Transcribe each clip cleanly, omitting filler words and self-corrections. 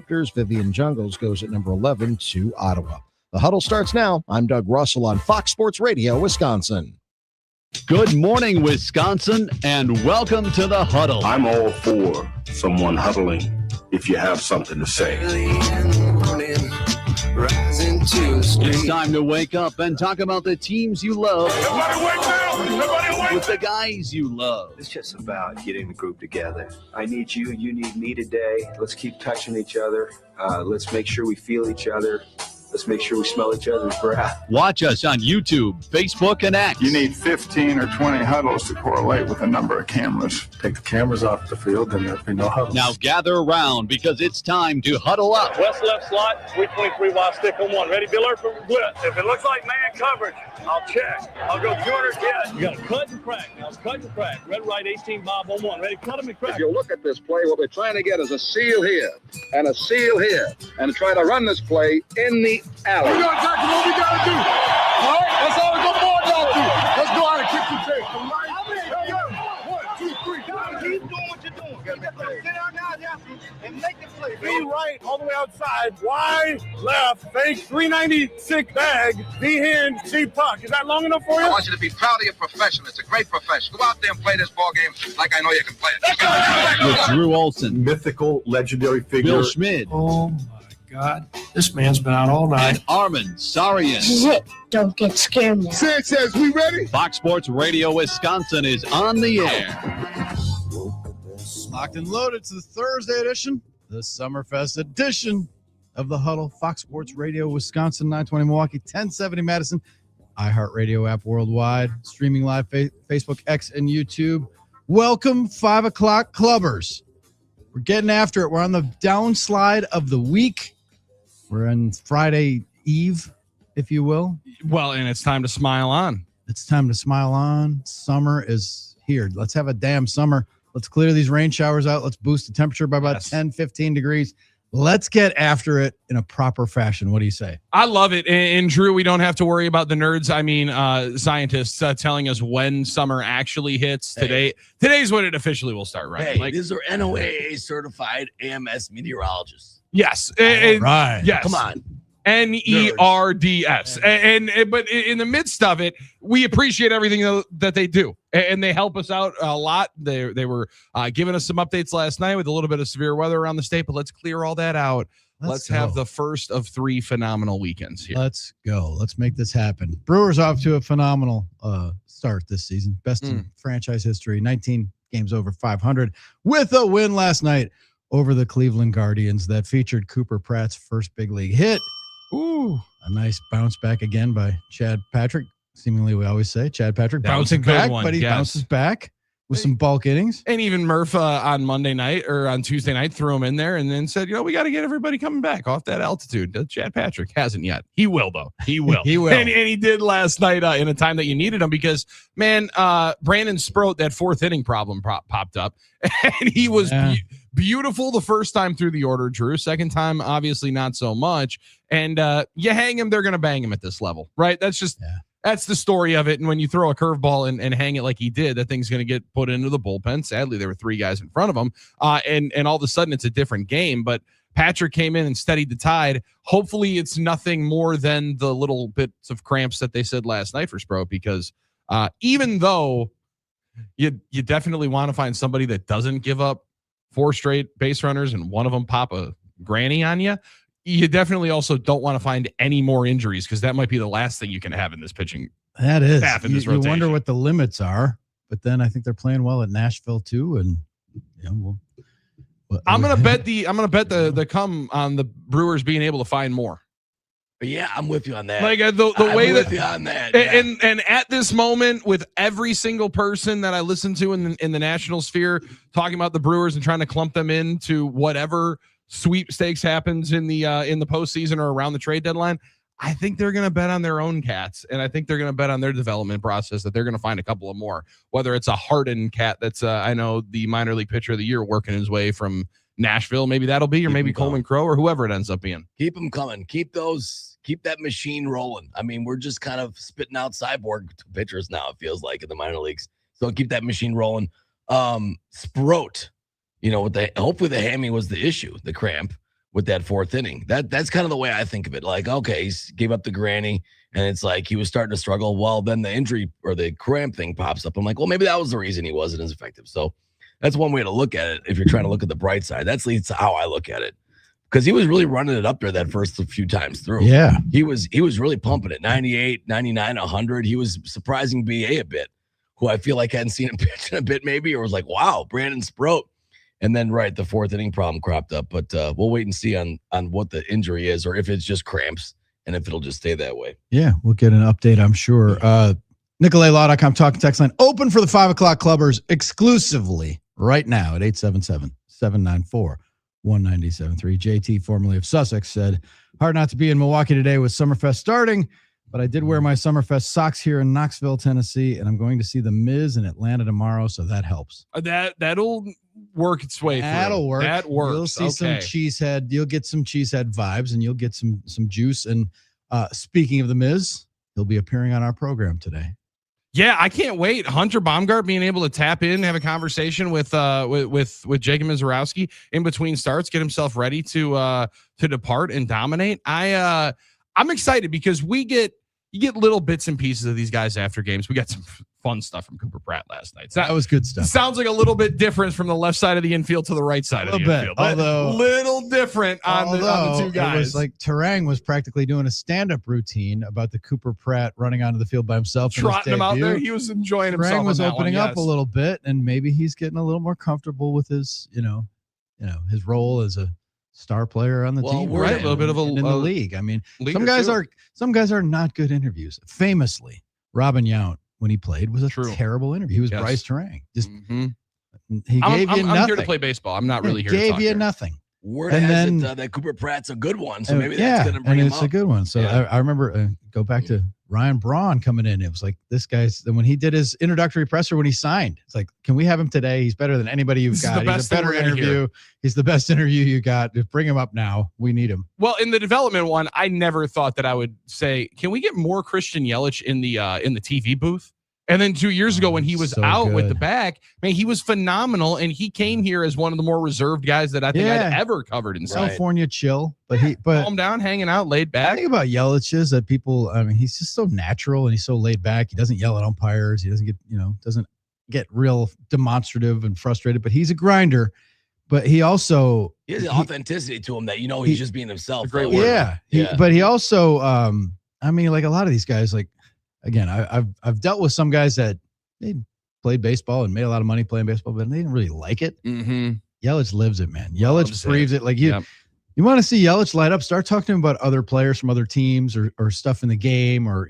Raptors. Vivian Jungles goes at number 11 to Ottawa. The Huddle starts now. I'm Doug Russell on Fox Sports Radio, Wisconsin. Good morning, Wisconsin, and welcome to the Huddle. I'm all for someone huddling if you have something to say. It's time to wake up and talk about the teams you love. Everybody wake now! Everybody wake! With the guys you love. It's just about getting the group together. I need you, you need me today. Let's keep touching each other. Let's make sure we feel each other. Let's make sure we smell each other's breath. Watch us on YouTube, Facebook, and X. You need 15 or 20 huddles to correlate with the number of cameras. Take the cameras off the field, then there'll be no huddles. Now gather around because it's time to huddle up. West left slot, 323 wide stick on one. Ready, Biller, for blitz. If it looks like man coverage, I'll check. I'll go 200 yes. You got to cut and crack. Now cut and crack. Red, right, 18, Bob on one. Ready, cut him and crack. If you look at this play, what we're trying to get is a seal here and a seal here and try to run this play in the alley. We're going to tackle what we got to do. All right? That's all the good boy got to do. Let's go out and kick the tape. From right. 1, 2, 3. Keep doing what you're doing. Sit down now, and make the play. Be right, all the way outside. Wide, left, fake, 396 bag, D-hand, C puck. Is that long enough for you? I want you to be proud of your profession. It's a great profession. Go out there and play this ball game like I know you can play it. With Drew Olson, Mythical, legendary figure. Bill Schmid, Oh, my God. This man's been out all night. and Armen Sarian. This is it. Don't get scared now. Sanchez, we ready? Fox Sports Radio Wisconsin is on the air. Locked and loaded. It's the Thursday edition, the Summerfest edition of the Huddle. Fox Sports Radio Wisconsin, 920 Milwaukee, 1070 Madison, iHeartRadio app worldwide, streaming live Facebook, X, and YouTube. Welcome, 5 o'clock clubbers. We're getting after it. We're on the downslide of the week. We're on Friday Eve, if you will. Well, and it's time to smile on. It's time to smile on. Summer is here. Let's have a damn summer. Let's clear these rain showers out. Let's boost the temperature by about 10, 15 degrees. Let's get after it in a proper fashion. What do you say? I love it. And Drew, we don't have to worry about the nerds. I mean, scientists telling us when summer actually hits. Today's when it officially will start, right? Hey, these are NOAA certified AMS meteorologists. Yes. Right. Yes. Come on. NERDS. But in the midst of it, we appreciate everything that they do, and they help us out a lot. They were giving us some updates last night with a little bit of severe weather around the state, but let's clear all that out. Let's have the first of 3 phenomenal weekends here. Let's go. Let's make this happen. Brewers off to a phenomenal start this season. Best in franchise history. 19 games over 500 with a win last night over the Cleveland Guardians that featured Cooper Pratt's first big league hit. Ooh, a nice bounce back again by Chad Patrick. Seemingly, we always say Chad Patrick bouncing back, but he bounces back with some bulk innings. And even Murph on Monday night or on Tuesday night threw him in there and then said, we got to get everybody coming back off that altitude. Chad Patrick hasn't yet. He will, though. He will. He will. And he did last night in a time that you needed him because, man, Brandon Sproat, that 4th inning problem popped up. And he was beautiful the first time through the order, Drew. Second time, obviously not so much. And you hang him, they're going to bang him at this level, right? That's just that's the story of it. And when you throw a curveball and hang it like he did, that thing's going to get put into the bullpen. Sadly, there were 3 guys in front of him. And all of a sudden, it's a different game. But Patrick came in and steadied the tide. Hopefully, it's nothing more than the little bits of cramps that they said last night for Sproat, because even though you definitely want to find somebody that doesn't give up 4 straight base runners and one of them pop a granny on you, you definitely also don't want to find any more injuries, because that might be the last thing you can have in this pitching. That is. Staff in this you rotation. wonder what the limits are, but then I think they're playing well at Nashville too, and I'm gonna bet the come on the Brewers being able to find more. Yeah, I'm with you on that. Like the way with you on that. Yeah. And at this moment, with every single person that I listen to in the national sphere talking about the Brewers and trying to clump them into whatever sweepstakes happens in the postseason or around the trade deadline, I think they're going to bet on their own cats, and I think they're going to bet on their development process that they're going to find a couple of more. Whether it's a Harden cat that's I know the minor league pitcher of the year working his way from Nashville, maybe that'll be, or maybe Coleman Crow or whoever it ends up being. Keep them coming. Keep that machine rolling. I mean, we're just kind of spitting out cyborg pitchers now, it feels like, in the minor leagues. So keep that machine rolling. Sproat, hopefully the hammy was the issue, the cramp, with that fourth inning. That's kind of the way I think of it. Like, okay, he gave up the granny, and it's like he was starting to struggle. Well, then the injury or the cramp thing pops up. I'm like, well, maybe that was the reason he wasn't as effective. So that's one way to look at it if you're trying to look at the bright side. That's leads to how I look at it. Because he was really running it up there that first few times through. Yeah. He was really pumping it. 98, 99, 100. He was surprising BA a bit, who I feel like hadn't seen him pitch in a bit maybe, or was like, wow, Brandon Sproat. And then, the fourth inning problem cropped up. But we'll wait and see on what the injury is, or if it's just cramps and if it'll just stay that way. Yeah, we'll get an update, I'm sure. NicoletLaw.com talking text line open for the 5 o'clock clubbers exclusively right now at 877-794-1973. JT, formerly of Sussex, said, hard not to be in Milwaukee today with Summerfest starting, but I did wear my Summerfest socks here in Knoxville, Tennessee, and I'm going to see The Miz in Atlanta tomorrow, so that helps. That'll work its way through. That'll work. That works. You'll see some cheesehead. You'll get some cheesehead vibes, and you'll get some juice. And speaking of The Miz, he'll be appearing on our program today. Yeah, I can't wait. Hunter Baumgardt being able to tap in, have a conversation with Jacob Mizorowski in between starts, get himself ready to depart and dominate. I'm excited because you get little bits and pieces of these guys after games. We got some fun stuff from Cooper Pratt last night. That was good stuff. Sounds like a little bit different from the left side of the infield to the right side of the infield. Although little different on the two guys. It was like Terang was practically doing a stand-up routine about the Cooper Pratt running onto the field by himself. Trotting him out there. He was enjoying himself. Terang was on that opening one, up a little bit, and maybe he's getting a little more comfortable with his, his role as a star player on the team. Right, a little bit of in the league. I mean, some guys are not good interviews. Famously, Robin Yount, when he played, was a terrible interview. He was Bryce Terang. Just he gave you nothing. I'm here to play baseball. I'm not really here to talk. Gave you nothing. Word has it that Cooper Pratt's a good one, so maybe that's going to bring him up. It's a good one. So I remember go back to Ryan Braun coming in. It was like this guy's when he did his introductory presser when he signed. It's like, can we have him today? He's better than anybody you've got. He's a better interview. He's the best interview you got. Just bring him up now. We need him. Well, in the development one, I never thought that I would say, can we get more Christian Yelich in the TV booth? And then 2 years ago when he was out with the back, man, he was phenomenal. And he came here as one of the more reserved guys that I think I'd ever covered in California chill. But calm down, hanging out, laid back. The thing about Yelich is that people, he's just so natural and he's so laid back. He doesn't yell at umpires. He doesn't get real demonstrative and frustrated, but he's a grinder. But he also has an authenticity to him that he's just being himself. But he also like a lot of these guys, like, again, I've dealt with some guys that they played baseball and made a lot of money playing baseball, but they didn't really like it. Mm-hmm. Yelich lives it, man. Yelich breathes it. Like you want to see Yelich light up. Start talking to him about other players from other teams or stuff in the game or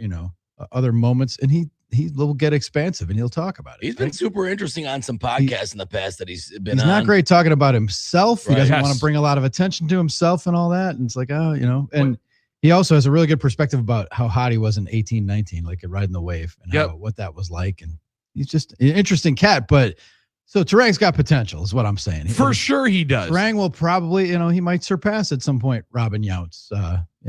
other moments, and he will get expansive and he'll talk about it. He's been super interesting on some podcasts in the past that he's been. He's on. Not great talking about himself. Right. He doesn't want to bring a lot of attention to himself and all that. And it's like, and. He also has a really good perspective about how hot he was in 18-19, like riding the wave and what that was like. And he's just an interesting cat. But so Terang's got potential is what I'm saying. For sure he does. Terang will probably, he might surpass at some point Robin Yount's.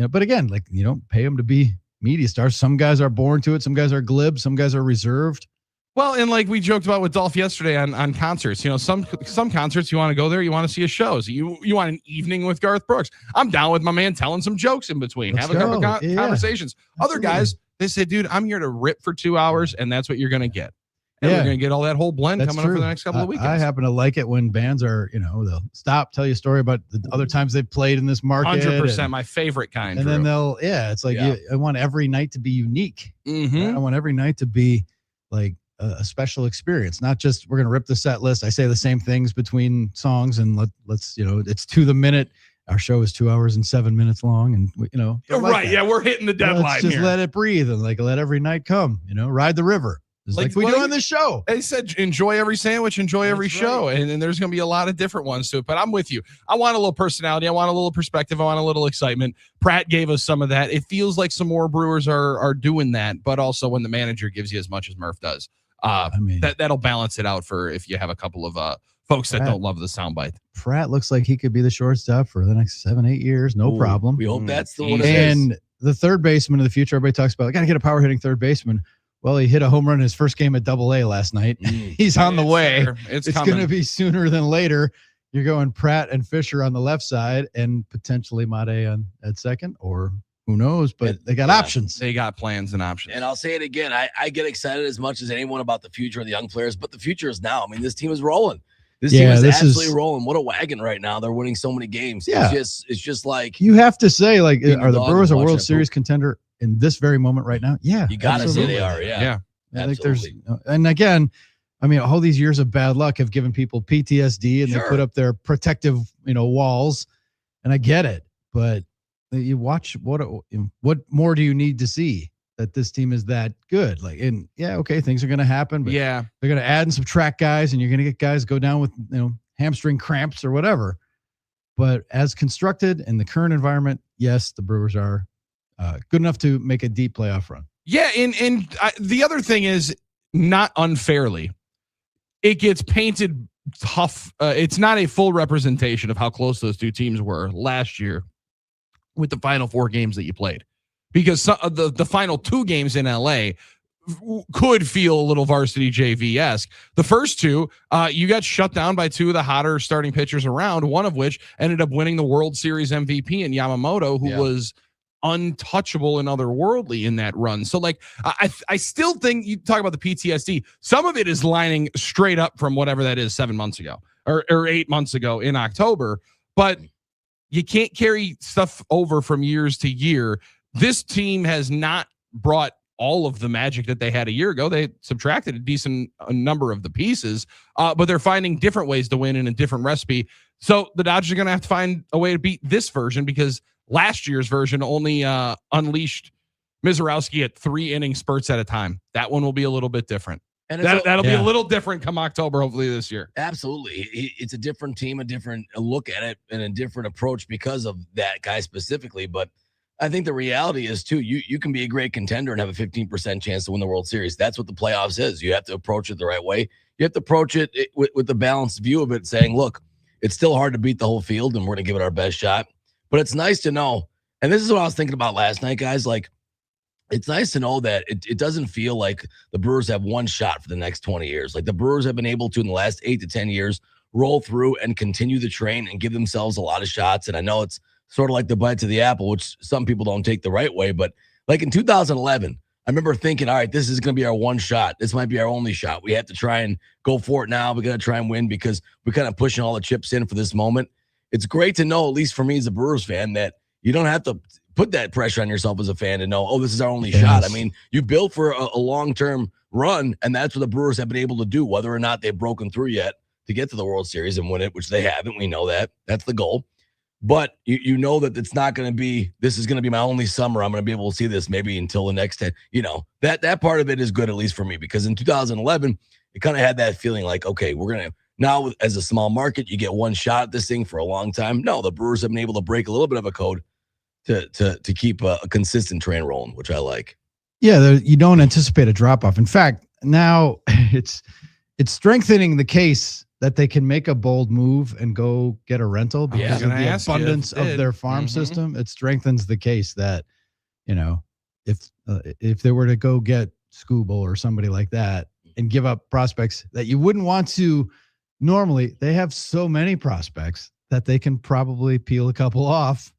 But again, like you don't pay him to be media stars. Some guys are born to it. Some guys are glib. Some guys are reserved. Well, and like we joked about with Dolph yesterday on concerts, some concerts you want to go there, you want to see a show. So you want an evening with Garth Brooks. I'm down with my man telling some jokes in between, having a couple conversations. Other guys, they say, dude, I'm here to rip for 2 hours, and that's what you're going to get. And we're going to get all that whole blend coming up for the next couple of weekends. I happen to like it when bands are, they'll stop, tell you a story about the other times they've played in this market. 100% my favorite kind. And then they'll, it's like, I want every night to be unique. Mm-hmm. I want every night to be like, a special experience, not just we're going to rip the set list. I say the same things between songs and let's it's to the minute. Our show is 2 hours and 7 minutes long. And right. Yeah. We're hitting the deadline. Let's just let it breathe and let every night come, ride the river. It's like we do on this show. They said, enjoy every sandwich, enjoy every show. And there's going to be a lot of different ones to it, but I'm with you. I want a little personality. I want a little perspective. I want a little excitement. Pratt gave us some of that. It feels like some more Brewers are doing that, but also when the manager gives you as much as Murph does. That'll balance it out for if you have a couple of folks that don't love the soundbite. Pratt looks like he could be the shortstop for the next 7-8 years. No problem. We hope that's the one. And the third baseman of the future, everybody talks about, I got to get a power hitting third baseman. Well, he hit a home run in his first game at Double-A last night. He's on the way. It's going to be sooner than later. you're going Pratt and Fisher on the left side and potentially Made on at second, or who knows, but they got options. They got plans and options. And I'll say it again. I get excited as much as anyone about the future of the young players, but the future is now. I mean, this team is rolling. This team is absolutely rolling. What a wagon right now. They're winning so many games. Yeah. It's just like, you have to say, like, are the Brewers a World Series contender in this very moment right now? Yeah. You got to say they are. Yeah. I think there's, and again, I mean, all these years of bad luck have given people PTSD, and they put up their protective, walls. And I get it, but you watch what more do you need to see that this team is that good? Like, and okay, things are going to happen, but they're going to add and subtract guys, and you're going to get guys go down with hamstring cramps or whatever. But as constructed in the current environment, yes, the Brewers are good enough to make a deep playoff run. Yeah, and the other thing is, not unfairly, it gets painted tough. It's not a full representation of how close those two teams were last year with the final 4 games that you played, because the final 2 games in LA could feel a little varsity JV-esque. The first 2, you got shut down by 2 of the hotter starting pitchers around, one of which ended up winning the World Series MVP in Yamamoto, who was untouchable and otherworldly in that run. So like, I still think you talk about the PTSD. Some of it is lining straight up from whatever that is 7 months ago or 8 months ago in October, but you can't carry stuff over from years to year. This team has not brought all of the magic that they had a year ago. They subtracted a decent number of the pieces, but they're finding different ways to win in a different recipe. So the Dodgers are going to have to find a way to beat this version, because last year's version only unleashed Mizorowski at 3 inning spurts at a time. That one will be a little bit different. And that'll be a little different come October, hopefully this year. Absolutely. It's a different team, a different look at it, and a different approach because of that guy specifically. But I think the reality is, too, you can be a great contender and have a 15% chance to win the World Series. That's what the playoffs is. You have to approach it the right way. You have to approach it with the balanced view of it, saying, look, it's still hard to beat the whole field, and we're going to give it our best shot. But it's nice to know, and this is what I was thinking about last night, guys, like, it's nice to know that it doesn't feel like the Brewers have one shot for the next 20 years. Like, the Brewers have been able to, in the last 8 to 10 years, roll through and continue the train and give themselves a lot of shots. And I know it's sort of like the bite to the apple, which some people don't take the right way. But like in 2011, I remember thinking, all right, this is going to be our one shot. This might be our only shot. We have to try and go for it now. We got to try and win, because we're kind of pushing all the chips in for this moment. It's great to know, at least for me as a Brewers fan, that you don't have to put that pressure on yourself as a fan to know, oh, this is our only shot. I mean, you built for a long-term run, and that's what the Brewers have been able to do, whether or not they've broken through yet to get to the World Series and win it, which they haven't. We know that. That's the goal. But you know that it's not going to be, this is going to be my only summer. I'm going to be able to see this maybe until the next 10. That part of it is good, at least for me, because in 2011, it kind of had that feeling like, okay, we're going to, now as a small market, you get one shot at this thing for a long time. No, the Brewers have been able to break a little bit of a code to keep a consistent train rolling, which I like. Yeah, you don't anticipate a drop-off. In fact, now it's strengthening the case that they can make a bold move and go get a rental because of the abundance of their farm system. It strengthens the case that, if they were to go get Scooble or somebody like that and give up prospects that you wouldn't want to normally, they have so many prospects that they can probably peel a couple off.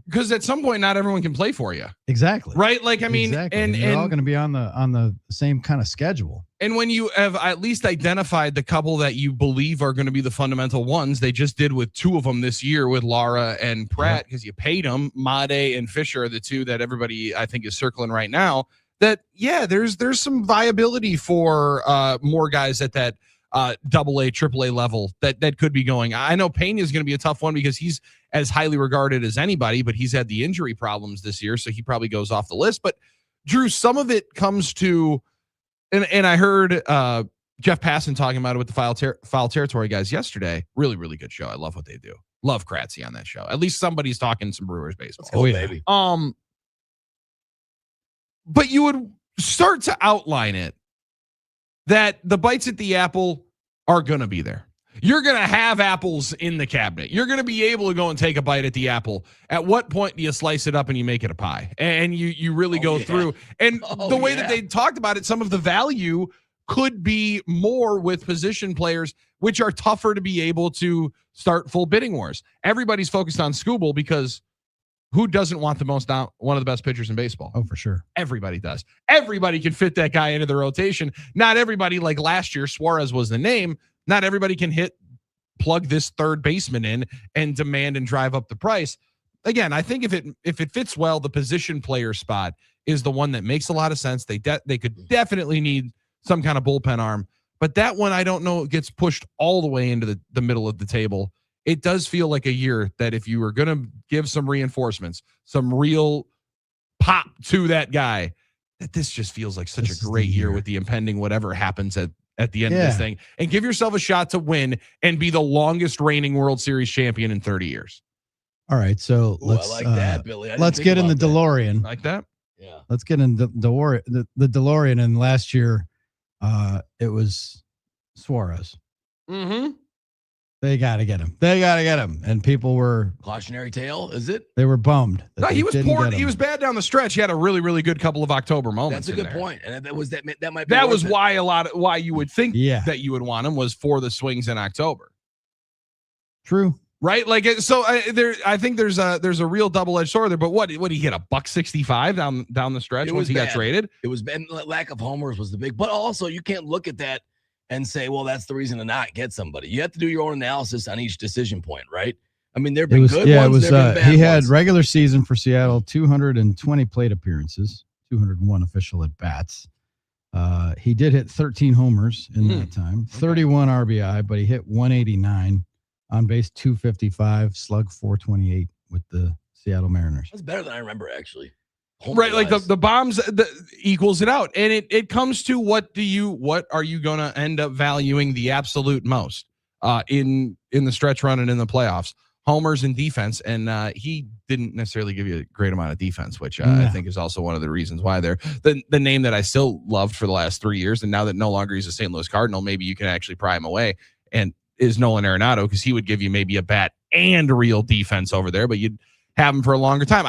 Because at some point, not everyone can play for you. Exactly. Right. Like, I mean, exactly. and they're all going to be on the same kind of schedule. And when you have at least identified the couple that you believe are going to be the fundamental ones, they just did with 2 of them this year with Lara and Pratt, because you paid them. Made and Fisher are the 2 that everybody, I think, is circling right now. That, there's some viability for more guys at that AA, AAA level that could be going. I know Pena is going to be a tough one because he's as highly regarded as anybody, but he's had the injury problems this year, so he probably goes off the list. But Drew, some of it comes to, and I heard Jeff Passan talking about it with the Foul Territory guys yesterday. Really, really good show. I love what they do. Love Kratzy on that show. At least somebody's talking some Brewers baseball. Oh, yeah. Baby. But you would start to outline it that the bites at the apple are going to be there. You're going to have apples in the cabinet. You're going to be able to go and take a bite at the apple. At what point do you slice it up and you make it a pie? And you really go through. And the way that they talked about it, some of the value could be more with position players, which are tougher to be able to start full bidding wars. Everybody's focused on Skubal because who doesn't want one of the best pitchers in baseball? Oh, for sure. Everybody does. Everybody can fit that guy into the rotation. Not everybody, like last year, Suarez was the name. Not everybody can plug this third baseman in and demand and drive up the price. Again, I think if it fits well, the position player spot is the one that makes a lot of sense. They could definitely need some kind of bullpen arm, but that one, I don't know, gets pushed all the way into the middle of the table. It does feel like a year that if you were going to give some reinforcements, some real pop to that guy, that this just feels like such a great year with the impending whatever happens at the end of this thing, and give yourself a shot to win and be the longest reigning World Series champion in 30 years. All right, so let's I like that, Billy. Let's get in the DeLorean. Like that? Yeah. Let's get in the DeLorean. And last year, it was Suarez. Mm-hmm. They got to get him. And people were cautionary tale. Is it? They were bummed. No, he was poor. He was bad down the stretch. He had a really, really good couple of October moments. That's a good point. And that might be. That was why why you would think that you would want him was for the swings in October. True. Right, like so. I think there's a real double-edged sword there. But what he hit $165 down the stretch once he got traded. It was bad. Lack of homers was the big. But also, you can't look at that and say, well, that's the reason to not get somebody. You have to do your own analysis on each decision point, right? I mean, there've been good ones. Yeah, it was. He had ones. Regular season for Seattle 220 plate appearances, 201 official at bats. He did hit 13 homers in that time, 31 RBI, but he hit 189. On base 255, slug 428 with the Seattle Mariners. That's better than I remember, actually. Right, like the bombs equals it out, and it comes to what are you going to end up valuing the absolute most in the stretch run and in the playoffs? Homers and defense, and he didn't necessarily give you a great amount of defense, which I think is also one of the reasons why they're the name that I still loved for the last 3 years, and now that no longer he's a St. Louis Cardinal, maybe you can actually pry him away and. Is Nolan Arenado, because he would give you maybe a bat and real defense over there, but you'd have him for a longer time.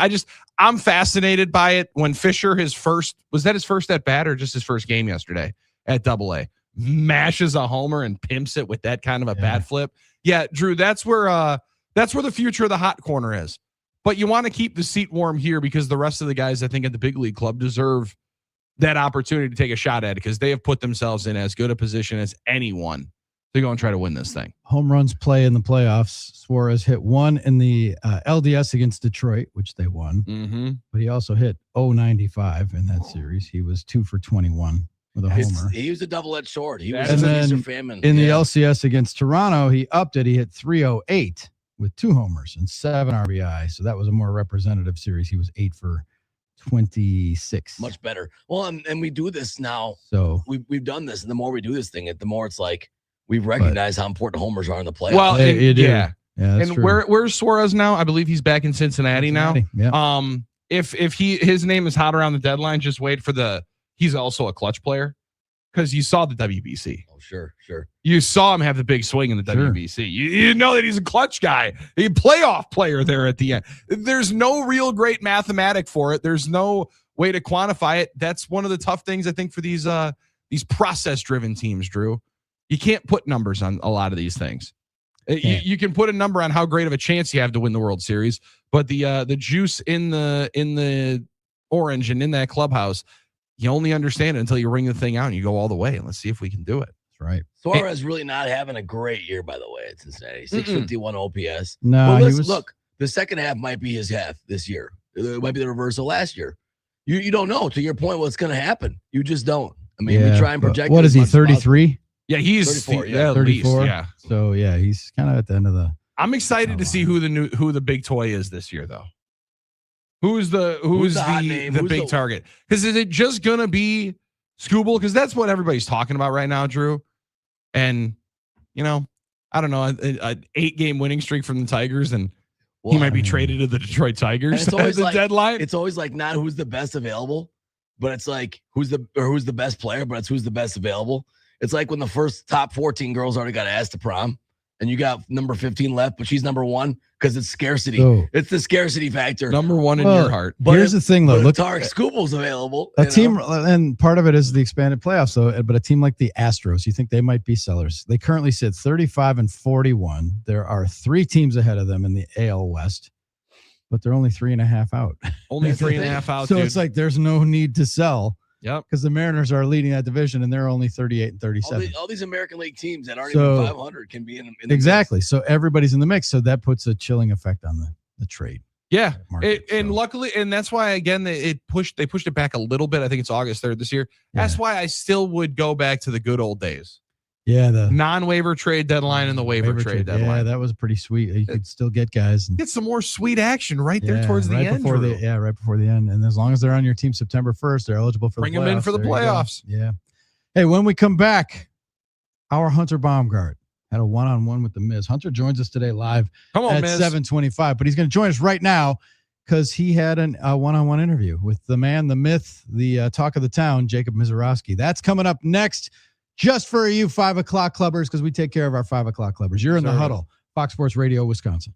I'm fascinated by it. When Fisher, was that his first at bat or just his first game yesterday at AA? Mashes a homer and pimps it with that kind of a bat flip. Yeah, Drew, that's where the future of the hot corner is. But you want to keep the seat warm here because the rest of the guys, I think, at the big league club deserve that opportunity to take a shot at it because they have put themselves in as good a position as anyone to go and try to win this thing. Home runs play in the playoffs. Suarez hit one in the LDS against Detroit, which they won. Mm-hmm. But he also hit 0.95 in that series. He was 2 for 21 with a homer. He was a double-edged sword. He was and then in the LCS against Toronto, he upped it. He hit 308 with 2 homers and 7 RBI. So that was a more representative series. He was 8 for 26. Much better. Well, and we do this now. So we've done this, and the more we do this thing, the more it's like, we recognize how important homers are in the playoffs. Well, yeah, and true. Where's Suarez now? I believe he's back in Cincinnati now. Yeah. If his name is hot around the deadline, just wait for he's also a clutch player because you saw the WBC. Oh, sure. You saw him have the big swing in the WBC. You know that he's a clutch guy, a playoff player there at the end. There's no real great mathematic for it. There's no way to quantify it. That's one of the tough things I think for these process-driven teams, Drew. You can't put numbers on a lot of these things. You can put a number on how great of a chance you have to win the World Series, but the juice in the orange and in that clubhouse, you only understand it until you ring the thing out and you go all the way. And let's see if we can do it. That's right. Suarez really not having a great year, by the way, at Cincinnati. 651 OPS. No, look, the second half might be his half this year. It might be the reverse of last year. You don't know. To your point, what's going to happen? You just don't. I mean, we try and project. What is he? 33. Yeah, he's 34. 34. Least, yeah. So yeah, he's kind of at the end of the. I'm excited to see who the big toy is this year, though. Who's the big target? Because is it just gonna be Skubal? Because that's what everybody's talking about right now, Drew. And I don't know, an 8-game winning streak from the Tigers, and he might be traded to the Detroit Tigers at the deadline. It's always like not who's the best available, but it's like who's the best player, but it's who's the best available. It's like when the first top 14 girls already got asked to prom, and you got number 15 left, but she's number 1 because it's scarcity. So- It's the scarcity factor. Number 1 in your heart. But Here's the thing, though. Look, Look, Tarek Skupel's available. a you team, know? and part of it is the expanded playoffs, though. But a team like the Astros, you think they might be sellers? They currently sit 35-41. There are 3 teams ahead of them in the AL West, but they're only 3.5 out. Only That's the 3.5 out. So dude. it's like there's no need to sell. Yep. Because the Mariners are leading that division, and they're only 38-37. All these American League teams that aren't So- even 500 can be in the Exactly. So everybody's in the mix. So that puts a chilling effect on the trade. Yeah, market, and so. luckily, and that's why again they pushed it back a little bit. I think it's August 3rd this year. That's why I still would go back to the good old days. Yeah, the Non-waiver trade deadline and the waiver trade deadline. Yeah, that was pretty sweet. You could still get guys. And, Get some more sweet action right there towards the right end. before Drew. right before the end. And as long as they're on your team September 1st, they're eligible for Bring the playoffs. them in for the There you go. playoffs. Yeah. Hey, when we come back, our Hunter Baumgardt had a one-on-one with the Miz. Hunter joins us today live Come on, at Miz. 7:25, but he's going to join us right now because he had a one-on-one interview with the man, the myth, the talk of the town, Jacob Mizorowski. That's coming up next, just for you 5 o'clock clubbers, because we take care of our 5 o'clock clubbers. You're in the huddle, Fox Sports Radio, Wisconsin.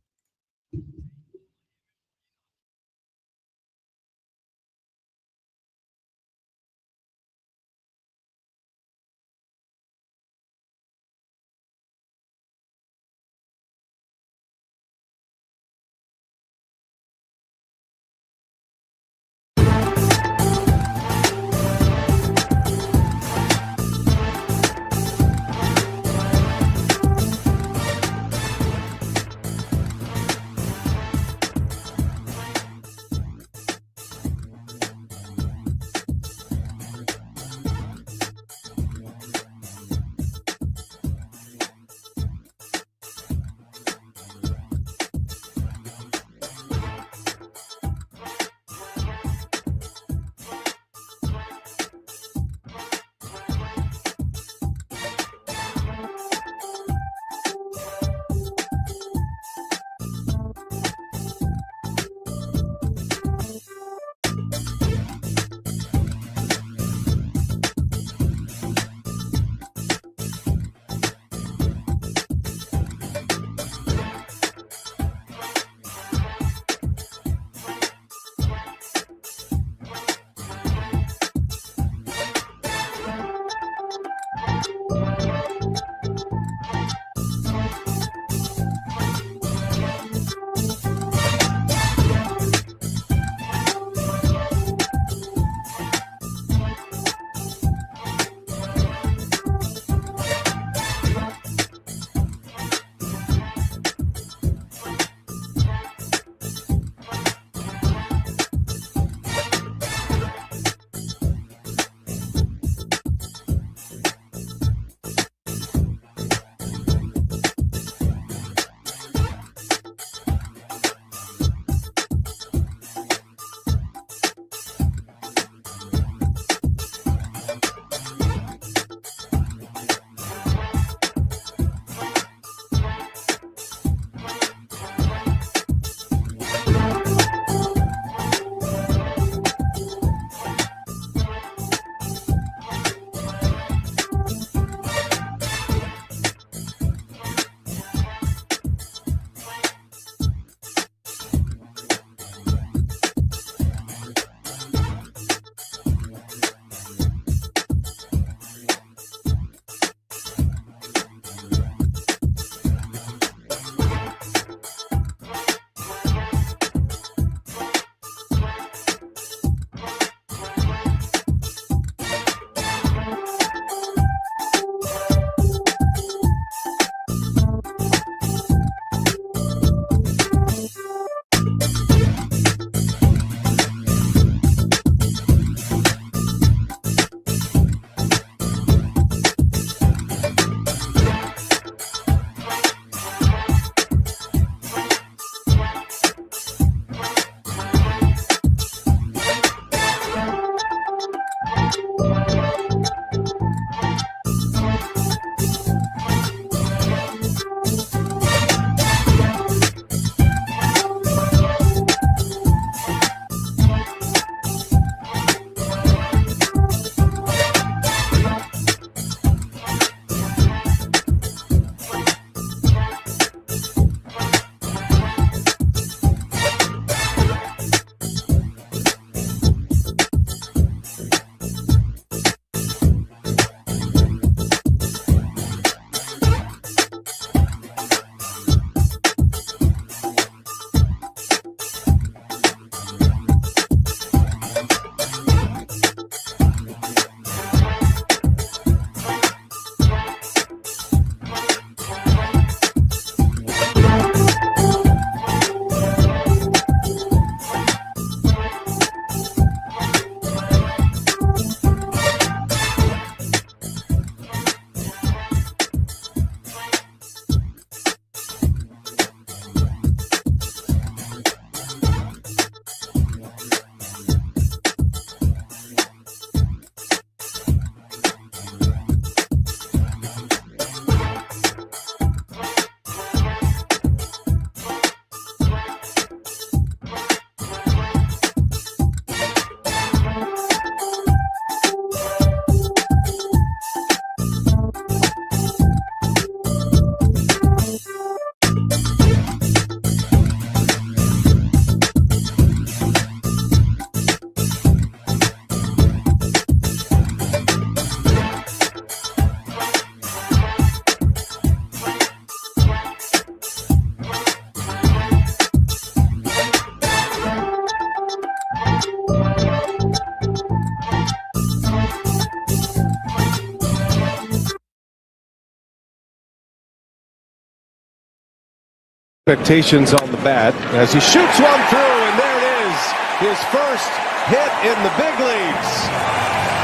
Expectations on the bat as he shoots one through, and there it is, his first hit in the big leagues,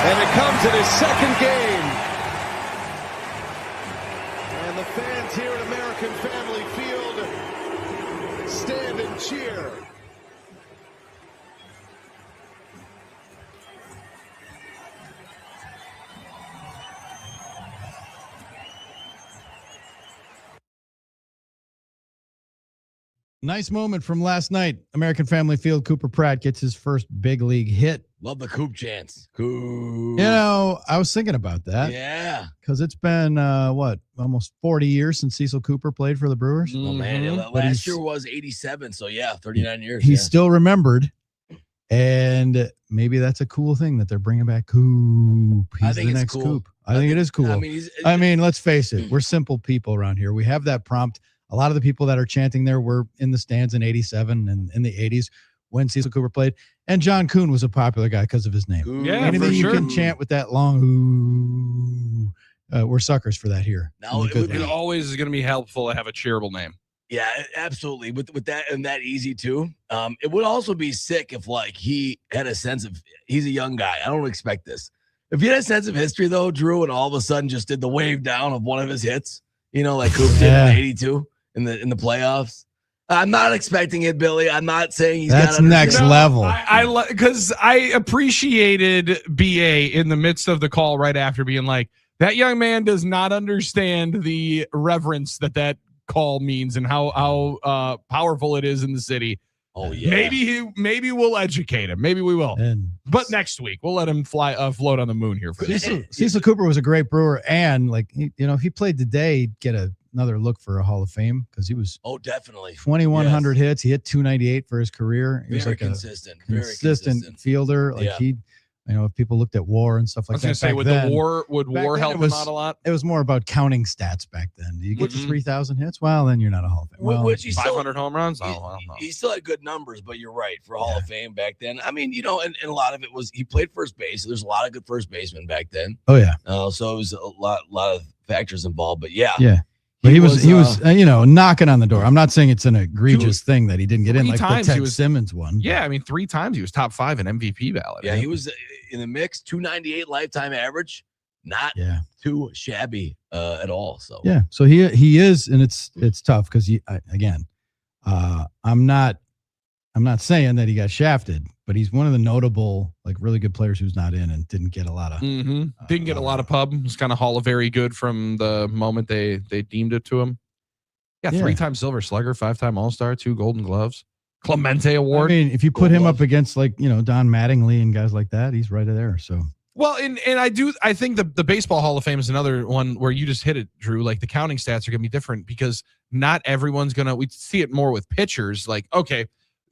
and it comes in his second game. And the fans here at American Family Field stand and cheer. Nice moment from last night. American Family Field. Cooper Pratt gets his first big league hit. Love the Coop chants. Coop. You know, I was thinking about that. Yeah. Because it's been, almost 40 years since Cecil Cooper played for the Brewers. Oh, man. Last year was 87. So, yeah, 39 years. He's still remembered. And maybe that's a cool thing that they're bringing back Coop. He's the next cool. Coop. I think it is cool. I mean, let's face it. We're simple people around here. We have that prompt. A lot of the people that are chanting there were in the stands in 87 and in the 80s when Cecil Cooper played. And John Kuhn was a popular guy because of his name. Ooh, yeah, anything for you sure. can chant with that long ooh, we're suckers for that here. Now, it always is going to be helpful to have a cheerable name. Yeah, absolutely. With that and that easy too. It would also be sick if like he had a sense of he's a young guy. I don't expect this. If he had a sense of history though, Drew, and all of a sudden just did the wave down of one of his hits, like Coop did in 82 in the playoffs. I'm not expecting it, Billy. I'm not saying he's that's next level. Because I appreciated BA in the midst of the call right after being like, that young man does not understand the reverence that call means and how powerful it is in the city. Oh yeah. Maybe we'll educate him. Maybe we will. But next week we'll let him float on the moon here for Cecil Cooper was a great Brewer, and if he played today, he'd get another look for a Hall of Fame because he was definitely 2,100 hits. He hit 298 for his career. He was like consistent, a consistent fielder. Like if people looked at WAR and stuff like that. I was going to say, would WAR help him out a lot? It was more about counting stats back then. Do you get to 3,000 hits? Well, then you're not a Hall of Fame. Well, which he's 500 home runs? He still had good numbers, but you're right. For Hall of Fame back then. I mean, and a lot of it was he played first base. So there's a lot of good first basemen back then. Oh, yeah. So it was a lot of factors involved. But yeah. Yeah. But he was knocking on the door. I'm not saying it's an egregious thing that he didn't get in, like the Ted Simmons one. Yeah, I mean, 3 times he was top 5 in MVP ballot. Yeah, he was in the mix, 298 lifetime average, not too shabby at all. So yeah, so he is, and it's tough because I'm not saying that he got shafted, but he's one of the notable, like, really good players who's not in and didn't get a lot of didn't get a lot of pub. It was kind of Hall of Very Good from the moment they deemed it to him. Yeah, 3-time Silver Slugger, 5-time All-Star, 2 Golden Gloves, Clemente Award. I mean, if you put him up against Don Mattingly and guys like that, he's right there. So well, and I think the Baseball Hall of Fame is another one where you just hit it, Drew. Like the counting stats are gonna be different because not everyone's we see it more with pitchers. Like, okay,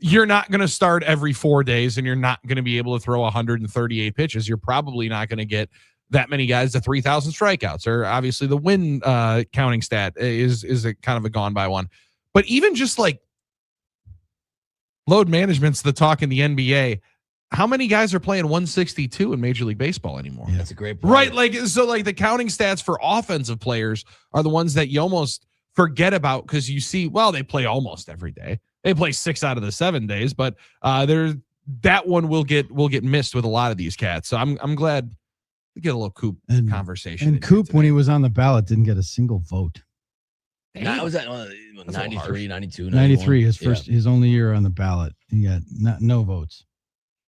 you're not going to start every 4 days and you're not going to be able to throw 138 pitches. You're probably not going to get that many guys to 3,000 strikeouts, or obviously the win counting stat is a kind of a gone by one. But even just like load management's the talk in the NBA. How many guys are playing 162 in Major League Baseball anymore? Yeah, that's a great point. Right. Like, so like the counting stats for offensive players are the ones that you almost forget about because you see, well, they play almost every day. They play 6 out of the 7 days, but that one will get missed with a lot of these cats. So I'm glad we get a little Coop conversation. And Coop, when he was on the ballot, didn't get a single vote. I was at 93, 92, 93, his only year on the ballot. He got no votes.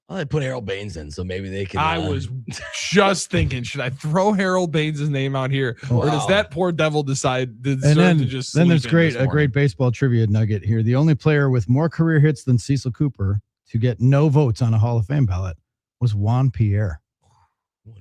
Well, they put Harold Baines in, so maybe they can. I was just thinking, should I throw Harold Baines' name out here, or does that poor devil decide to just? Then there's a great baseball trivia nugget here. The only player with more career hits than Cecil Cooper to get no votes on a Hall of Fame ballot was Juan Pierre.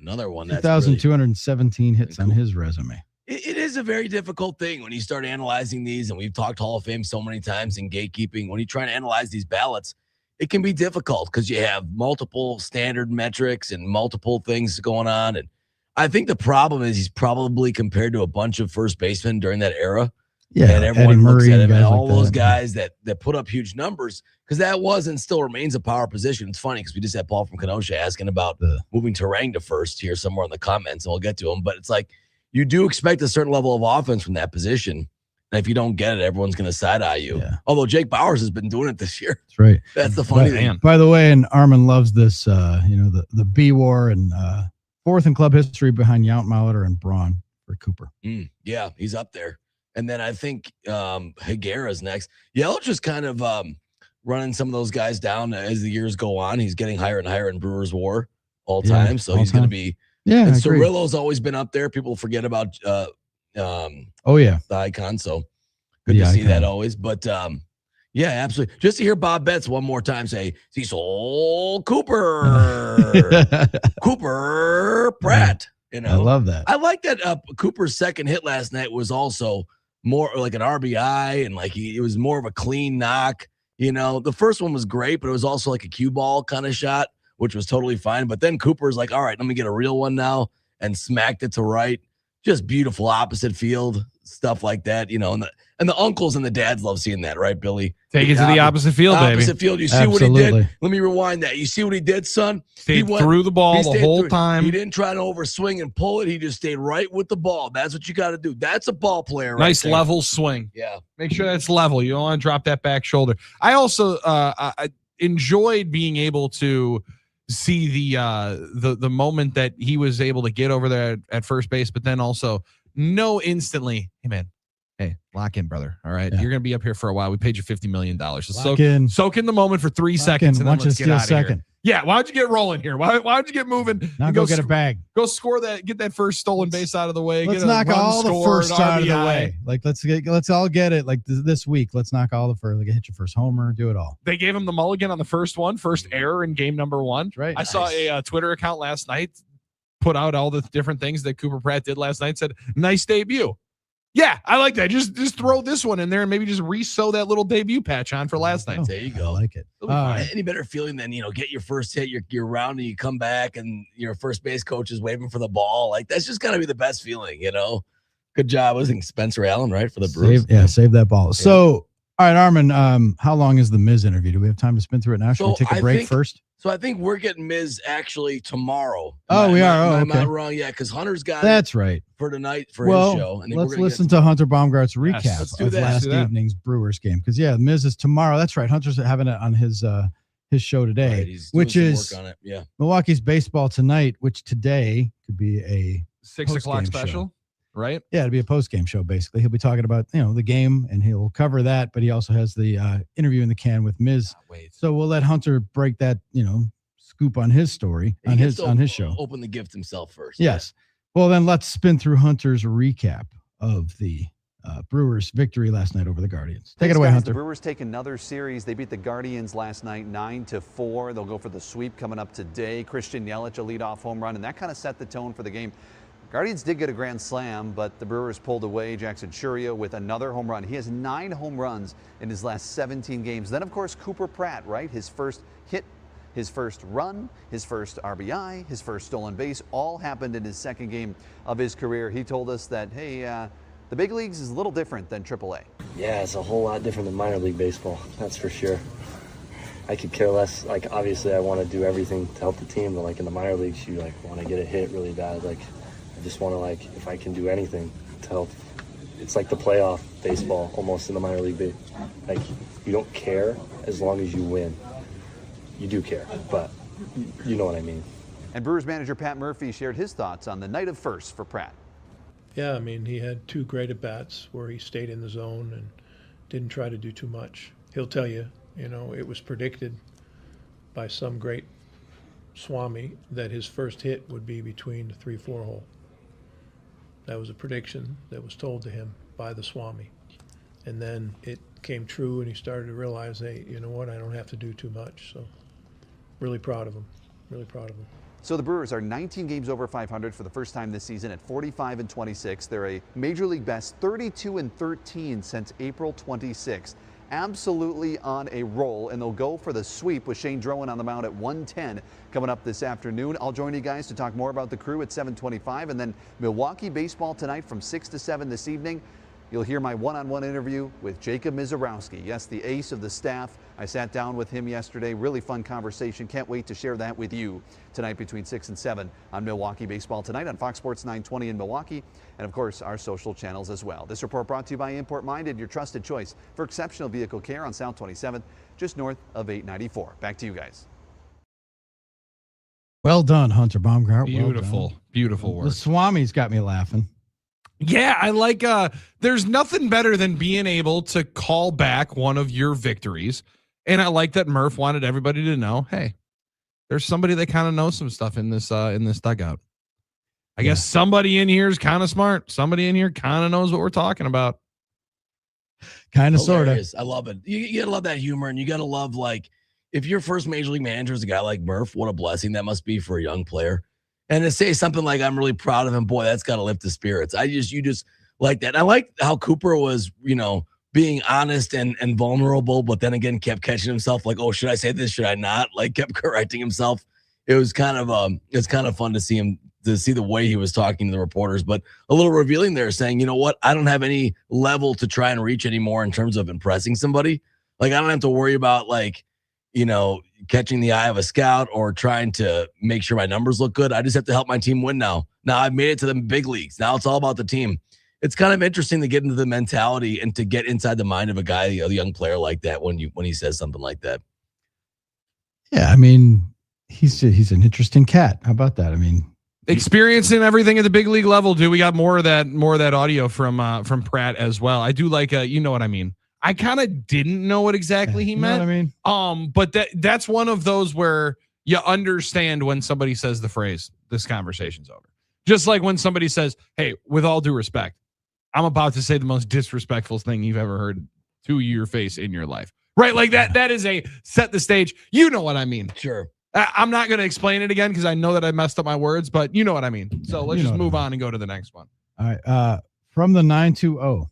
Another one. 2,217 hits on his resume. It is a very difficult thing when you start analyzing these, and we've talked Hall of Fame so many times in gatekeeping. When you try to analyze these ballots, it can be difficult because you have multiple standard metrics and multiple things going on. And I think the problem is he's probably compared to a bunch of first basemen during that era. Yeah, and everyone Eddie looks Murray at him and like all those that. guys that put up huge numbers because that was and still remains a power position. It's funny because we just had Paul from Kenosha asking about moving Terang to first here somewhere in the comments, and we'll get to him. But it's like you do expect a certain level of offense from that position. And if you don't get it, everyone's going to side-eye you. Yeah. Although Jake Bowers has been doing it this year. That's right. That's the funny thing. By the way, and Armen loves this, the B war and fourth in club history behind Yount, Molitor, and Braun for Cooper. Yeah, he's up there. And then I think Higuera's next. Yelich is kind of running some of those guys down as the years go on. He's getting higher and higher in Brewers WAR all time. So he's going to be. Yeah. And Cirillo's always been up there. People forget about the icon. So good to see that always. But yeah, absolutely. Just to hear Bob Betts one more time say, "Cecil Cooper, Cooper Pratt." You know, I love that. I like that. Cooper's second hit last night was also more like an RBI, and like it was more of a clean knock. You know, the first one was great, but it was also like a cue ball kind of shot, which was totally fine. But then Cooper's like, all right, let me get a real one now, and smacked it to right. Just beautiful opposite field stuff like that, you know. And the uncles and the dads love seeing that, right, Billy? Take it to the opposite field, baby. Opposite field. You see what he did? Let me rewind that. You see what he did, son? He threw the ball the whole time. He didn't try to overswing and pull it. He just stayed right with the ball. That's what you got to do. That's a ball player, right? Nice level swing. Yeah. Make sure that's level. You don't want to drop that back shoulder. I also I enjoyed being able to see the moment that he was able to get over there at first base, but then also know instantly, hey man, hey, lock in, brother. All right, you're gonna be up here for a while. We paid you $50 million. So soak in the moment for 3 seconds, and then let's get out of here. Yeah, why don't you get rolling here? Why don't you get moving? Now go get a bag. Go score that. Get that first stolen base out of the way. Let's knock all the first out of the way. Like let's all get it. Like this week, let's knock all the first. Like hit your first homer, do it all. They gave him the mulligan on the first error in game number 1. Right. I saw a Twitter account last night put out all the different things that Cooper Pratt did last night. Said nice debut. Yeah, I like that. Just throw this one in there and maybe just re-sew that little debut patch on for last night. There you go. I like it. Any better feeling than, get your first hit, you're round and you come back and your first base coach is waving for the ball. Like, that's just got to be the best feeling, Good job. I think Spencer Allen, right, for the Brewers. Save that ball. Yeah. So, all right, Armen, how long is the Miz interview? Do we have time to spin through it now? Should we take a break first? So I think we're getting Miz actually tomorrow. We are. Am I wrong? Yeah, because Hunter's got that's right for tonight for his show. And let's listen to Hunter Baumgart's recap of last evening's Brewers game. Because Miz is tomorrow. That's right. Hunter's having it on his show today, right, which is work on it. Yeah. Milwaukee's baseball tonight, which today could be a 6 o'clock special. Show. Right? Yeah, it'll be a post-game show, basically. He'll be talking about, the game, and he'll cover that, but he also has the interview in the can with Miz. So we'll let Hunter break that, scoop on his story, on his show. Open the gift himself first. Yes. Right? Well, then let's spin through Hunter's recap of the Brewers' victory last night over the Guardians. Take it away, Hunter. The Brewers take another series. They beat the Guardians last night 9-4. They'll go for the sweep coming up today. Christian Yelich, a leadoff home run, and that kind of set the tone for the game. Guardians did get a grand slam, but the Brewers pulled away. Jackson Churio with another home run. He has 9 home runs in his last 17 games. Then, of course, Cooper Pratt, right? His first hit, his first run, his first RBI, his first stolen base, all happened in his second game of his career. He told us that, hey, the big leagues is a little different than AAA. Yeah, it's a whole lot different than minor league baseball. That's for sure. I could care less. Like, obviously, I want to do everything to help the team, but like in the minor leagues, you want to get a hit really bad. Like, I just want to, if I can do anything to help. It's like the playoff baseball almost in the minor league. Like, you don't care as long as you win. You do care, but you know what I mean. And Brewers manager Pat Murphy shared his thoughts on the night of first for Pratt. Yeah, I mean, he had 2 great at-bats where he stayed in the zone and didn't try to do too much. He'll tell you, it was predicted by some great Swami that his first hit would be between the 3-4 hole. That was a prediction that was told to him by the Swami. And then it came true, and he started to realize, hey, you know what, I don't have to do too much. So really proud of him, really proud of him. So the Brewers are 19 games over 500 for the first time this season at 45-26. They're a Major League best 32-13 since April 26th. Absolutely on a roll, and they'll go for the sweep with Shane Drowan on the mound at 110 coming up this afternoon. I'll join you guys to talk more about the Crew at 7:25, and then Milwaukee baseball tonight from 6 to 7 this evening. you'll hear my one-on-one interview with Jacob Mizorowski. Yes, the ace of the staff. I sat down with him yesterday. Really fun conversation. Can't wait to share that with you tonight between 6 and 7 on Milwaukee Baseball Tonight on Fox Sports 920 in Milwaukee, and of course our social channels as well. This report brought to you by Import Minded, your trusted choice for exceptional vehicle care on South 27th, just north of 894. Back to you guys. Well done, Hunter Baumgardt. Beautiful, beautiful work. The Swami's got me laughing. Yeah, I like there's nothing better than being able to call back one of your victories. And I like that Murph wanted everybody to know, hey, there's somebody that kind of knows some stuff in this dugout. I guess somebody in here is kind of smart. Somebody in here kind of knows what we're talking about. Kind of, sort of. I love it. You gotta love that humor, and you gotta love, like, if your first major league manager is a guy like Murph, what a blessing that must be for a young player. And to say something like, I'm really proud of him, boy, that's got to lift the spirits. You just like that. And I like how Cooper was, being honest and vulnerable, but then again kept catching himself like, oh, should I say this? Should I not? Like, kept correcting himself. It was kind of fun to see him, to see the way he was talking to the reporters, but a little revealing there, saying, you know what? I don't have any level to try and reach anymore in terms of impressing somebody. Like, I don't have to worry about, like, catching the eye of a scout or trying to make sure my numbers look good. I just have to help my team win now. Now I've made it to the big leagues. Now it's all about the team. It's kind of interesting to get into the mentality and to get inside the mind of a guy, a young player like that when he says something like that. Yeah, I mean, he's an interesting cat. How about that? I mean, experiencing everything at the big league level, dude. We got more of that audio from Pratt as well. I do like you know what I mean. I kind of didn't know what exactly he meant. You know what I mean? But that's one of those where you understand when somebody says the phrase, this conversation's over. Just like when somebody says, hey, with all due respect, I'm about to say the most disrespectful thing you've ever heard to your face in your life. Right? Like that is a set the stage. You know what I mean? Sure. I'm not going to explain it again because I know that I messed up my words, but you know what I mean. So let's just move on and go to the next one. All right. From the 920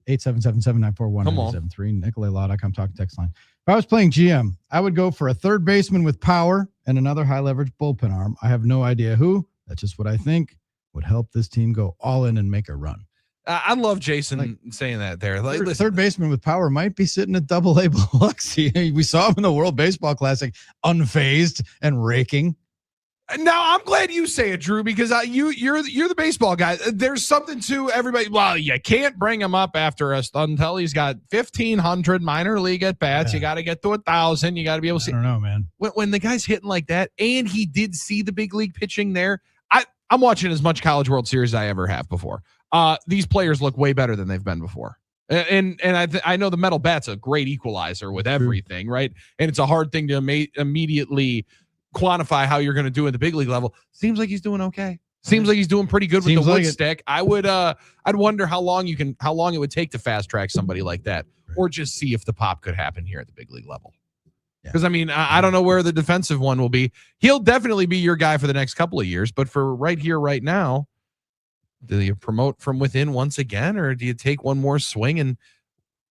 877-794-1973, NicolayLaw.com talk text line. If I was playing GM, I would go for a third baseman with power and another high leverage bullpen arm. I have no idea who. That's just what I think would help this team go all in and make a run. I love Jason saying that there. Like, third baseman with power might be sitting at Double-A Biloxi. We saw him in the World Baseball Classic, unfazed and raking. Now I'm glad you say it, Drew, because you're the baseball guy. There's something to everybody. Well, you can't bring him up after us until he's got 1,500 minor league at bats. Yeah. You got to get to 1,000. You got to be able to see. I don't know, man. When the guy's hitting like that, and he did see the big league pitching there. I'm watching as much College World Series as I ever have before. These players look way better than they've been before. And I know the metal bat's a great equalizer with everything, right? And it's a hard thing to immediately quantify how you're going to do at the big league level. Seems like he's doing okay. Seems like he's doing pretty good with the wood stick. I'd wonder how long it would take to fast track somebody like that, or just see if the pop could happen here at the big league level. Because I mean, I don't know where the defensive one will be. He'll definitely be your guy for the next couple of years, but for right here, right now, do you promote from within once again, or do you take one more swing and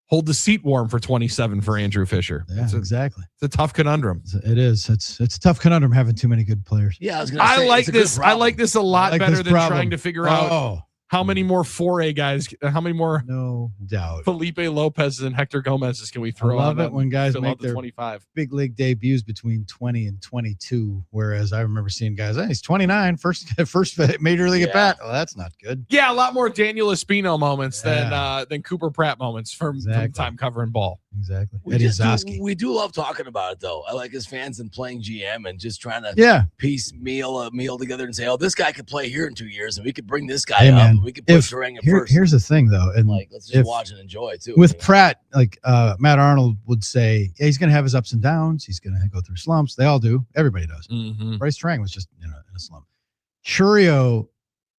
hold the seat warm for 27 for Andrew Fisher? Yeah, exactly. It's a tough conundrum. It is. It's a tough conundrum having too many good players. Yeah, I like this. I like this a lot better than trying to figure out how many more 4A guys, how many more no doubt Felipe Lopez and Hector Gomez's can we throw? I love it when guys make their 25 big league debuts between 20 and 22. Whereas I remember seeing guys, he's 29, first major league at bat. Oh, that's not good. Yeah, a lot more Daniel Espino moments than Cooper Pratt moments from time covering ball. Exactly. We do love talking about it, though. I like as fans and playing GM and just trying to piecemeal a meal together and say, oh, this guy could play here in 2 years, and we could bring this guy up. We could put Durang at first. Here's the thing, though, and let's just watch and enjoy too. With Pratt, Matt Arnold would say, he's going to have his ups and downs. He's going to go through slumps. They all do. Everybody does. Mm-hmm. Bryce Durang was just in a slump. Churio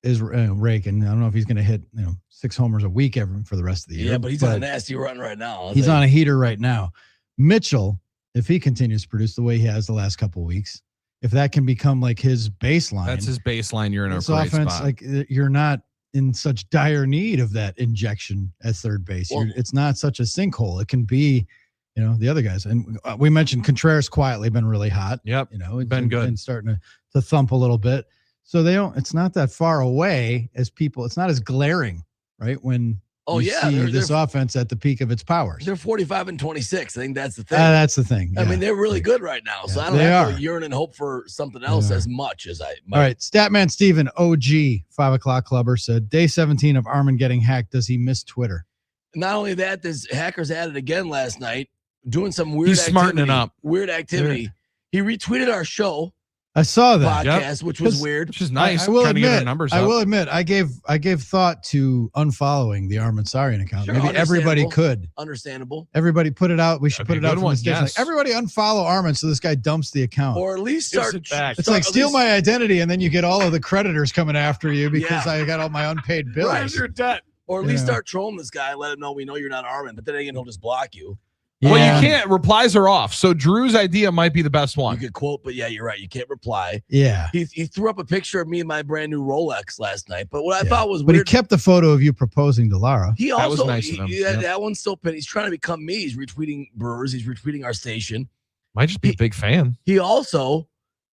is raking. I don't know if he's going to hit 6 homers a week for the rest of the year. Yeah, but he's on a nasty run right now. He's on a heater right now. Mitchell, if he continues to produce the way he has the last couple of weeks, if that can become like his baseline, that's his baseline. You're in a great offense, spot. like you're not in such dire need of that injection at third base. It's not such a sinkhole. It can be, the other guys. And we mentioned Contreras quietly been really hot. Yep, it's been good and starting to thump a little bit. So it's not that far away as people. It's not as glaring, right? When you see this offense at the peak of its powers. They're 45-26. I think that's the thing. That's the thing. I mean, they're really good right now. So I don't have to yearn and hope for something else as much as I might. All right. Statman Steven, OG, 5 o'clock clubber, said, day 17 of Armen getting hacked. Does he miss Twitter? Not only that, there's hackers at it again last night, doing some weird He's smartening up. Weird activity. He retweeted our show. I saw that podcast, which was weird. Which is nice. I will admit, I gave thought to unfollowing the Armen Sarian account. Sure, maybe everybody could. Understandable. Everybody put it out. We should put it out from the station. Yes. Like, everybody unfollow Armen so this guy dumps the account. Or at least start it back. It's like steal my identity, and then you get all of the creditors coming after you because I got all my unpaid bills. Where's your debt? Or at least start trolling this guy. Let him know we know you're not Armen, but then again, he'll just block you. Well, you can't. Replies are off. So Drew's idea might be the best one. You could quote, but yeah, you're right. You can't reply. Yeah. He threw up a picture of me and my brand new Rolex last night. But what I thought was But weird. he kept the photo of you proposing to Lara. He also, that was nice of him. That one's still pinned. He's trying to become me. He's retweeting Brewers. He's retweeting our station. Might just be a big fan. He also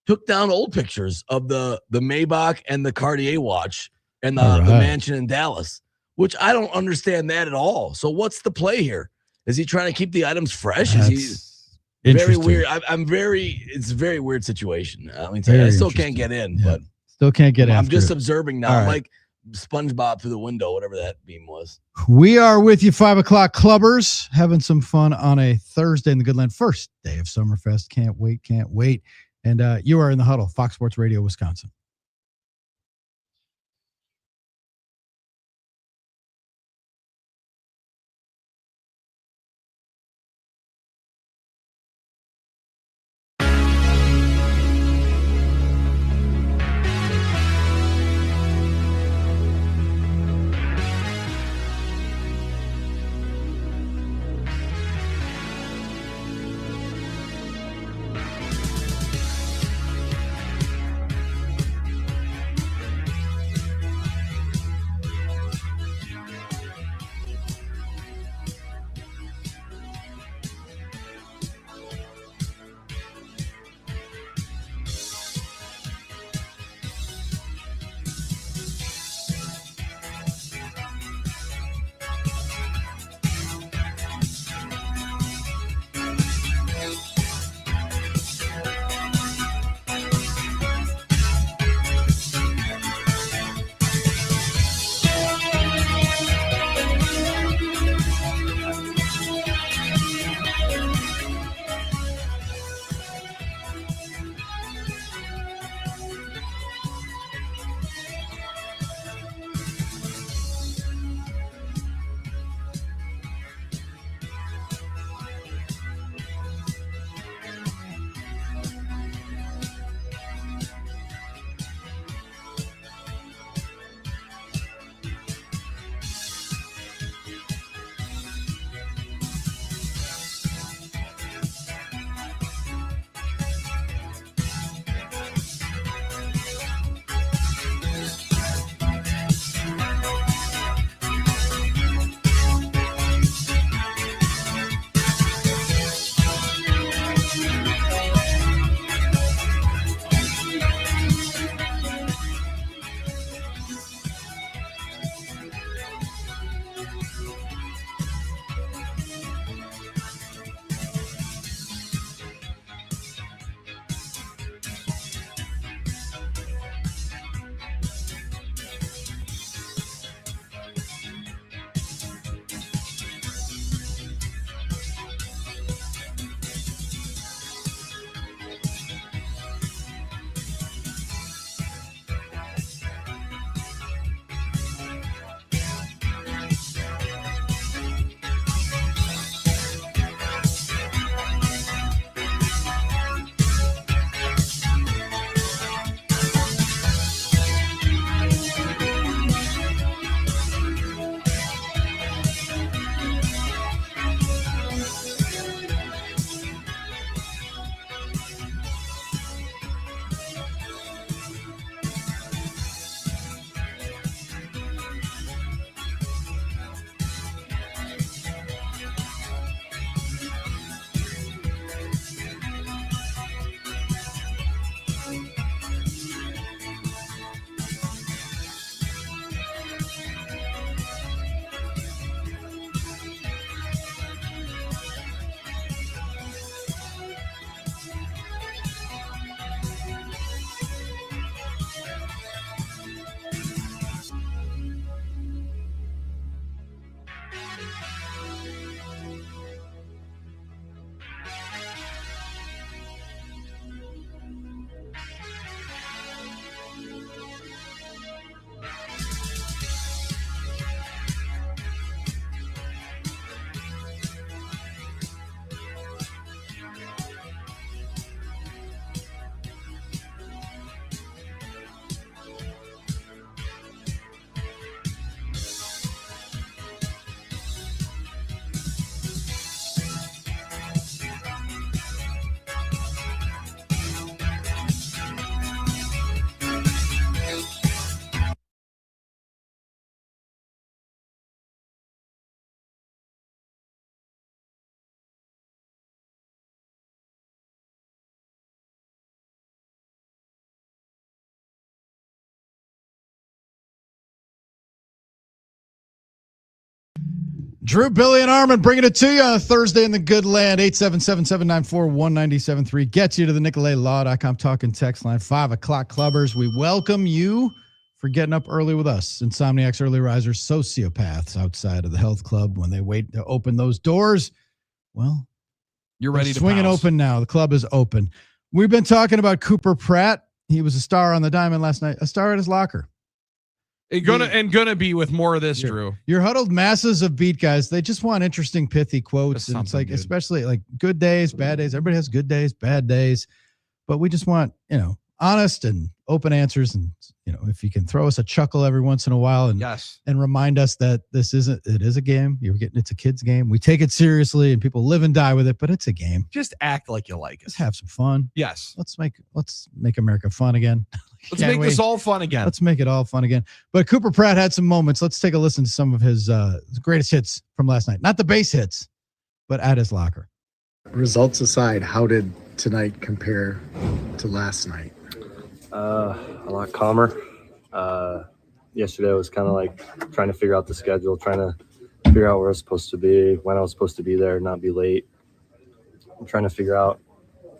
took down old pictures of the Maybach and the Cartier watch and the mansion in Dallas, which I don't understand that at all. So what's the play here? Is he trying to keep the items fresh? Is he very weird? It's a very weird situation. I mean, I still can't get in, but still can't get in. I'm just observing now. I'm like SpongeBob through the window, whatever that beam was. We are with you, 5 o'clock clubbers, having some fun on a Thursday in the Goodland. First day of Summerfest. Can't wait. And you are in the Huddle, Fox Sports Radio, Wisconsin. Drew, Billy, and Armen bringing it to you on a Thursday in the good land. 877-794-1973 gets you to the NicoletLaw.com talking text line. 5 o'clock clubbers. We welcome you for getting up early with us. Insomniacs, early risers, sociopaths outside of the health club when they wait to open those doors. Well, you're ready to swing it open now. The club is open. We've been talking about Cooper Pratt. He was a star on the diamond last night, a star at his locker. Gonna be with more of this, Drew. Your huddled masses of beat guys, they just want interesting, pithy quotes. And it's like, good. Especially like good days, bad days. Everybody has good days, bad days. But we just want, honest and open answers. And, if you can throw us a chuckle every once in a while and remind us that it is a game. It's a kid's game. We take it seriously and people live and die with it, but it's a game. Just act like you like it. Just have some fun. Yes. Let's make America fun again. Let's make this all fun again. Let's make it all fun again. But Cooper Pratt had some moments. Let's take a listen to some of his greatest hits from last night. Not the base hits, but at his locker. Results aside, how did tonight compare to last night? A lot calmer. Yesterday was kind of like trying to figure out the schedule, trying to figure out where I was supposed to be, when I was supposed to be there, not be late. I'm trying to figure out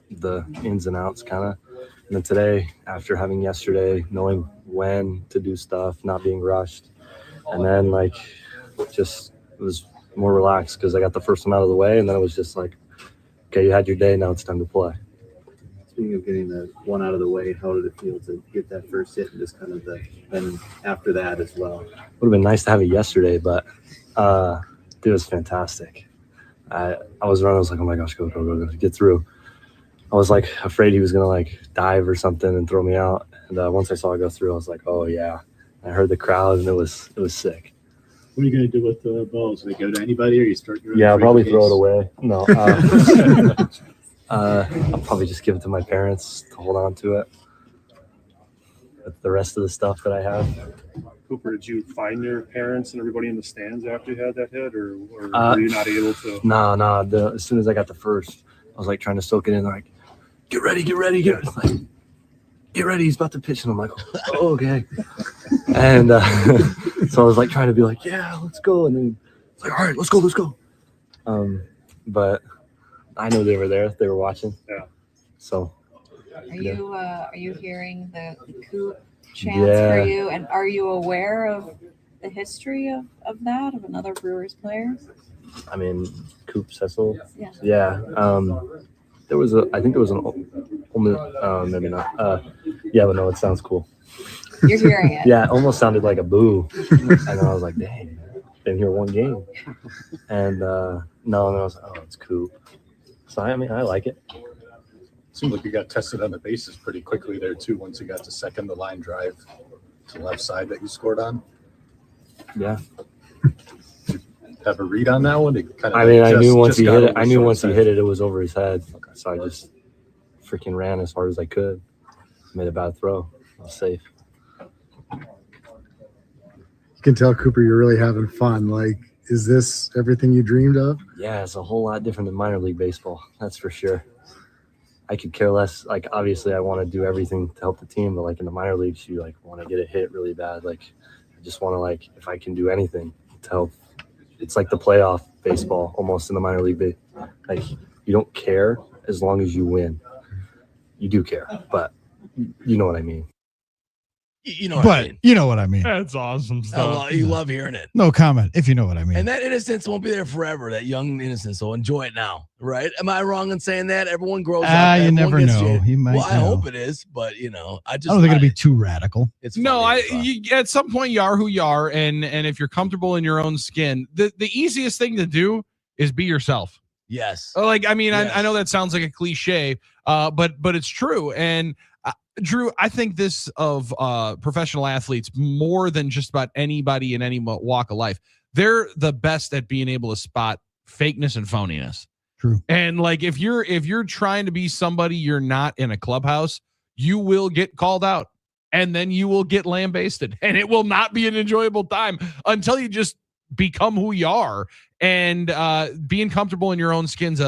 the ins and outs kind of. And then today, after having yesterday, knowing when to do stuff, not being rushed, and then it was more relaxed because I got the first one out of the way, and then it was just like, okay, you had your day, now it's time to play. Speaking of getting the one out of the way, how did it feel to get that first hit and just kind of then after that as well? Would have been nice to have it yesterday, but it was fantastic. I was running, I was like, oh my gosh, go, get through. I was like afraid he was gonna dive or something and throw me out. And once I saw it go through, I was like, oh yeah. I heard the crowd and it was sick. What are you gonna do with the balls? Do they go to anybody or you start your own? Yeah, I'll probably throw it away. No. I'll probably just give it to my parents to hold on to it. With the rest of the stuff that I have. Cooper, did you find your parents and everybody in the stands after you had that hit, or were you not able to? No. As soon as I got the first, I was trying to soak it in. They're like, get ready. Get ready. He's about to pitch. And I'm like, oh, okay. And so I was trying to be like, yeah, let's go. And then it's like, all right, let's go. But I know they were there. They were watching. Yeah. So. Are you hearing the Coop chants for you? And are you aware of the history of another Brewers player? I mean, Coop Cecil. Yeah. Yeah. I think there was an maybe not. Yeah, but no, it sounds cool. You're hearing it. Yeah, it almost sounded like a boo. And I was like, dang, been here one game. And no, I was like, oh, it's Coop. So I mean, I like it. Seems like you got tested on the bases pretty quickly there too. Once you got to second, the line drive to the left side that you scored on. Yeah. Have a read on that one? I knew once he hit it. I knew once he hit it, it was over his head. Okay. So I just freaking ran as hard as I could. Made a bad throw. I was safe. You can tell, Cooper, you're really having fun. Is this everything you dreamed of? Yeah, it's a whole lot different than minor league baseball. That's for sure. I could care less. Obviously, I want to do everything to help the team, but in the minor leagues, you want to get a hit really bad. I just want to if I can do anything to help. It's like the playoff baseball almost in the minor league. You don't care as long as you win. You do care, but you know what I mean. You know what I mean. You know what I mean. That's awesome stuff. You love hearing it. No comment, if you know what I mean. And that innocence won't be there forever, that young innocence. So enjoy it now, right? Am I wrong in saying that? Everyone grows up. You never know. He might. Well, I hope it is, but I don't think it'll be too radical. It's at some point you are who you are, and if you're comfortable in your own skin, the easiest thing to do is be yourself. Yes. I know that sounds like a cliche, but it's true. And Drew, I think this of professional athletes more than just about anybody in any walk of life. They're the best at being able to spot fakeness and phoniness. True. And if you're trying to be somebody you're not in a clubhouse, you will get called out, and then you will get lambasted, and it will not be an enjoyable time until you just become who you are. And being comfortable in your own skin's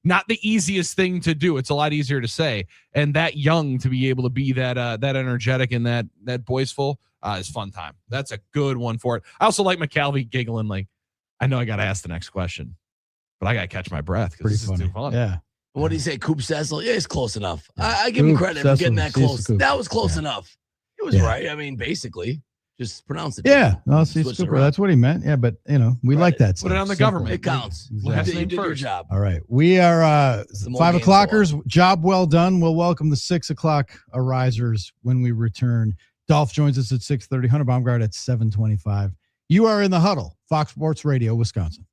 not the easiest thing to do. It's a lot easier to say, and that young to be able to be that energetic and that boisterful is fun time. That's a good one for it. I also like McCalvey giggling I know I got to ask the next question, but I got to catch my breath because this is too fun. Yeah. What do you say, Coop Cecil? Yeah, it's close enough. I give him credit for getting that close. That was close enough. It was right. I mean, basically, just pronounce it. Yeah. No, see, Cooper, that's what he meant. Yeah, but, we like that stuff. Put it on the government. It counts. Exactly. You did your job. All right. We are 5 o'clockers. Job well done. We'll welcome the 6 o'clock arisers when we return. Dolph joins us at 6:30. Hunter Baumgardt at 7:25. You are in the Huddle, Fox Sports Radio, Wisconsin.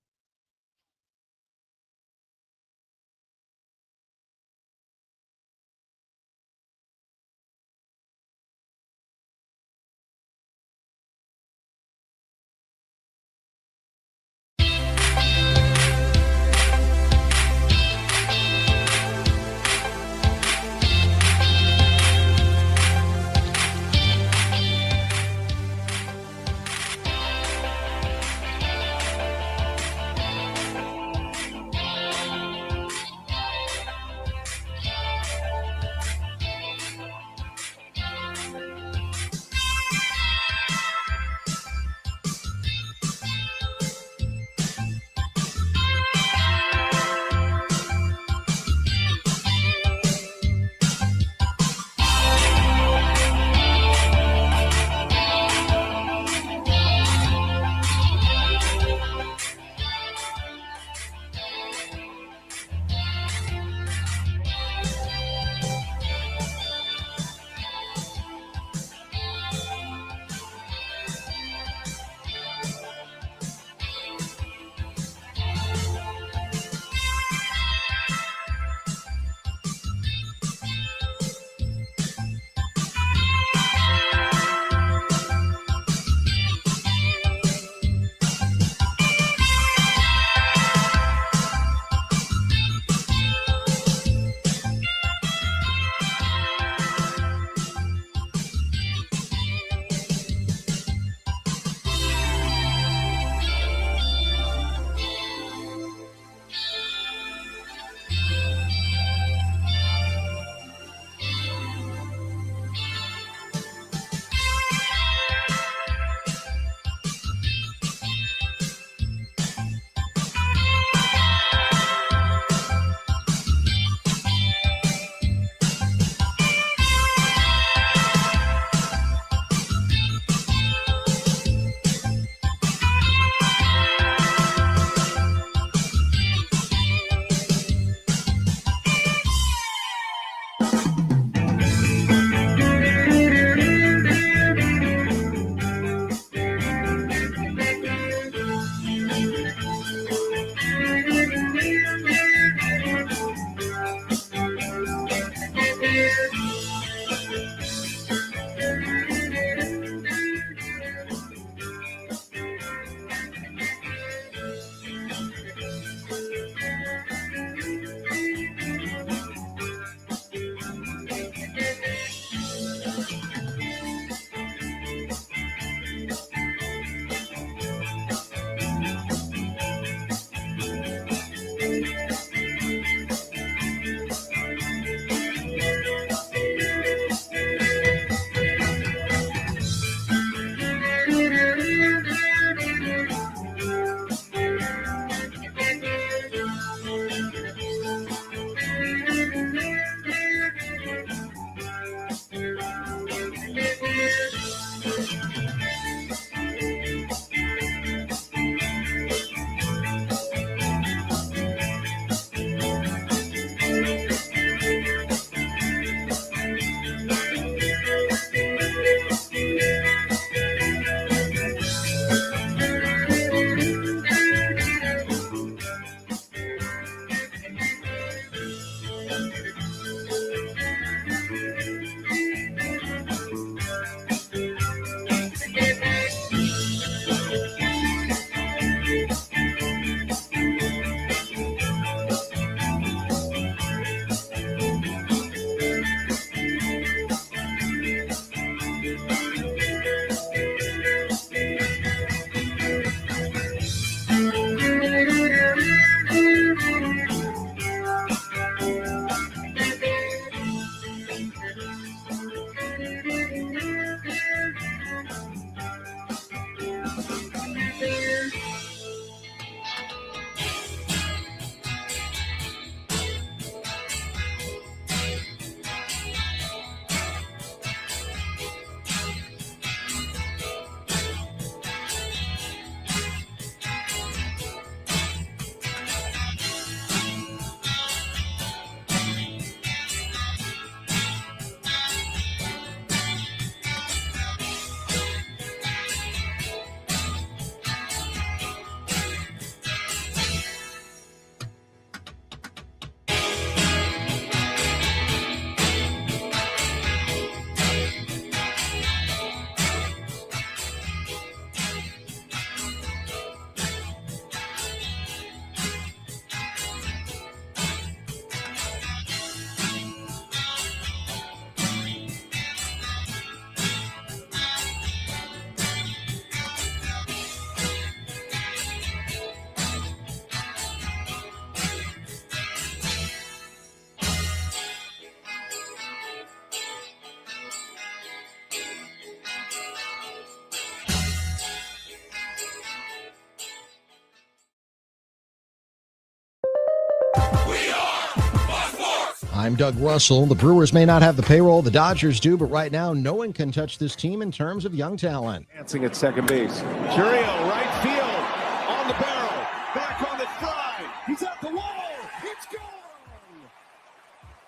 I'm Doug Russell. The Brewers may not have the payroll the Dodgers do, but right now no one can touch this team in terms of young talent. Dancing at second base. Curio, right field, on the barrel, back on the fly. He's at the wall. It's gone.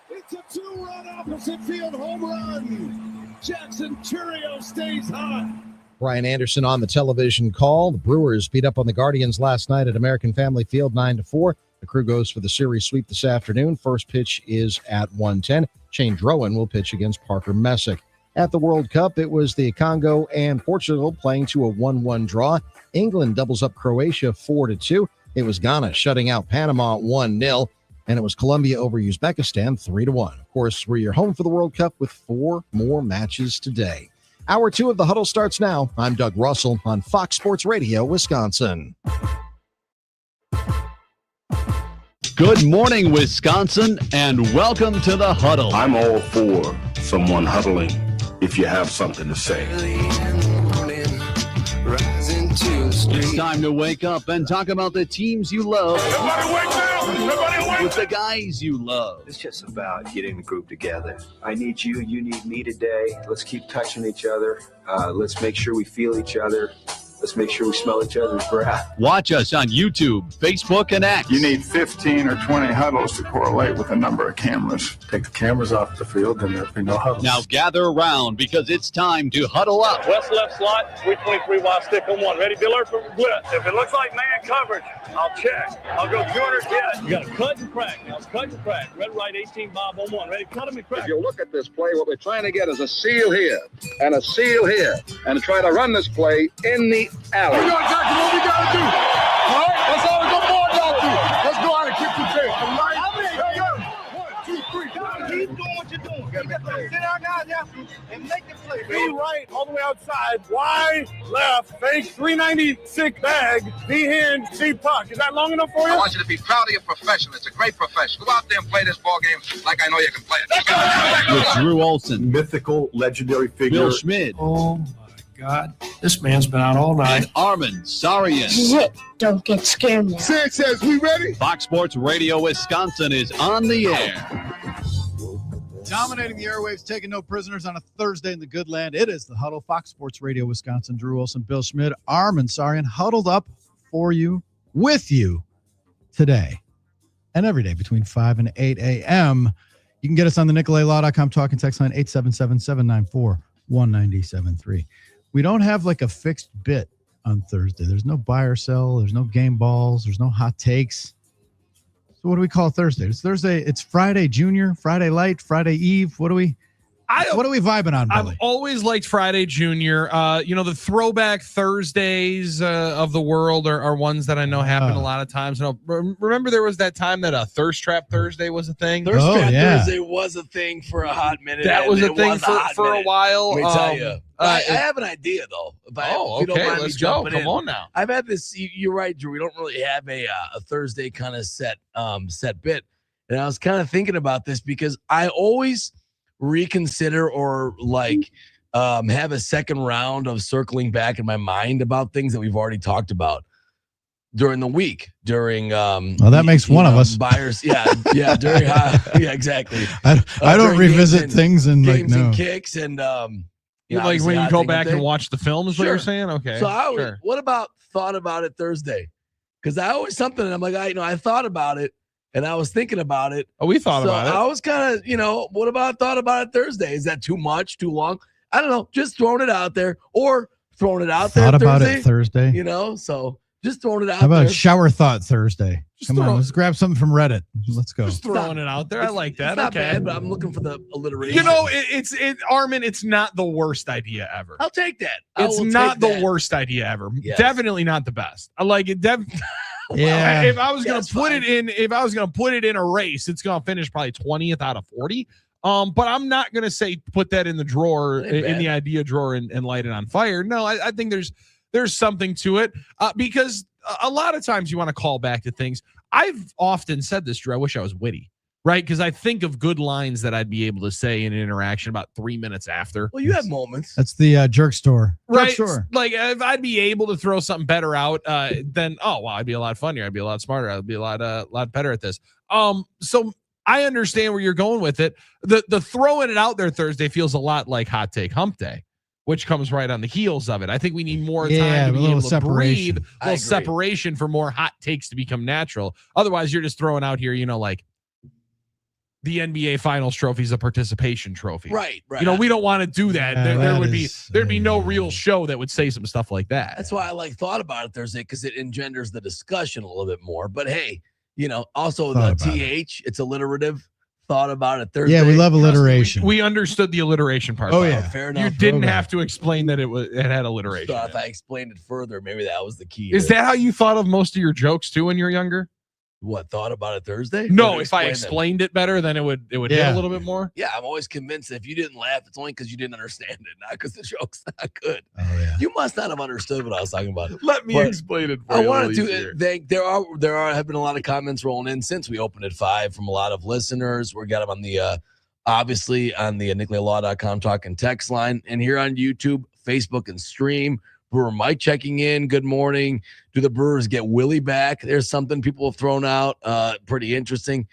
It's a two-run opposite field home run. Jackson Curio stays hot. Brian Anderson on the television call. The Brewers beat up on the Guardians last night at American Family Field 9-4. The crew goes for the series sweep this afternoon. First pitch is at 1:10. Shane Drowan will pitch against Parker Messick. At the World Cup, it was the Congo and Portugal playing to a 1-1 draw. England doubles up Croatia 4-2. It was Ghana shutting out Panama 1-0. And it was Colombia over Uzbekistan 3-1. Of course, we're your home for the World Cup with 4 more matches today. Hour 2 of the Huddle starts now. I'm Doug Russell on Fox Sports Radio, Wisconsin. Good morning, Wisconsin, and welcome to the Huddle. I'm all for someone huddling if you have something to say. It's time to wake up and talk about the teams you love. Everybody wake up! Everybody wake With the guys you love. It's just about getting the group together. I need you, you need me today. Let's keep touching each other. Let's make sure we feel each other. Let's make sure we smell each other's breath. Watch us on YouTube, Facebook, and X. You need 15 or 20 huddles to correlate with a number of cameras. Take the cameras off the field, and there'll be no huddles. Now gather around because it's time to huddle up. West left slot, 323 wide stick on one. Ready, be alert for blitz. If it looks like man coverage, I'll check. I'll go 200 yet. You got to cut and crack. Now cut and crack. Red, right, 18, Bob on one. Ready, cut him and crack. If you look at this play, what we're trying to get is a seal here and a seal here and try to run this play in the alley. We know exactly what we got to do. All right, that's all we're going to y'all do. Let's go out and kick the tape. All right? Hey, yo. 1, 2, 3. Keep doing what you're doing. Sit our guys after and make the play. Be right, all the way outside. Wide, left, fake, 396 bag, D-hand, C-puck. Is that long enough for you? I want you to be proud of your profession. It's a great profession. Go out there and play this ball game like I know you can play it. With Drew Olson, Mythical, legendary figure. Bill Schmidt, Oh, my God. This man's been out all night. and Armen Sarian. This is it. Don't get scared now. Says, we ready? Fox Sports Radio Wisconsin is on the air. Dominating the airwaves, taking no prisoners on a Thursday in the good land. It is the Huddle, Fox Sports Radio, Wisconsin. Drew Wilson, Bill Schmidt, Armen Sarian, huddled up for you, with you today and every day between 5 and 8 a.m. You can get us on the NicoletLaw.com talk and text line 877-794-1973. We don't have like a fixed bit on Thursday. There's no buy or sell. There's no game balls. There's no hot takes. So what do we call Thursday? It's Thursday. It's Friday Junior, Friday Light, Friday Eve. What are we vibing on, Billy? I've always liked Friday Junior. The throwback Thursdays of the world are ones that I know happen a lot of times. Remember there was that time that a Thirst Trap Thursday was a thing? Thirst Trap Thursday was a thing for a hot minute. That was a thing for a while. Let me tell you. I have an idea, though. Okay, let's go. Come on now. I've had this. You're right, Drew. We don't really have a Thursday kind of set bit. And I was kind of thinking about this because I always reconsider or have a second round of circling back in my mind about things that we've already talked about during the week, during that makes one of us. Buyers, during exactly. I don't revisit things and games and kicks and like when you go back and watch the film is what you're saying? Okay. So what about thought about it Thursday? Because I always something and I'm like, I thought about it and I was thinking about it. Oh, we thought about it. I was kind of, what about thought about it Thursday? Is that too much, too long? I don't know. Just throwing it out there or throwing it out there. Thought about it Thursday. So just throwing it out How about there. shower thought Thursday? Come on, let's grab something from Reddit. Let's go. Just throwing it out there. I like that. It's not okay. bad, but I'm looking for the alliteration. Armen, it's not the worst idea ever. I'll take that. It's not the worst idea ever. Yes. Definitely not the best. I like it. Yeah. If I was gonna put it in a race, it's gonna finish probably 20th out of 40. But I'm not gonna say put that in the drawer, in the idea drawer, and light it on fire. No, I think there's something to it because a lot of times you want to call back to things. I've often said this, Drew. I wish I was witty, right? Because I think of good lines that I'd be able to say in an interaction about 3 minutes after. Well, you have moments. That's the jerk store. Right. Jerk store. Like if I'd be able to throw something better out, then I'd be a lot funnier. I'd be a lot smarter. I'd be a lot better at this. So I understand where you're going with it. The throwing it out there Thursday feels a lot like hot take hump day, which comes right on the heels of it. I think we need more time to be able to breathe, a little separation for more hot takes to become natural. Otherwise, you're just throwing out here, like the NBA Finals trophy is a participation trophy. Right. We don't want to do that. There'd be no real show that would say some stuff like that. That's why I thought about it Thursday, because it engenders the discussion a little bit more. But hey, also the TH, it's alliterative. Thought about it Thursday. Yeah, we love alliteration. We understood the alliteration part. Oh, yeah. Fair enough. You didn't have to explain that it had alliteration. So if I explained it further, maybe that was the key. Is that how you thought of most of your jokes too when you were younger? What, thought about it Thursday? No, if I explained it better, then it would hit a little bit more. Yeah, I'm always convinced that if you didn't laugh, it's only because you didn't understand it, not because the joke's not good. Oh yeah. You must not have understood what I was talking about. Let me explain it for you. I wanted to thank. There have been a lot of comments rolling in since we opened at 5 from a lot of listeners. We got them on the obviously on the NicoletLaw.com talk and text line, and here on YouTube, Facebook, and stream. Brewer Mike checking in. Good morning. Do the Brewers get Willie back? There's something people have thrown out. Pretty interesting.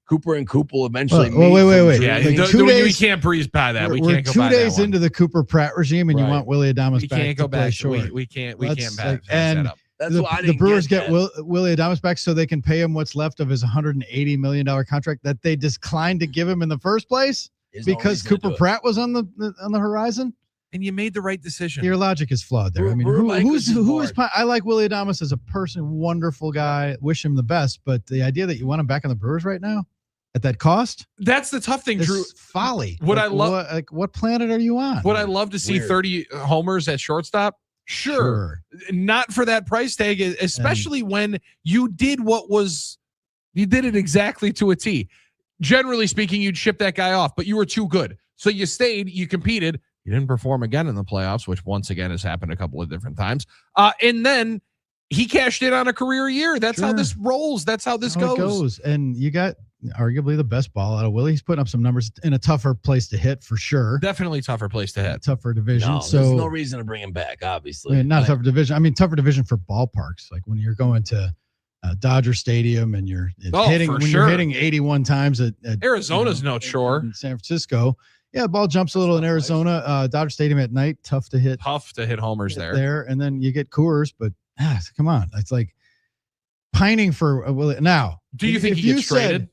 Cooper and Coop will eventually meet. Wait. Yeah, like we can't breeze by that. We can't go by 2 days that into the Cooper Pratt regime, and you want Willie Adames back. We can't go back. Short. We can't back. And that's why the Brewers get Willie Adames back so they can pay him what's left of his $180 million contract that they declined to give him in the first place because Cooper Pratt was on the horizon. And you made the right decision. Your logic is flawed there. I mean, who is? I like Willie Adames as a person, wonderful guy. Wish him the best. But the idea that you want him back on the Brewers right now at that cost, that's the tough thing, Drew. Folly. What I love, what planet are you on? Would I love to see 30 homers at shortstop? Sure. Not for that price tag, especially when you did it exactly to a T. Generally speaking, you'd ship that guy off, but you were too good. So you stayed, you competed. You didn't perform again in the playoffs, which once again has happened a couple of different times. And then he cashed in on a career year. That's how this rolls. That's how this goes. And you got arguably the best ball out of Willie. He's putting up some numbers in a tougher place to hit for sure. Definitely tougher place to hit. Tougher division. No, so there's no reason to bring him back, obviously. Not a tougher division. I mean, tougher division for ballparks. Like when you're going to Dodger Stadium and you're hitting 81 times at Arizona's no chore. In San Francisco. Yeah, the ball jumps a little in Arizona. Dodger Stadium at night, tough to hit homers there. And then you get Coors, but come on, it's like pining for Willie. Now, do you think he gets traded?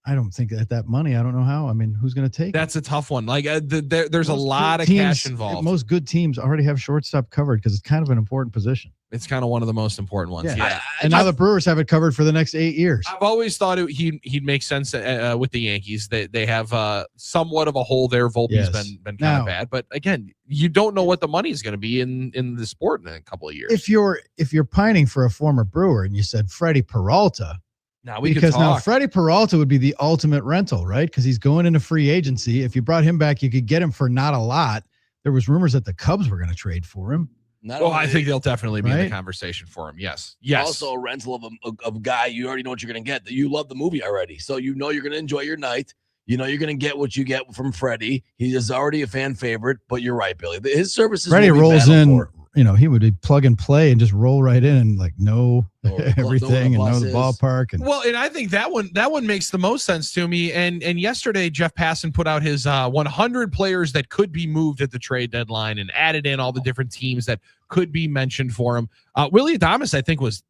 I don't think that money. I don't know how. I mean, who's going to take? That's a tough one. Like there's a lot of cash involved. Most good teams already have shortstop covered because it's kind of an important position. It's kind of one of the most important ones. Yeah. And now the Brewers have it covered for the next 8 years. I've always thought he'd make sense with the Yankees. They have somewhat of a hole there. Volpe's been kind of bad, but again, you don't know what the money is going to be in the sport in a couple of years. If you're pining for a former Brewer and you said Freddie Peralta. Now Freddie Peralta would be the ultimate rental, right? Because he's going into free agency. If you brought him back, you could get him for not a lot. There was rumors that the Cubs were going to trade for him. I think they'll definitely be in the conversation for him. Yes. Also a rental of a guy you already know what you're going to get. You love the movie already, so you know you're going to enjoy your night. You know you're going to get what you get from Freddie. He is already a fan favorite, but you're right, Billy. His services. Freddie rolls in. He would be plug and play and just roll right in and know everything and know the ballpark. And I think that one makes the most sense to me. And yesterday, Jeff Passan put out his 100 players that could be moved at the trade deadline and added in all the different teams that could be mentioned for him. Willie Adames, I think, was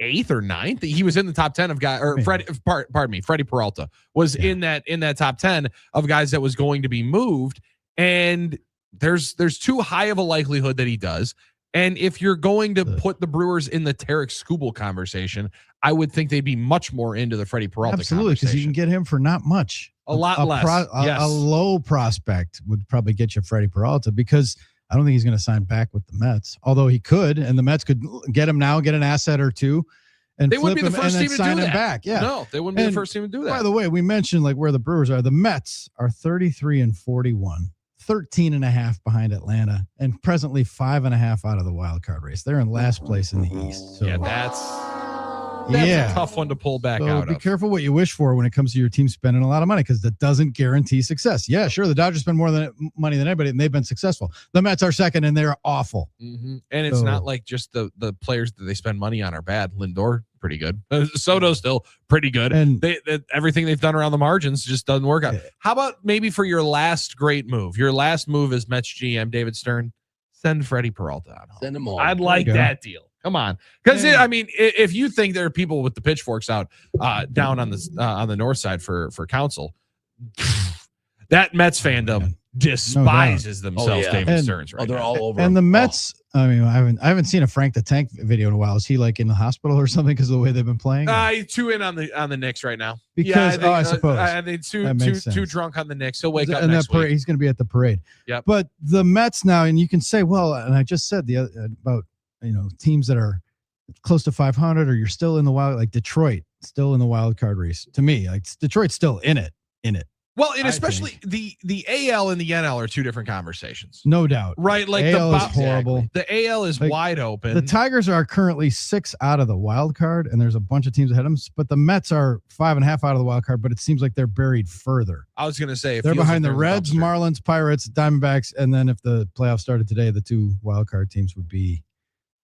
8th or 9th. He was in the top 10 of guys, or Freddie Peralta was in that top 10 of guys that was going to be moved. And there's too high of a likelihood that he does. And if you're going to put the Brewers in the Tarek Skubal conversation, I would think they'd be much more into the Freddie Peralta absolutely, because you can get him for not much. A lot less. A low prospect would probably get you Freddie Peralta, because I don't think he's going to sign back with the Mets, although he could, and the Mets could get him now, get an asset or two, and they wouldn't be the first team to sign do him that. back. Yeah, no, they wouldn't be the first team to do that. By the way, we mentioned where the Brewers are. The Mets are 33-41. 13.5 behind Atlanta, and presently 5.5 out of the wild card race. They're in last place in the East. So that's a tough one to pull back out of. Be careful what you wish for when it comes to your team spending a lot of money, because that doesn't guarantee success. Yeah, sure, the Dodgers spend more money than anybody, and they've been successful. The Mets are second, and they're awful. Mm-hmm. And it's not like just the players that they spend money on are bad. Lindor pretty good. Soto's still pretty good. And everything they've done around the margins just doesn't work out. How about maybe for your last great move? Your last move as Mets GM, David Stern, send Freddie Peralta out home. Send him home. I'd like that deal. Come on. Because, if you think there are people with the pitchforks out down on the north side for counsel, that Mets fandom despises themselves, David Stearns. Right, they're now. all over. And the Mets. I mean, I haven't seen a Frank the Tank video in a while. Is he like in the hospital or something because of the way they've been playing? He's too in on the Knicks right now. Because I suppose I think too drunk on the Knicks. He'll wake up and next week. He's going to be at the parade. Yep. But the Mets now, and you can say, well, and I just said about teams that are close to 500, or you're still in the wild, like Detroit, still in the wild card race. To me, like Detroit's still in it. Well, and especially the AL and the NL are two different conversations. No doubt. Right? Like AL is horrible. The AL is wide open. The Tigers are currently 6 out of the wild card, and there's a bunch of teams ahead of them. But the Mets are 5.5 out of the wild card, but it seems like they're buried further. I was going to say they're behind the Reds, Marlins, Pirates, Diamondbacks, and then if the playoffs started today, the 2 wild card teams would be.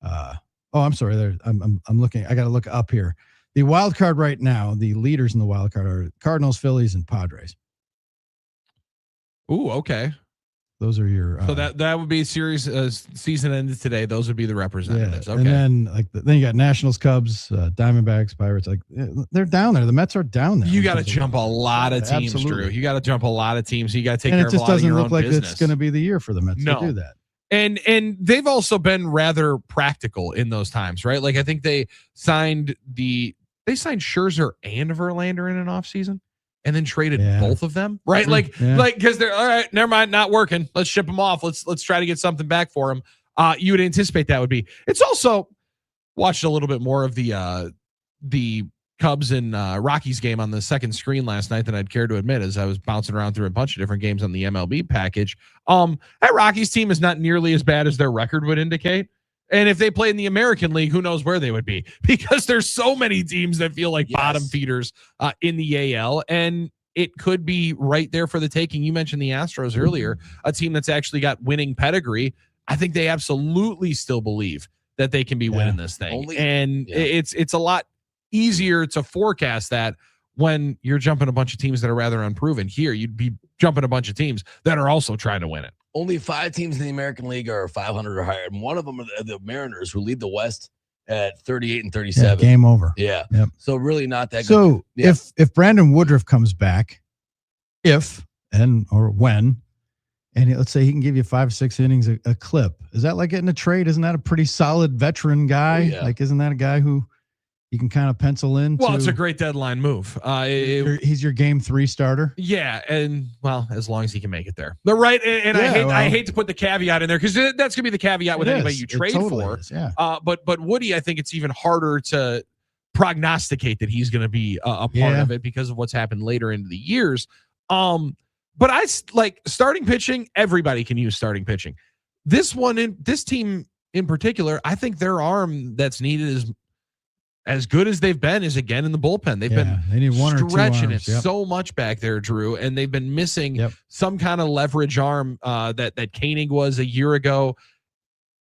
I'm sorry. I'm looking. I got to look up here. The wild card right now, the leaders in the wild card are Cardinals, Phillies, and Padres. Ooh, okay. Those are your. So that would be a series. Season ended today. Those would be the representatives. Yeah. Okay. And then then you got Nationals, Cubs, Diamondbacks, Pirates. Like they're down there. The Mets are down there. You got to jump a lot of teams, Absolutely. Drew. You got to jump a lot of teams. You got to take and care of a lot of your own business. It just doesn't look like it's going to be the year for the Mets to do that. And they've also been rather practical in those times, right? Like I think they signed Scherzer and Verlander in an offseason and then traded both of them, right? Like because they're all right, never mind, not working. Let's ship them off. Let's try to get something back for them. You would anticipate that would be. It's also watched a little bit more of the Cubs and Rockies game on the second screen last night than I'd care to admit, as I was bouncing around through a bunch of different games on the MLB package. That Rockies team is not nearly as bad as their record would indicate. And if they played in the American League, who knows where they would be, because there's so many teams that feel like bottom feeders in the AL, and it could be right there for the taking. You mentioned the Astros earlier, a team that's actually got winning pedigree. I think they absolutely still believe that they can be winning this thing. It's a lot easier to forecast that when you're jumping a bunch of teams that are rather unproven. Here, you'd be jumping a bunch of teams that are also trying to win it. Only 5 teams in the American League are 500 or higher, and one of them are the Mariners, who lead the West at 38 and 37. Yeah, game over. Yeah. Yep. So really not that good. So if Brandon Woodruff comes back, or when, and let's say he can give you 5-6 innings a clip, is that like getting a trade? Isn't that a pretty solid veteran guy? Like, isn't that a guy who you can kind of pencil in? Well, it's a great dedeadline move. He's your game 3 starter. Yeah, and well, as long as he can make it there. They're right, and I hate to put the caveat in there because that's gonna be the caveat with anybody you trade for. But Woody, I think it's even harder to prognosticate that he's gonna be a part of it because of what's happened later into the years. But I like starting pitching. Everybody can use starting pitching. This team in particular, I think their arm that's needed is as good as they've been is again in the bullpen. They've been they need one stretching or two arms. it so much back there, Drew, and they've been missing some kind of leverage arm that Koenig was a year ago.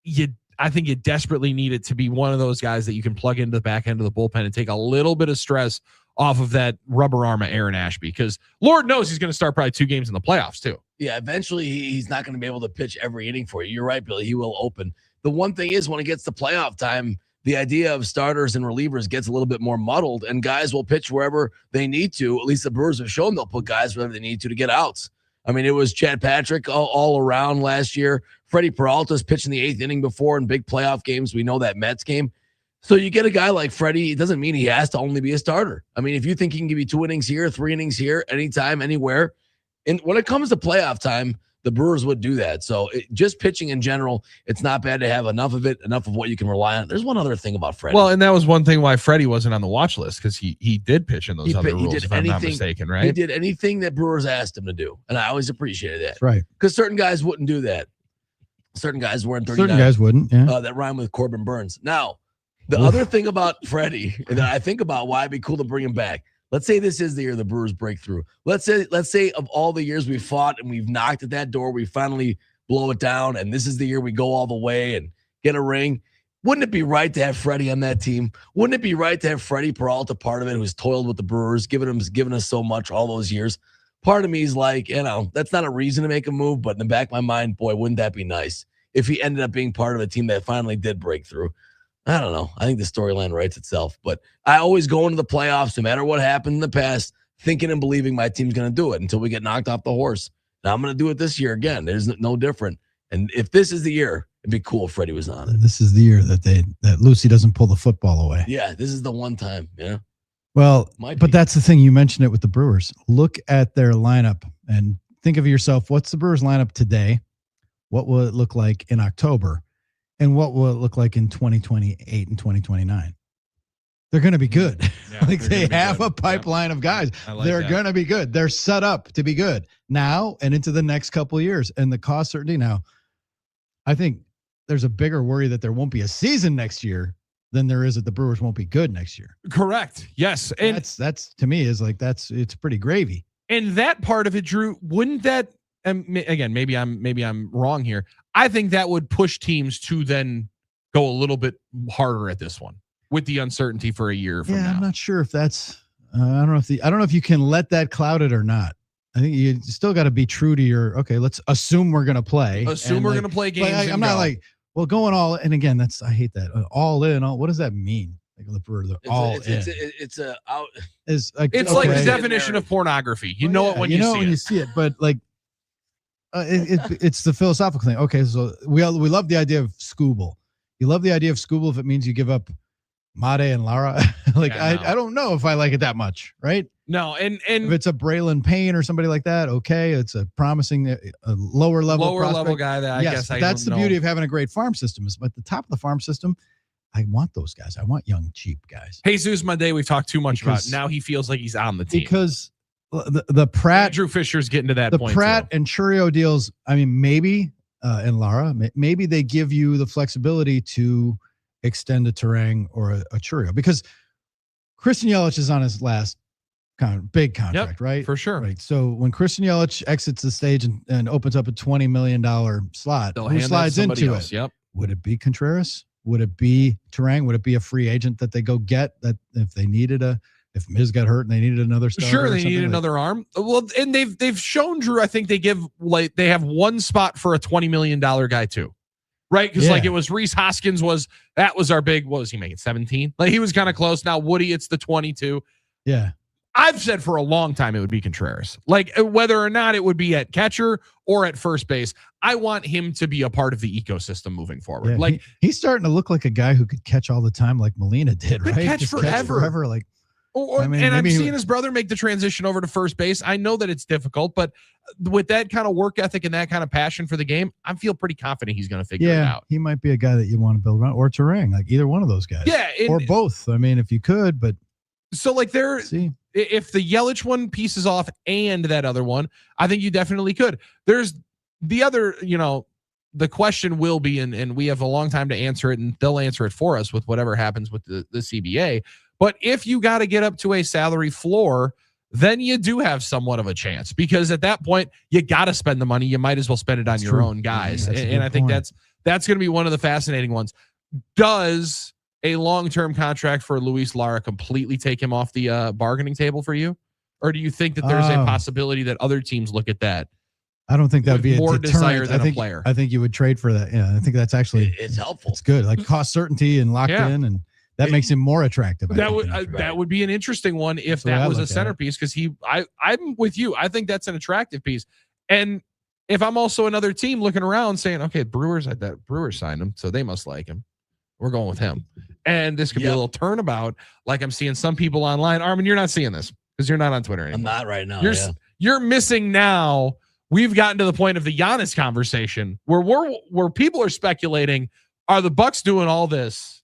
I think you desperately need it to be one of those guys that you can plug into the back end of the bullpen and take a little bit of stress off of that rubber arm of Aaron Ashby, because Lord knows he's going to start probably 2 games in the playoffs too. Yeah, eventually he's not going to be able to pitch every inning for you. You're right, Billy. He will open. The one thing is when it gets to playoff time, the idea of starters and relievers gets a little bit more muddled, and guys will pitch wherever they need to. At least the Brewers have shown they'll put guys wherever they need to get outs. I mean, it was Chad Patrick all around last year. Freddie Peralta's pitching the 8th inning before in big playoff games. We know that Mets game. So you get a guy like Freddie, it doesn't mean he has to only be a starter. I mean, if you think he can give you 2 innings here, 3 innings here, anytime, anywhere. And when it comes to playoff time, the Brewers would do that. So just pitching in general, it's not bad to have enough of it, enough of what you can rely on. There's one other thing about Freddie. Well, and that was one thing why Freddie wasn't on the watch list, because he did pitch in those other rules, if I'm not mistaken, right? He did anything that Brewers asked him to do, and I always appreciated that. That's right. Because certain guys wouldn't do that. Certain guys weren't 39. Certain guys wouldn't, yeah. That rhyme with Corbin Burns. Now, the other thing about Freddie that I think about why it'd be cool to bring him back. Let's say this is the year the Brewers break through. Let's say of all the years we've fought and we've knocked at that door, we finally blow it down, and this is the year we go all the way and get a ring. Wouldn't it be right to have Freddie on that team? Wouldn't it be right to have Freddie Peralta part of it, who's toiled with the Brewers, given us so much all those years? Part of me is like, that's not a reason to make a move, but in the back of my mind, boy, wouldn't that be nice if he ended up being part of a team that finally did break through? I don't know. I think the storyline writes itself, but I always go into the playoffs, no matter what happened in the past, thinking and believing my team's going to do it until we get knocked off the horse. Now I'm going to do it this year again. There's no different. And if this is the year, it'd be cool if Freddie was on it. This is the year that Lucy doesn't pull the football away. Yeah, this is the one time. Yeah. Well, but that's the thing. You mentioned it with the Brewers. Look at their lineup and think of yourself. What's the Brewers lineup today? What will it look like in October? And what will it look like in 2028 and 2029? They're going to be good. Yeah, like they have a pipeline of guys. They're going to be good. They're set up to be good now and into the next couple of years. And the cost certainty now, I think there's a bigger worry that there won't be a season next year than there is that the Brewers won't be good next year. Correct. Yes. And that's to me is like, it's pretty gravy. And that part of it, Drew, wouldn't that, and again, maybe I'm wrong here. I think that would push teams to then go a little bit harder at this one with the uncertainty for a year from now. I'm not sure if that's, I don't know if you can let that cloud it or not. I think you still got to be true to your, okay, let's assume we're going to play. Assume we're going to play games. I'm not like, well, going all, and again, I hate that. All in, what does that mean? Like the Brewers are all in. It's like the definition of pornography. You know it when you see it, but like, it's the philosophical thing. Okay, so we love the idea of Scooble. You love the idea of Scooble if it means you give up Made and Lara. I don't know if I like it that much, right? No, and if it's a Braylon Payne or somebody like that, okay, it's a promising a lower level guy that I guess that's the beauty of having a great farm system. Is at the top of the farm system, I want those guys. I want young, cheap guys. Jesus Monday, we've talked too much about. Now he feels like he's on the team because the Pratt, Andrew Fisher's getting to that the point. The Pratt too. and Churio deals. I mean, maybe and Lara, maybe they give you the flexibility to extend a Terang or a Churio because Christian Yelich is on his last big contract, right? For sure. Right. So when Christian Yelich exits the stage and opens up a $20 million slot, who slides into it? Yep. Would it be Contreras? Would it be Terang? Would it be a free agent that they go get that if they needed if Miz got hurt and they needed another starter? Sure, they needed another arm. Well, and they've shown, Drew, I think they have one spot for a $20 million guy too. Right? Because like it was Reese Hoskins that was our big, what was he making? 17? Like he was kind of close. Now Woody, it's the 22. Yeah. I've said for a long time it would be Contreras. Like whether or not it would be at catcher or at first base, I want him to be a part of the ecosystem moving forward. Yeah, like he's starting to look like a guy who could catch all the time, like Molina did. Right? Catch forever. Like, and I'm seeing his brother make the transition over to first base. I know that it's difficult, but with that kind of work ethic and that kind of passion for the game, I feel pretty confident he's going to figure it out. He might be a guy that you want to build around, or Terang, like either one of those guys. Yeah, or both. I mean, if you could, but so like if the Yelich one pieces off and that other one, I think you definitely could. There's the other, the question will be, and we have a long time to answer it, and they'll answer it for us with whatever happens with the CBA. But if you got to get up to a salary floor, then you do have somewhat of a chance because at that point you got to spend the money. You might as well spend it on your own guys. And I think that's going to be one of the fascinating ones. Does a long-term contract for Luis Lara completely take him off the bargaining table for you? Or do you think that there's a possibility that other teams look at that? I don't think that would be more a desire deterrent. than a player. I think you would trade for that. Yeah, I think that's actually it's helpful. It's good, like cost certainty and locked in, and that makes him more attractive. That would be an interesting one if that was a centerpiece because I'm with you. I think that's an attractive piece. And if I'm also another team looking around saying, okay, Brewers signed him, so they must like him. We're going with him. And this could be a little turnabout, like I'm seeing some people online. Armen, you're not seeing this because you're not on Twitter anymore. I'm not right now. You're missing now. We've gotten to the point of the Giannis conversation where people are speculating, are the Bucks doing all this,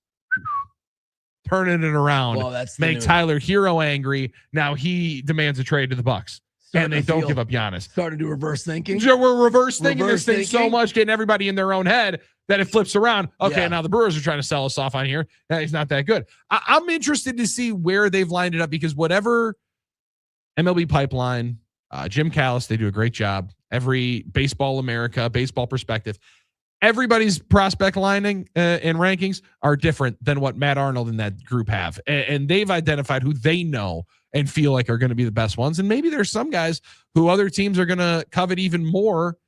turning it around, make Tyler Hero angry? Now he demands a trade to the Bucks. And they don't give up Giannis. Starting to do reverse thinking. Sure, we're reverse thinking this thing so much, getting everybody in their own head that it flips around. Okay, now the Brewers are trying to sell us off on here. He's not that good. I'm interested to see where they've lined it up because whatever MLB pipeline, Jim Callis, they do a great job. Every Baseball America, Baseball Perspective, everybody's prospect lining and rankings are different than what Matt Arnold and that group have. And they've identified who they know and feel like are going to be the best ones. And maybe there's some guys who other teams are going to covet even more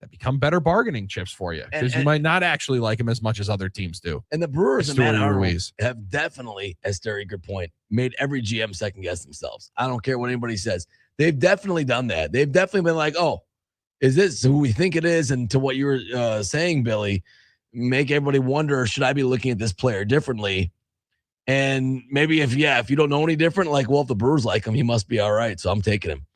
that become better bargaining chips for you, because you might not actually like them as much as other teams do. And the Brewers and Matt Arnold Ruiz have definitely, as Terry, good point, made every GM second guess themselves. I don't care what anybody says. They've definitely done that. They've definitely been like, oh, is this who we think it is? And to what you were saying, Billy, make everybody wonder, should I be looking at this player differently? And maybe if you don't know any different, like, well, if the Brewers like him, he must be all right. So I'm taking him.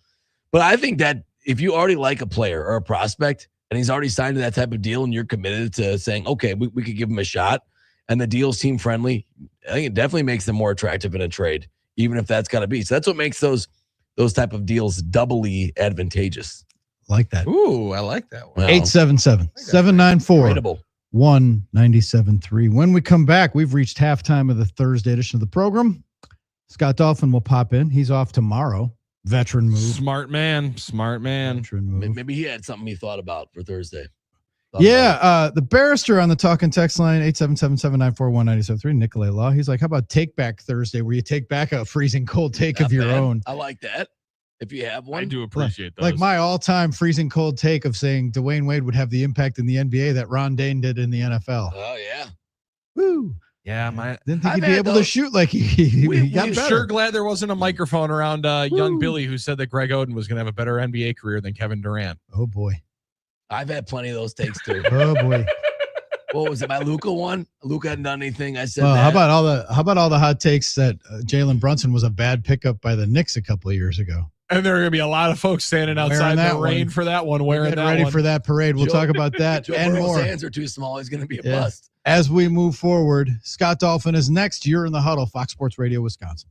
But I think that if you already like a player or a prospect and he's already signed to that type of deal and you're committed to saying, okay, we could give him a shot and the deal's team friendly, I think it definitely makes them more attractive in a trade, even if that's got to be. So that's what makes those type of deals doubly advantageous. Like that. Ooh, I like that one. 877-794-1973. When we come back, we've reached halftime of the Thursday edition of the program. Scott Dolphin will pop in. He's off tomorrow. Veteran move. Smart man. Veteran move. Maybe he had something he thought about for Thursday. The barrister on the talking text line, 877-794-1973, Nicolay Law. He's like, how about Take Back Thursday, where you take back a freezing cold take of your own? I like that. If you have one. I do appreciate those. Like my all-time freezing cold take of saying Dwayne Wade would have the impact in the NBA that Ron Dane did in the NFL. Oh, yeah. Woo. Yeah, didn't think he'd be able to shoot like he got I'm better. sure glad there wasn't a microphone around young Billy who said that Greg Oden was going to have a better NBA career than Kevin Durant. Oh, boy. I've had plenty of those takes, too. Oh, boy. What was it, my Luka one? Luka hadn't done anything. I said Well, that. how about all the hot takes that Jalen Brunson was a bad pickup by the Knicks a couple of years ago? And there are going to be a lot of folks standing outside the rain for that one, wearing that ready one. for that parade. We'll talk about that Joe and Burrow's more. hands are too small. He's going to be a bust. As we move forward, Scott Dolphin is next. You're in the Huddle, Fox Sports Radio, Wisconsin.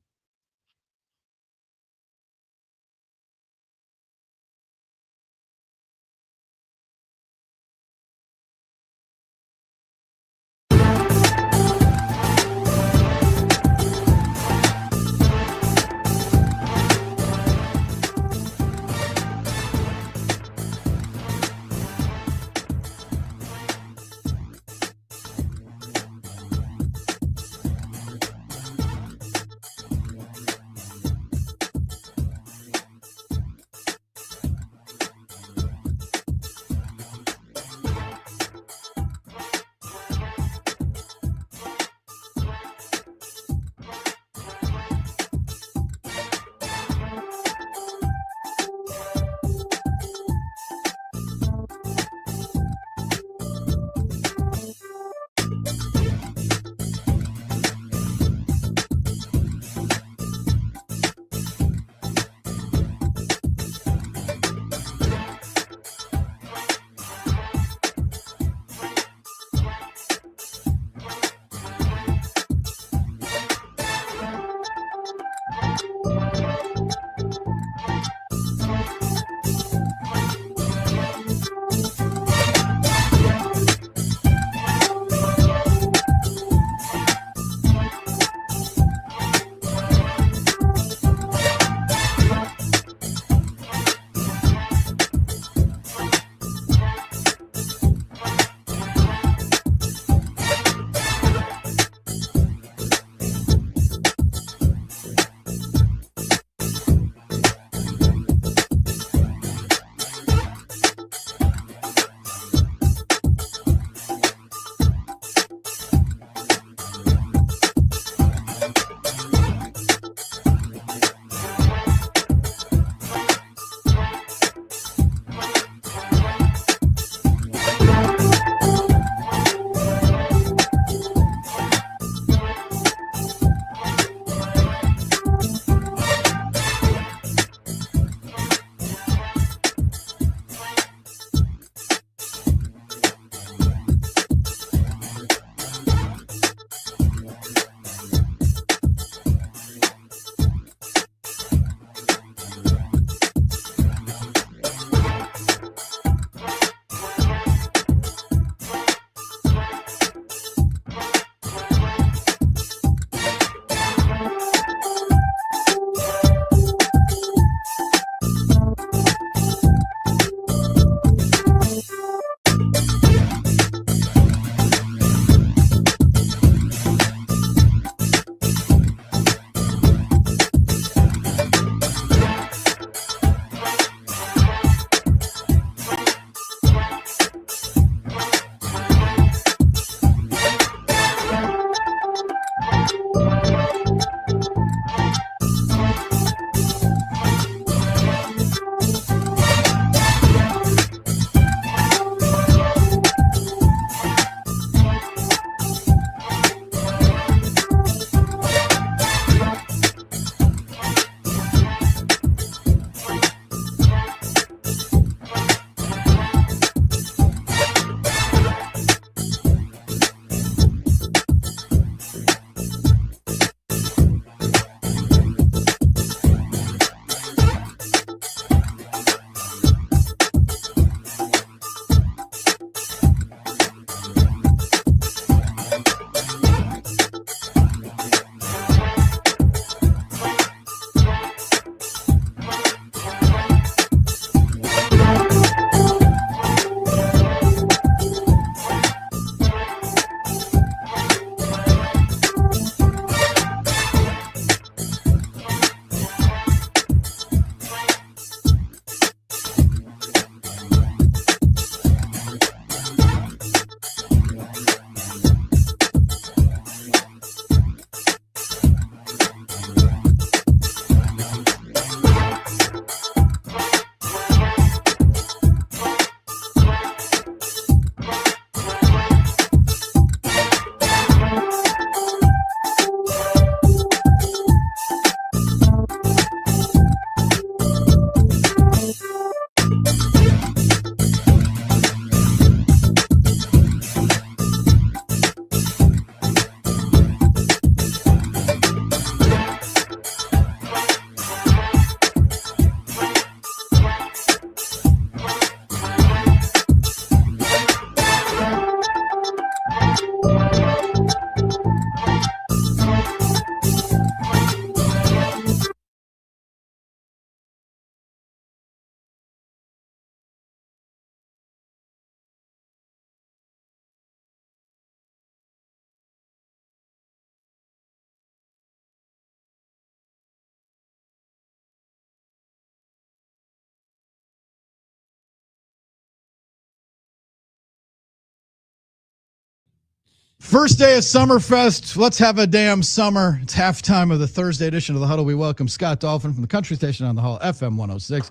First day of Summerfest. Let's have a damn summer. It's halftime of the Thursday edition of the Huddle. We welcome Scott Dolphin from the country station on the Hull, FM 106.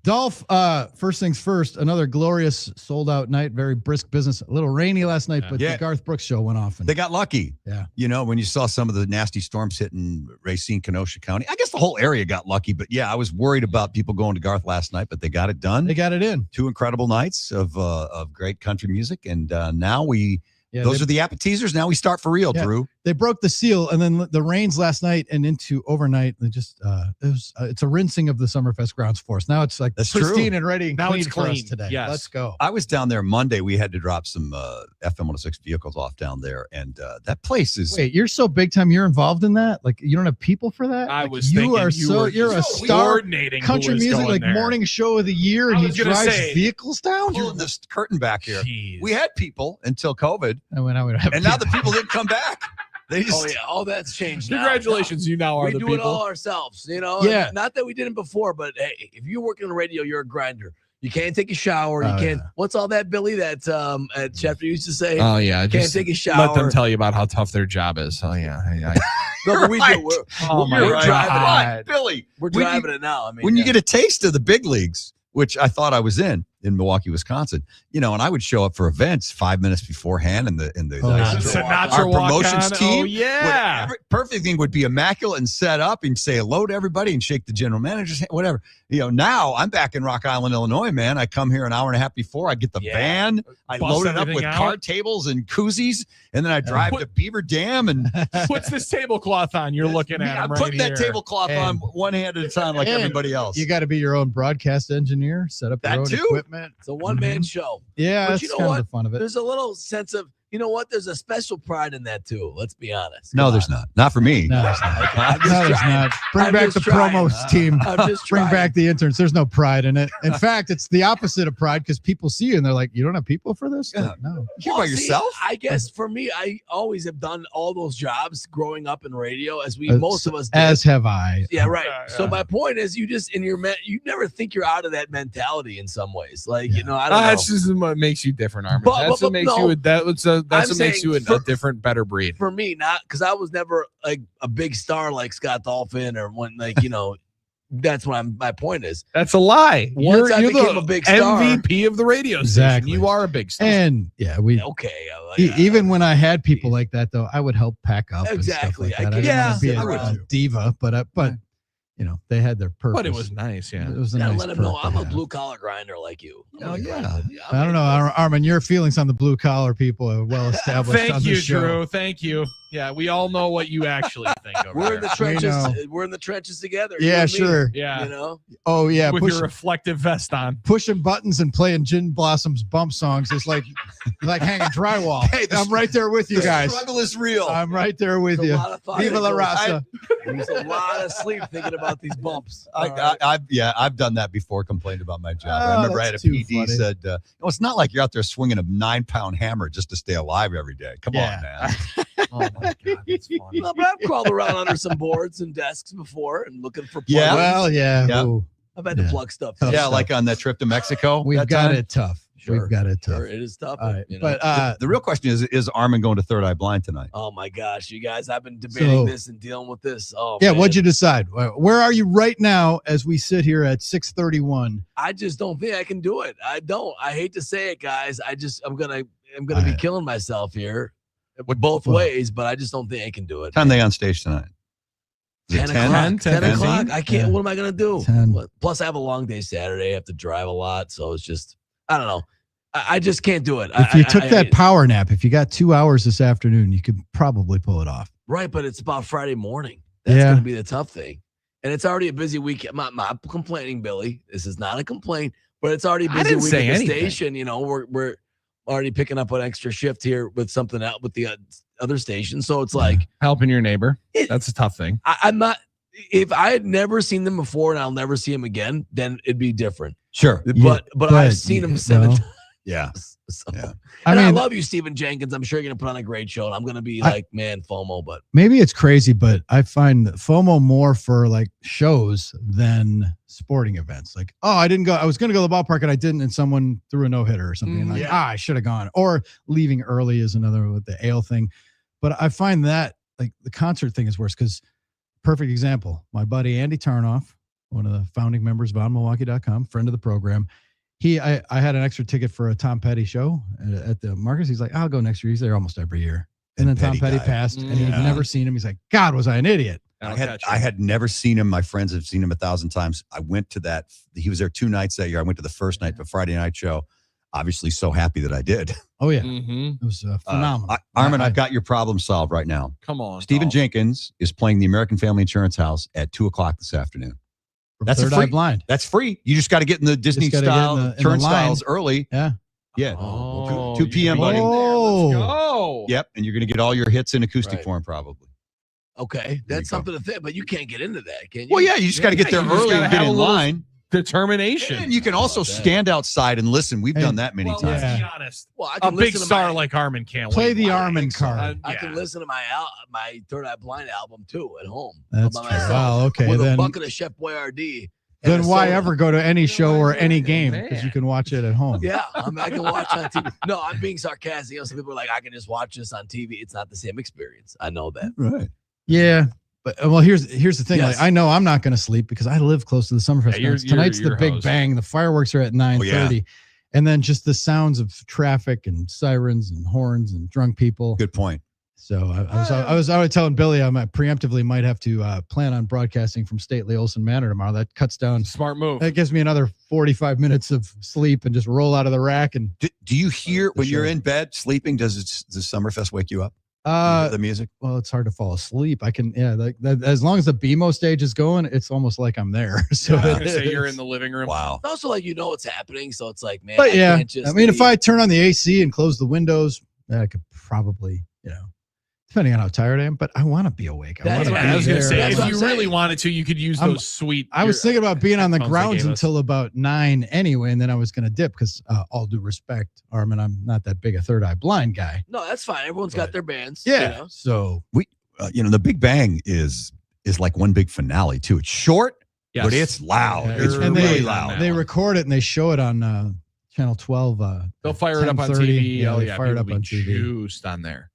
Dolph, first things first, another glorious sold-out night, very brisk business. A little rainy last night, but the Garth Brooks show went off. They got lucky. Yeah. You know, when you saw some of the nasty storms hitting Racine, Kenosha County, I guess the whole area got lucky. But, yeah, I was worried about people going to Garth last night, but they got it done. They got it in. 2 incredible nights of great country music, and now those are the appetizers. Now we start for real, Drew. They broke the seal, and then the rains last night and into overnight. They just it's a rinsing of the Summerfest grounds for us. Now it's like pristine and ready and clean for us today. Yes. Let's go. I was down there Monday. We had to drop some FM 106 vehicles off down there, and that place is. Wait, you're so big time. You're involved in that? Like you don't have people for that? I like, was thinking you're a star coordinating country music like there. Morning show of the year, and he drives vehicles down. Pulling this curtain back here. We had people until COVID, and now the people didn't come back. They just, all that's changed. Congratulations, you now are the people. We do it all ourselves, you know. Yeah. Not that we didn't before, but hey, if you're working on radio, you're a grinder. You can't take a shower. You can't. Yeah. What's all that, Billy? That Schefter used to say. Oh yeah, can't take a shower. Let them tell you about how tough their job is. Oh yeah. No, but we do. We're driving it. Billy, we're driving it now. I mean, when you get a taste of the big leagues, which I thought I was in Milwaukee, Wisconsin, you know, and I would show up for events 5 minutes beforehand, and our promotions team. Oh yeah, perfect thing would be immaculate and set up and say hello to everybody and shake the general manager's hand, whatever. You know, now I'm back in Rock Island, Illinois, man. I come here an hour and a half before. I get the van, I load it up with card tables and koozies, and then I drive to Beaver Dam. And what's this tablecloth on? You're looking at. I'm right putting here. that tablecloth on one hand at a time, like everybody else. You got to be your own broadcast engineer, set up your own equipment. It's a one-man show. Yeah, but that's you know kind what? of the fun of it. There's a little sense of, you know what? There's a special pride in that too. Let's be honest. No, there's not. Not for me. No, there's not. There's not. Bring back the promos team. Bring back the interns. There's no pride in it. In fact, it's the opposite of pride because people see you and they're like, "You don't have people for this?" Like, no. You're by yourself. I guess for me, I always have done all those jobs growing up in radio, most of us did. As have I. Yeah, right. So my point is, you just you never think you're out of that mentality in some ways. Like you know, I don't know. That's just what makes you different, Armen. That's what makes you. That's what makes you a different, better breed. For me, not because I was never like a big star like Scott Dolphin or one like you know. That's what my point is. That's a lie. Once I you're became the a big star, MVP of the radio station. Exactly. You are a big star. And even when I had people like that, though, I would help pack up. Exactly. And stuff like that. I didn't want to be a diva, but you know, they had their purpose. But it was nice, yeah. It was a nice let them know I'm a blue collar grinder like you. Oh yeah. I don't know, Armen. Your feelings on the blue collar people are well established. Thank on you, this show. Drew. Thank you. Yeah, we all know what you actually think. We're in the trenches. We're in the trenches together. Yeah, sure. Yeah. You know. Oh yeah. With your reflective vest on, pushing buttons and playing Gin Blossom's bump songs is like hanging drywall. Hey, I'm right there with you guys. The struggle is real. I'm right there with you. Viva la raza. There's a lot of sleep thinking about these bumps. I've done that before. Complained about my job. I remember I had a PD said, "No, it's not like you're out there swinging a 9-pound hammer just to stay alive every day. Come on, man." Oh my God, that's funny. No, but I've crawled around under some boards and desks before and looking for plugs. Yeah. Well, yeah. Ooh. I've had to plug stuff. Yeah, like on that trip to Mexico. We've got it tough. Sure. We've got it tough. Sure, it is tough. All right. You know? But the real question is Armen going to Third Eye Blind tonight? Oh my gosh, you guys! I've been debating this and dealing with this. Oh yeah, man. what'd you decide? Where are you right now as we sit here at 6:31? I just don't think I can do it. I don't. I hate to say it, guys. I'm gonna be killing myself here with both ways, but I just don't think I can do it. Time they on stage tonight? 10 o'clock. 10 o'clock. I can't. Yeah. What am I gonna do? 10. Plus, I have a long day Saturday. I have to drive a lot, so it's just I don't know. I just can't do it. If you took that power nap, if you got 2 hours this afternoon, you could probably pull it off. Right, but it's about Friday morning. That's going to be the tough thing. And it's already a busy week. I'm not complaining, Billy. This is not a complaint, but it's already a busy week at the station. You know, we're already picking up an extra shift here with something out with the other station. So it's like helping your neighbor. That's a tough thing. I'm not. If I had never seen them before and I'll never see them again, then it'd be different. Sure, but I've seen them 7 times. Yeah. So, I I mean, love you, Stephen Jenkins. I'm sure you're going to put on a great show. And I'm going to be FOMO, but maybe it's crazy, but I find FOMO more for like shows than sporting events. Like, oh, I didn't go. I was going to go to the ballpark and I didn't, and someone threw a no-hitter or something. And I should have gone. Or leaving early is another with the ale thing. But I find that like the concert thing is worse because perfect example. My buddy Andy Tarnoff, one of the founding members of OnMilwaukee.com, friend of the program. I had an extra ticket for a Tom Petty show at the Marcus. He's like, I'll go next year. He's there almost every year. And then Tom Petty passed, and he'd never seen him. He's like, God, was I an idiot? I had never seen him. My friends have seen him 1,000 times. I went to that. He was there 2 nights that year. I went to the first night, the Friday night show. Obviously, so happy that I did. Oh, yeah. It was phenomenal. Armen, I've got your problem solved right now. Come on. Stephen Jenkins is playing the American Family Insurance House at 2:00 this afternoon. That's Third free. Eye Blind. That's free. You just got to get in the Disney style turnstiles early. Yeah. Yeah. Oh, 2 p.m., buddy. Oh. Let's go. Yep. And you're going to get all your hits in acoustic form, probably. okay, that's something to think. But you can't get into that, can you? Well, yeah, you just got to get there early and get in line. Determination. And you can also stand outside and listen. We've done that many times. Let's be honest. Well, I A can big listen to star like Armen can't Play wait. the Armen card. I can listen to my Third Eye Blind album too at home. That's by true. myself, Wow, okay, with then- a bucket of Chef Boyardee. Then why ever go to any show or any game? Because you can watch it at home. Yeah, I can watch on TV. No, I'm being sarcastic. You know, some people are like, I can just watch this on TV. It's not the same experience. I know that. Right. Yeah. But well, here's the thing. Yes. Like, I know I'm not going to sleep because I live close to the Summerfest. Yeah, you're- Tonight's you're the Big host. Bang. The fireworks are at 9:30, and then just the sounds of traffic and sirens and horns and drunk people. Good point. So I was telling Billy I preemptively might have to plan on broadcasting from Stately Olson Manor tomorrow. That cuts down. Smart move. That gives me another 45 minutes of sleep and just roll out of the rack. And Do you hear when you're in bed sleeping? Does Summerfest wake you up? The music? Well, it's hard to fall asleep. I can, that, as long as the BMO stage is going, it's almost like I'm there. So I was gonna say you're in the living room. Wow. It's also like what's happening, so it's like, man. But yeah, can't just I mean, if leave. I turn on the AC and close the windows, I could probably, depending on how tired I am. But I want to be awake. I want to be I was gonna there. say That's if what you I'm really saying. wanted to, you could use those sweet. I was thinking about being on the headphones they grounds gave us. until about 9 anyway, and then I was going to dip because, all due respect, Armen, I'm not that big a Third Eye Blind guy. No, that's fine. Everyone's got their bands. Yeah. So We, the Big Bang is like one big finale too. It's short, but it's loud. Yeah, It's and really they, loud. They record it and they show it on Channel 12. They'll fire it up on 10:30. TV. Yeah, Oh they yeah, fire it people up be on TV. juiced on there.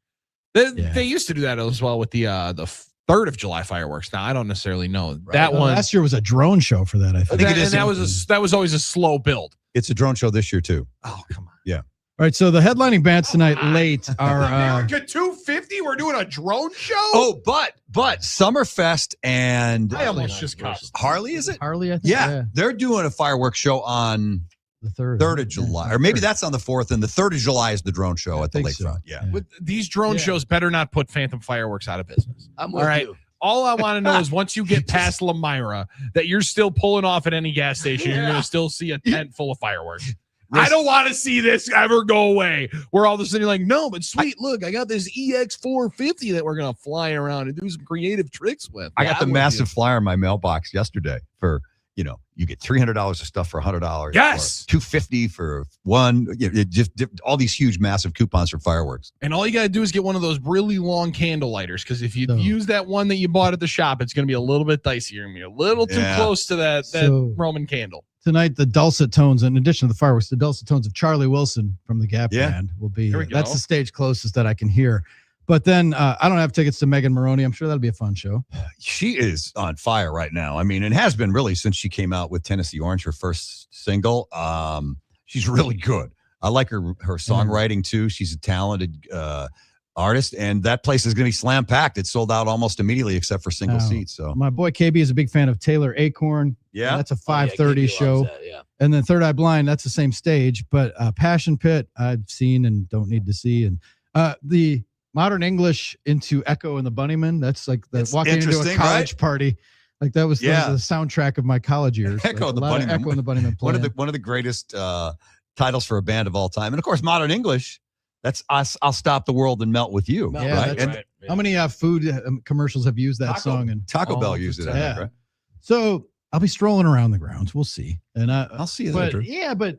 They used to do that as well with the 3rd of July fireworks. Now I don't necessarily know that one. Last year was a drone show for that. I think. That was always a slow build. It's a drone show this year too. Oh come on. Yeah. All right, so the headlining bands tonight late are America 250. We're doing a drone show. Oh, but Summerfest and I almost just cussed. Harley, is it? Harley, I think. Yeah, they're doing a fireworks show on the 3rd of July, or maybe that's on the 4th, and the 3rd of July is the drone show at the lakefront. Yeah. With these drone shows better not put Phantom Fireworks out of business. I'm All with right. you. All I want to know is once you get past Lamira, that you're still pulling off at any gas station. You're going to still see a tent full of fireworks. I don't want to see this ever go away. Where all of a sudden you're like, no, but sweet, look, I got this EX450 that we're going to fly around and do some creative tricks with. I got the massive flyer in my mailbox yesterday for, you get $300 of stuff for $100. Yes. Or $250 for one. Just all these huge, massive coupons for fireworks. And all you got to do is get one of those really long candle lighters. Because if you use that one that you bought at the shop, it's going to be a little bit dicey. You're going to be a little too close to that Roman candle. Tonight, the dulcet tones, in addition to the fireworks, the dulcet tones of Charlie Wilson from the Gap Yeah. Band will be. There we go. That's the stage closest that I can hear. But then I don't have tickets to Megan Maroney. I'm sure that'll be a fun show. She is on fire right now. I mean, and has been really since she came out with Tennessee Orange, her first single. She's really good. I like her songwriting too. She's a talented artist, and that place is going to be slam packed. It sold out almost immediately, except for single Now, seats. So my boy KB is a big fan of Taylor Acorn. Yeah. That's a 5:30 show. And then Third Eye Blind, that's the same stage. But Passion Pit, I've seen and don't need to see. And the Modern English into Echo and the Bunnymen, that's like walking into a interesting, college right? party. Like that was the soundtrack of my college years. Echo and the Bunnymen. Echo and the Bunnymen. one of the greatest titles for a band of all time, and of course, Modern English. That's us. I'll stop the world and melt with you. Yeah, right? that's right. How many food commercials have used that song? And Taco Bell used it. I think, right? So I'll be strolling around the grounds. We'll see. And I'll see you but later. yeah, but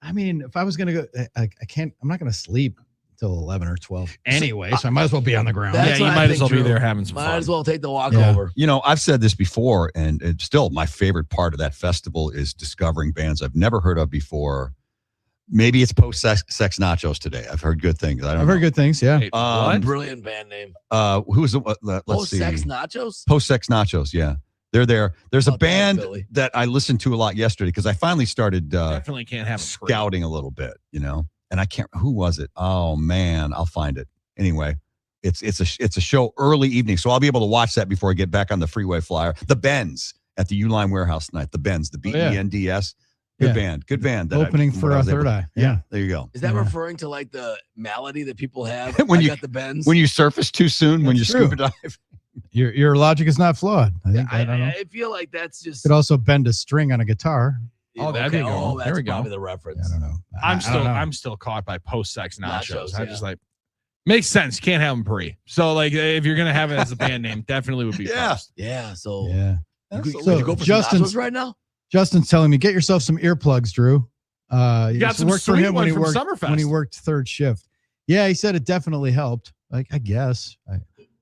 I mean, if I was going to go, I'm not going to sleep till 11 or 12 anyway, so I might as well be on the ground. Yeah, you might as well be there having some Might fun. as well take the walk over. You know, I've said this before, and it's still my favorite part of that festival is discovering bands I've never heard of before. Maybe it's Post-Sex Nachos today. I've heard good things. I've heard good things, yeah. What? Brilliant band name. Who's the, let's see. Post-Sex Nachos? Post-Sex Nachos, yeah. They're there. There's a Not band bad, Billy. that I listened to a lot yesterday because I finally started Definitely can't have scouting a little bit, you know. And I can't. Who was it? Oh man, I'll find it. Anyway, it's a show early evening, so I'll be able to watch that before I get back on the freeway flyer. The Bends at the Uline Warehouse tonight. The Bends, the BENDS. Good band. Good band. Opening for a Third Eye. Yeah. There you go. Is that referring to like the malady that people have? When I you got the bends. when you surface too soon, when you That's true. scuba dive. Your logic is not flawed. I think. I don't know. I feel like that's just. Could also bend a string on a guitar. Oh, there you go. That's There we go. probably the reference. I don't know. I'm still caught by Post-Sex Nachos. I Yeah. just like makes sense. You can't have them pre. So like if you're gonna have it as a band name, definitely would be Post. Yeah. So. Yeah. You could, So would you go for Justin's nachos right now? Justin's telling me get yourself some earplugs, Drew. got It some worked for sweet him when he one from worked Summerfest. when he worked third shift. Yeah, he said it definitely helped. Like I guess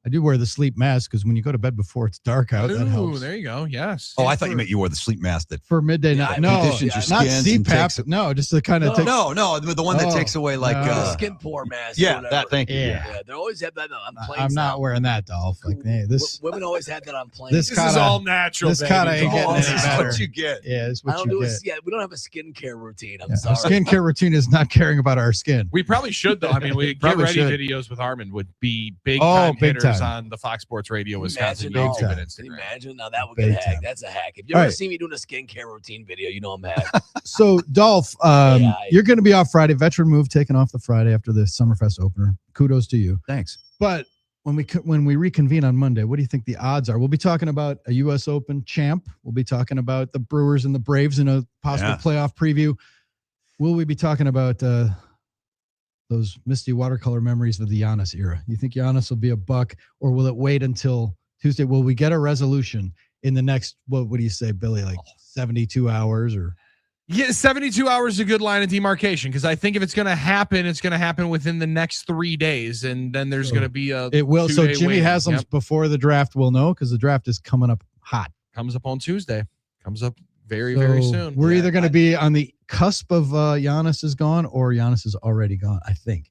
I do wear the sleep mask because when you go to bed before it's dark out, that Ooh, helps. there you go. Yes. Oh, I thought you meant you wore the sleep mask that For midday night. No, conditions your not skins and CPAP. takes- No, just to kind of take. No, the one that takes away like no. Skin pore mask. yeah, or whatever. that. Thank you. Yeah. They always have that on planes. I'm not now. wearing that, Dolph. Like hey, this Women always have that on planes. this This kinda, is all natural. This baby. kind of ain't It's getting all any This is better. what you get. Yeah, it's I what don't you do get. we don't have a skincare routine. I'm Yeah. Our sorry. skincare routine is not caring about our skin. We probably should though. I mean, we get Probably ready should. videos with Armen would be big Oh, time big hitters time. on the Fox Sports Radio Wisconsin Imagine, YouTube and time. Instagram. Imagine now that would Big get hacked. time. That's a hack. If you All ever right. see me doing a skincare routine video, you know I'm hacked. So, Dolph, Yeah, you're going to be off Friday. Veteran move taken off the Friday after the Summerfest opener. Kudos to you. Thanks. But when we reconvene on Monday, what do you think the odds are? We'll be talking about a U.S. Open champ. We'll be talking about the Brewers and the Braves in a possible playoff preview. Will we be talking about those misty watercolor memories of the Giannis era? You think Giannis will be a buck, or will it wait until Tuesday? Will we get a resolution in the next, what do you say, Billy, like 72 hours or? Yeah, 72 hours is a good line of demarcation because I think if it's going to happen, it's going to happen within the next 3 days, and then there's going to be a It will. So 2-day Jimmy waiting. Haslam's before the draft will know because the draft is coming up hot. Comes up on Tuesday. Comes up very So soon. We're either going to be on the cusp of Giannis is gone or Giannis is already gone, I think.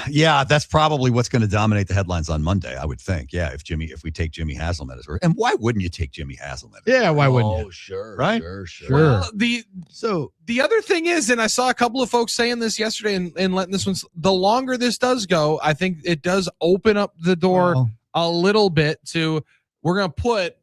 Yeah, that's probably what's going to dominate the headlines on Monday, I would think. Yeah, if we take Jimmy Haslam at his word. And why wouldn't you take Jimmy Haslam at his Yeah, why wouldn't you? Oh, sure. Right? Sure. Well, the other thing is, and I saw a couple of folks saying this yesterday and letting this one, the longer this does go, I think it does open up the door a little bit to, we're going to put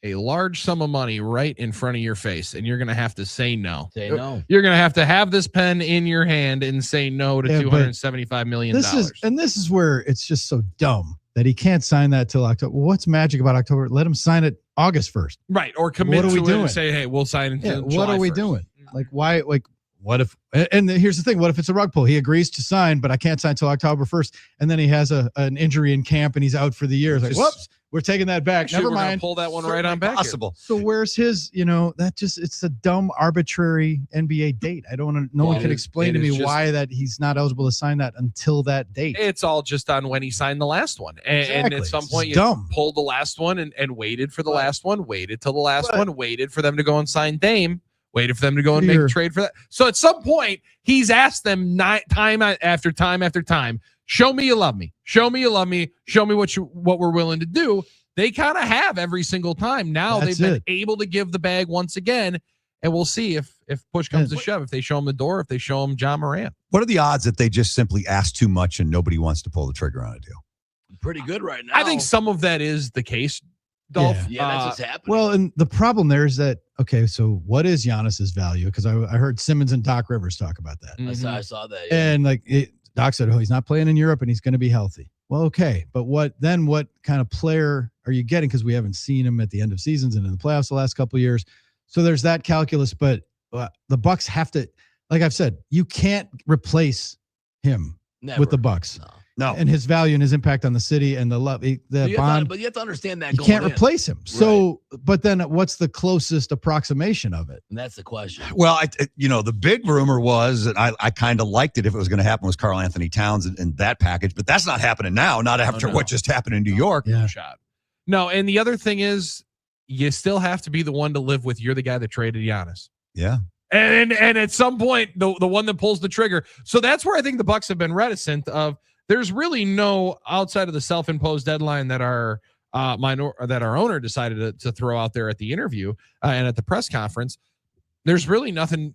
a large sum of money right in front of your face, and you're going to have to say no. Say no. You're going to have this pen in your hand and say no to $275 million. This is where it's just so dumb that he can't sign that till October. Well, what's magic about October? Let him sign it August 1st. Right. Or commit What are we to it doing? and say, hey, we'll sign it. Yeah, until what July are we 1st. doing? Like, why? Like, what if? And here's the thing: what if it's a rug pull? He agrees to sign, but I can't sign till October 1st, and then he has an injury in camp and he's out for the year. It's like, whoops, we're taking that back. Actually, Never we're gonna mind. pull that one right on back. Possible. So where's his? It's a dumb, arbitrary NBA date. I don't. No one can explain to me why that he's not eligible to sign that until that date. It's all just on when he signed the last one. And at some point, It's dumb. you pulled the last one and waited for the last one, waited till the last one, waited for them to go and sign Dame, waited for them to go and make a trade for that. So at some point, he's asked them time after time after time, show me you love me. Show me you love me. Show me what we're willing to do. They kind of have every single time. Now they've been able to give the bag once again. And we'll see if push comes to shove, if they show him the door, if they show him John Moran. What are the odds that they just simply ask too much and nobody wants to pull the trigger on a deal? Pretty good right now. I think some of that is the case, Dolph. Yeah, that's what's happening. Well, and the problem there is that so what is Giannis's value? Because I heard Simmons and Doc Rivers talk about that. I saw that. Yeah. And Doc said, he's not playing in Europe and he's going to be healthy. Well, okay, but what kind of player are you getting? Because we haven't seen him at the end of seasons and in the playoffs the last couple of years. So there's that calculus, but the Bucks have to, like I've said, you can't replace him with the Bucks. No. No. And his value and his impact on the city and the love, the bond. But you have to understand that You going can't in. replace him. So, but then what's the closest approximation of it? And that's the question. Well, the big rumor was, and I kind of liked it if it was going to happen, was Karl Anthony Towns and that package, but that's not happening now, not after what just happened in New York. Yeah. Shot. No, and the other thing is, you still have to be the one to live with. You're the guy that traded Giannis. Yeah. And at some point, the one that pulls the trigger. So that's where I think the Bucks have been reticent of. There's really no, outside of the self-imposed deadline that our owner decided to throw out there at the interview and at the press conference. There's really nothing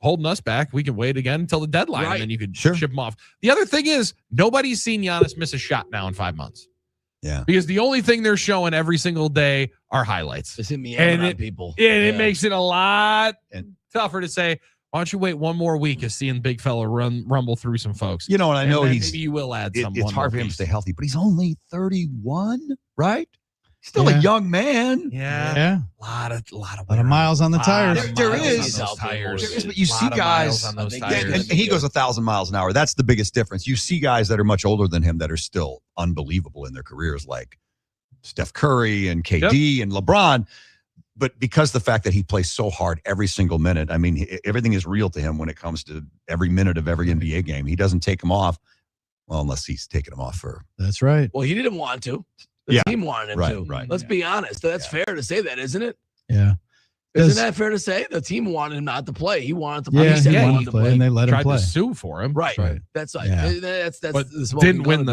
holding us back. We can wait again until the deadline, and then you could ship them off. The other thing is, nobody's seen Giannis miss a shot now in 5 months. Yeah, because the only thing they're showing every single day are highlights. It's in me and people. It makes it a lot tougher to say, why don't you wait one more week of seeing big fella rumble through some folks? And I know maybe you will add some. It's hard for him to stay healthy, but he's only 31, right? Still a young man. Yeah. A lot of miles on the tires. There is, but you see guys, and he goes 1,000 miles an hour. That's the biggest difference. You see guys that are much older than him that are still unbelievable in their careers, like Steph Curry and KD and LeBron. But because the fact that he plays so hard every single minute, I mean, everything is real to him when it comes to every minute of every NBA game. He doesn't take them off, well, unless he's taking them off for. That's right. Well, he didn't want to. The team wanted him to. Right. Let's be honest. That's fair to say that, isn't it? Yeah. Isn't that fair to say? The team wanted him not to play. He wanted to play. Yeah, he wanted to play, and they let him play. Tried to sue for him. Right. That's right. Yeah. That's but the didn't win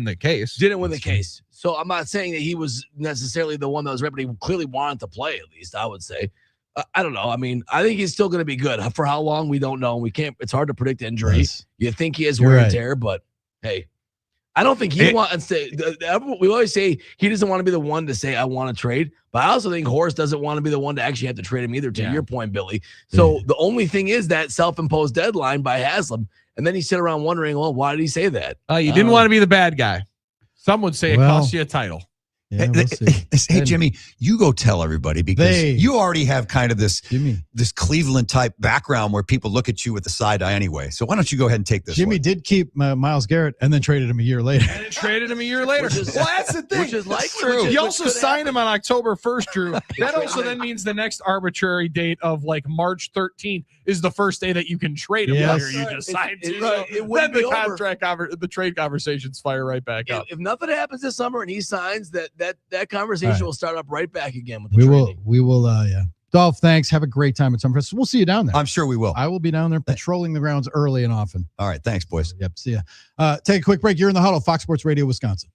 the case. Didn't win the case. So I'm not saying that he was necessarily the one that was right, but he clearly wanted to play. At least I would say. I don't know. I mean, I think he's still going to be good. For how long we don't know. We can't. It's hard to predict injury. Yes. You think he has wear and tear, but hey. I don't think he wants to. We always say he doesn't want to be the one to say I want to trade, but I also think Horst doesn't want to be the one to actually have to trade him either. To your point, Billy. So the only thing is that self-imposed deadline by Haslam, and then you sit around wondering, well, why did he say that? You didn't want to be the bad guy. Some would say it cost you a title. Yeah, we'll see. Hey, Jimmy, you go tell everybody because you already have kind of this Cleveland type background where people look at you with the side eye anyway. So why don't you go ahead and take this? Jimmy did keep Myles Garrett and then traded him a year later. And traded him a year later. Well, that's the thing. Which is like true. You also signed him on October 1st, Drew. That also then means the next arbitrary date of like March 13th is the first day that you can trade him. Yes. Player you just signed to. Then the trade conversations fire right back up. If nothing happens this summer and he signs, that conversation will start up right back again with the trading. We will. Dolph, thanks. Have a great time at Summerfest. We'll see you down there. I'm sure we will. I will be down there patrolling the grounds early and often. All right. Thanks, boys. Yep. See ya. Take a quick break. You're in the Huddle, Fox Sports Radio, Wisconsin.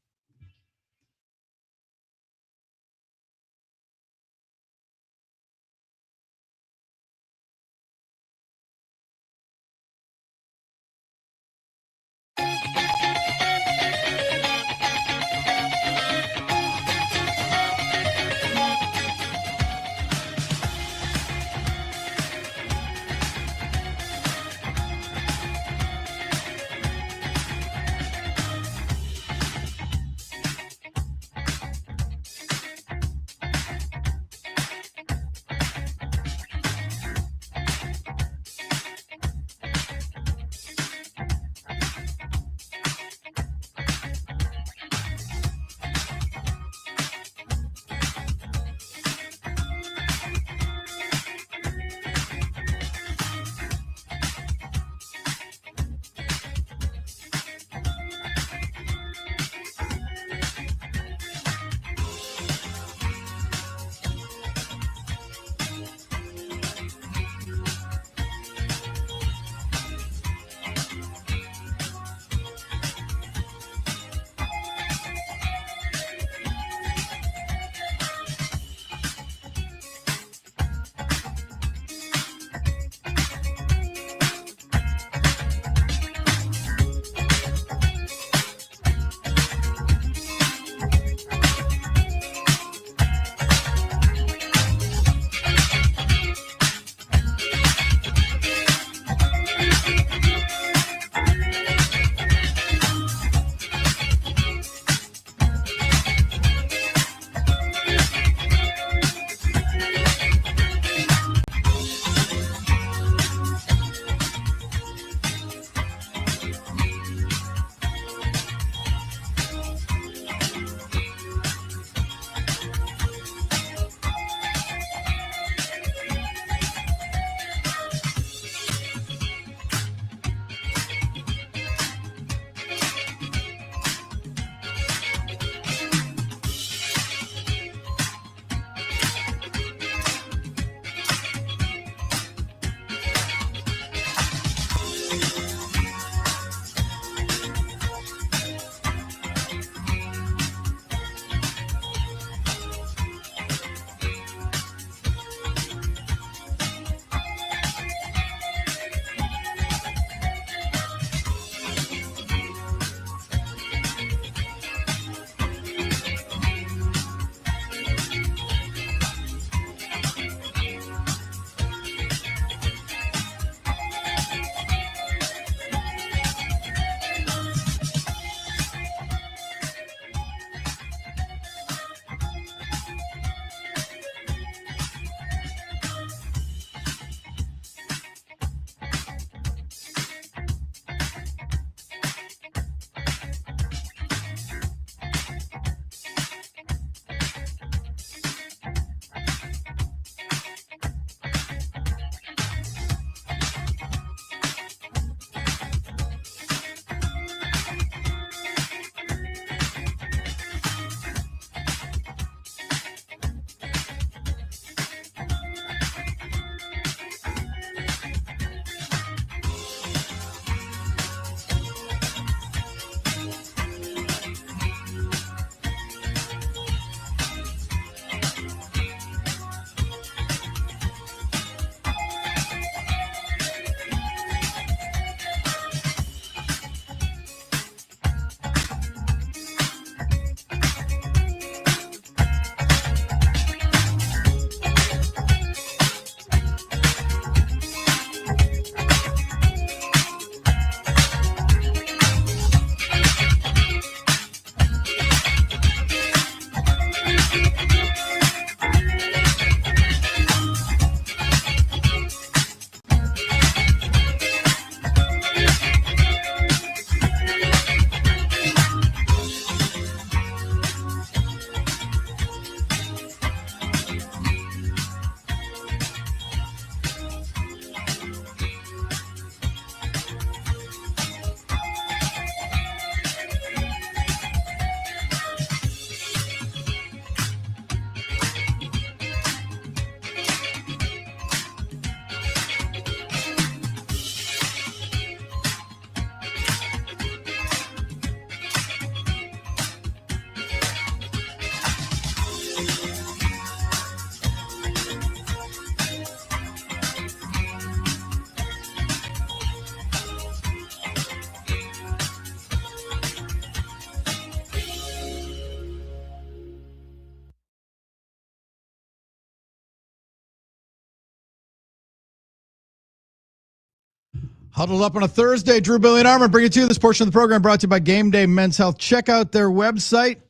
Huddled up on a Thursday. Drew, Billy, and Armen bring it to you. This portion of the program brought to you by Game Day Men's Health. Check out their website.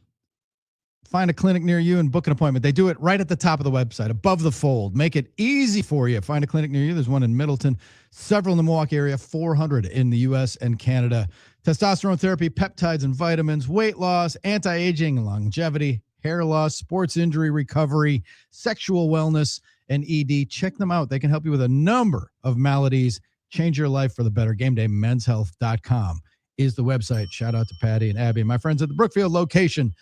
Find a clinic near you and book an appointment. They do it right at the top of the website, above the fold. Make it easy for you. Find a clinic near you. There's one in Middleton, several in the Milwaukee area, 400 in the U.S. and Canada. Testosterone therapy, peptides and vitamins, weight loss, anti-aging, longevity, hair loss, sports injury recovery, sexual wellness, and ED. Check them out. They can help you with a number of maladies. Change your life for the better. GameDayMen'sHealth.com is the website. Shout out to Patty and Abby and my friends at the Brookfield location.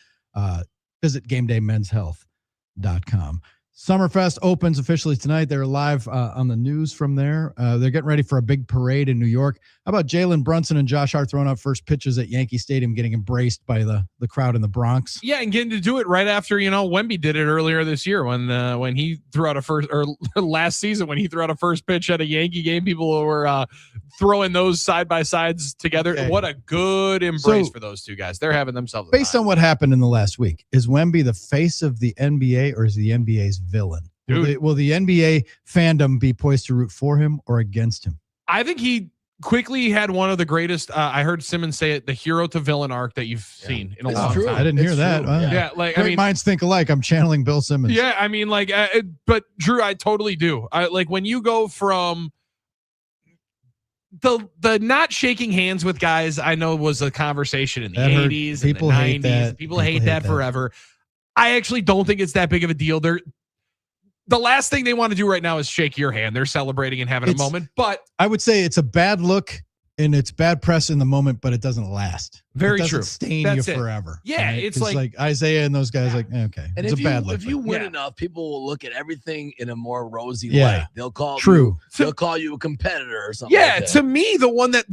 Visit GameDayMen'sHealth.com. Summerfest opens officially tonight. They're live on the news from there. They're getting ready for a big parade in New York. How about Jalen Brunson and Josh Hart throwing out first pitches at Yankee Stadium, getting embraced by the crowd in the Bronx? Yeah, and getting to do it right after, Wemby did it earlier this year when he threw out a first, or last season when he threw out a first pitch at a Yankee game. People were throwing those side by sides together. Okay. What a good embrace for those two guys. They're having themselves. Based on what happened in the last week, is Wemby the face of the NBA or is the NBA's villain? Will the NBA fandom be poised to root for him or against him? I think he quickly had one of the greatest. I heard Simmons say it: the hero to villain arc that you've seen in a long time. I didn't hear that. Yeah, great minds think alike. I'm channeling Bill Simmons. Yeah, I mean, but Drew, I totally do. When you go from the not shaking hands with guys, I know was a conversation in the 80s and the 90s. People hate that forever. I actually don't think it's that big of a deal. The last thing they want to do right now is shake your hand. They're celebrating and having a moment, but I would say it's a bad look and it's bad press in the moment, but it doesn't last. Very true. Stain you forever. Yeah, right? It's like Isaiah and those guys. Okay, and it's a bad look. If you win enough, people will look at everything in a more rosy light. They'll call they'll call you a competitor or something. Yeah, to me, the one that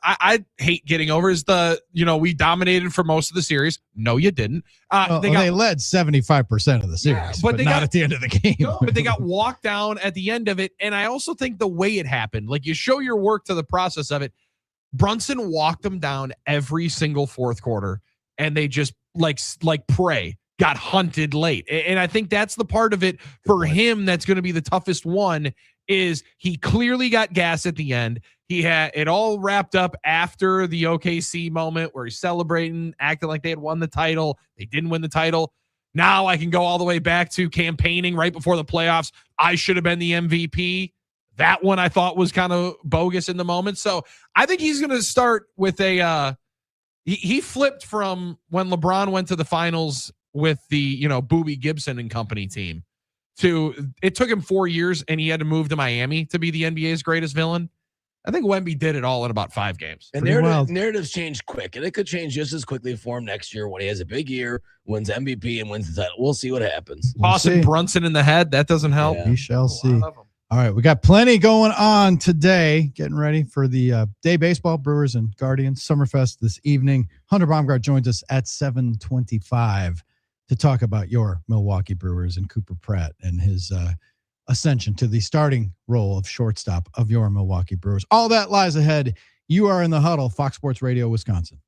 I hate getting over is we dominated for most of the series. No, you didn't. They led 75% of the series, but not at the end of the game. No, but they got walked down at the end of it, and I also think the way it happened, like you show your work to the process of it. Brunson walked them down every single fourth quarter, and they just like prey got hunted late. And I think that's the part of it for him that's going to be the toughest one. Is he clearly got gas at the end. He had it all wrapped up after the OKC moment where he's celebrating, acting like they had won the title. They didn't win the title. Now I can go all the way back to campaigning right before the playoffs. I should have been the MVP. That one I thought was kind of bogus in the moment. So I think he's going to start with he flipped from when LeBron went to the finals with the, Boobie Gibson and company team to it took him 4 years and he had to move to Miami to be the NBA's greatest villain. I think Wemby did it all in about 5 games. And narratives change quick, and it could change just as quickly for him next year when he has a big year, wins MVP, and wins the title. We'll see what happens. Tossing Brunson in the head, that doesn't help. We shall see. All right, we got plenty going on today. Getting ready for the day baseball, Brewers and Guardians, Summerfest this evening. Hunter Baumgardt joins us at 7:25 to talk about your Milwaukee Brewers and Cooper Pratt and his ascension to the starting role of shortstop of your Milwaukee Brewers. All that lies ahead. You are in the Huddle, Fox Sports Radio, Wisconsin.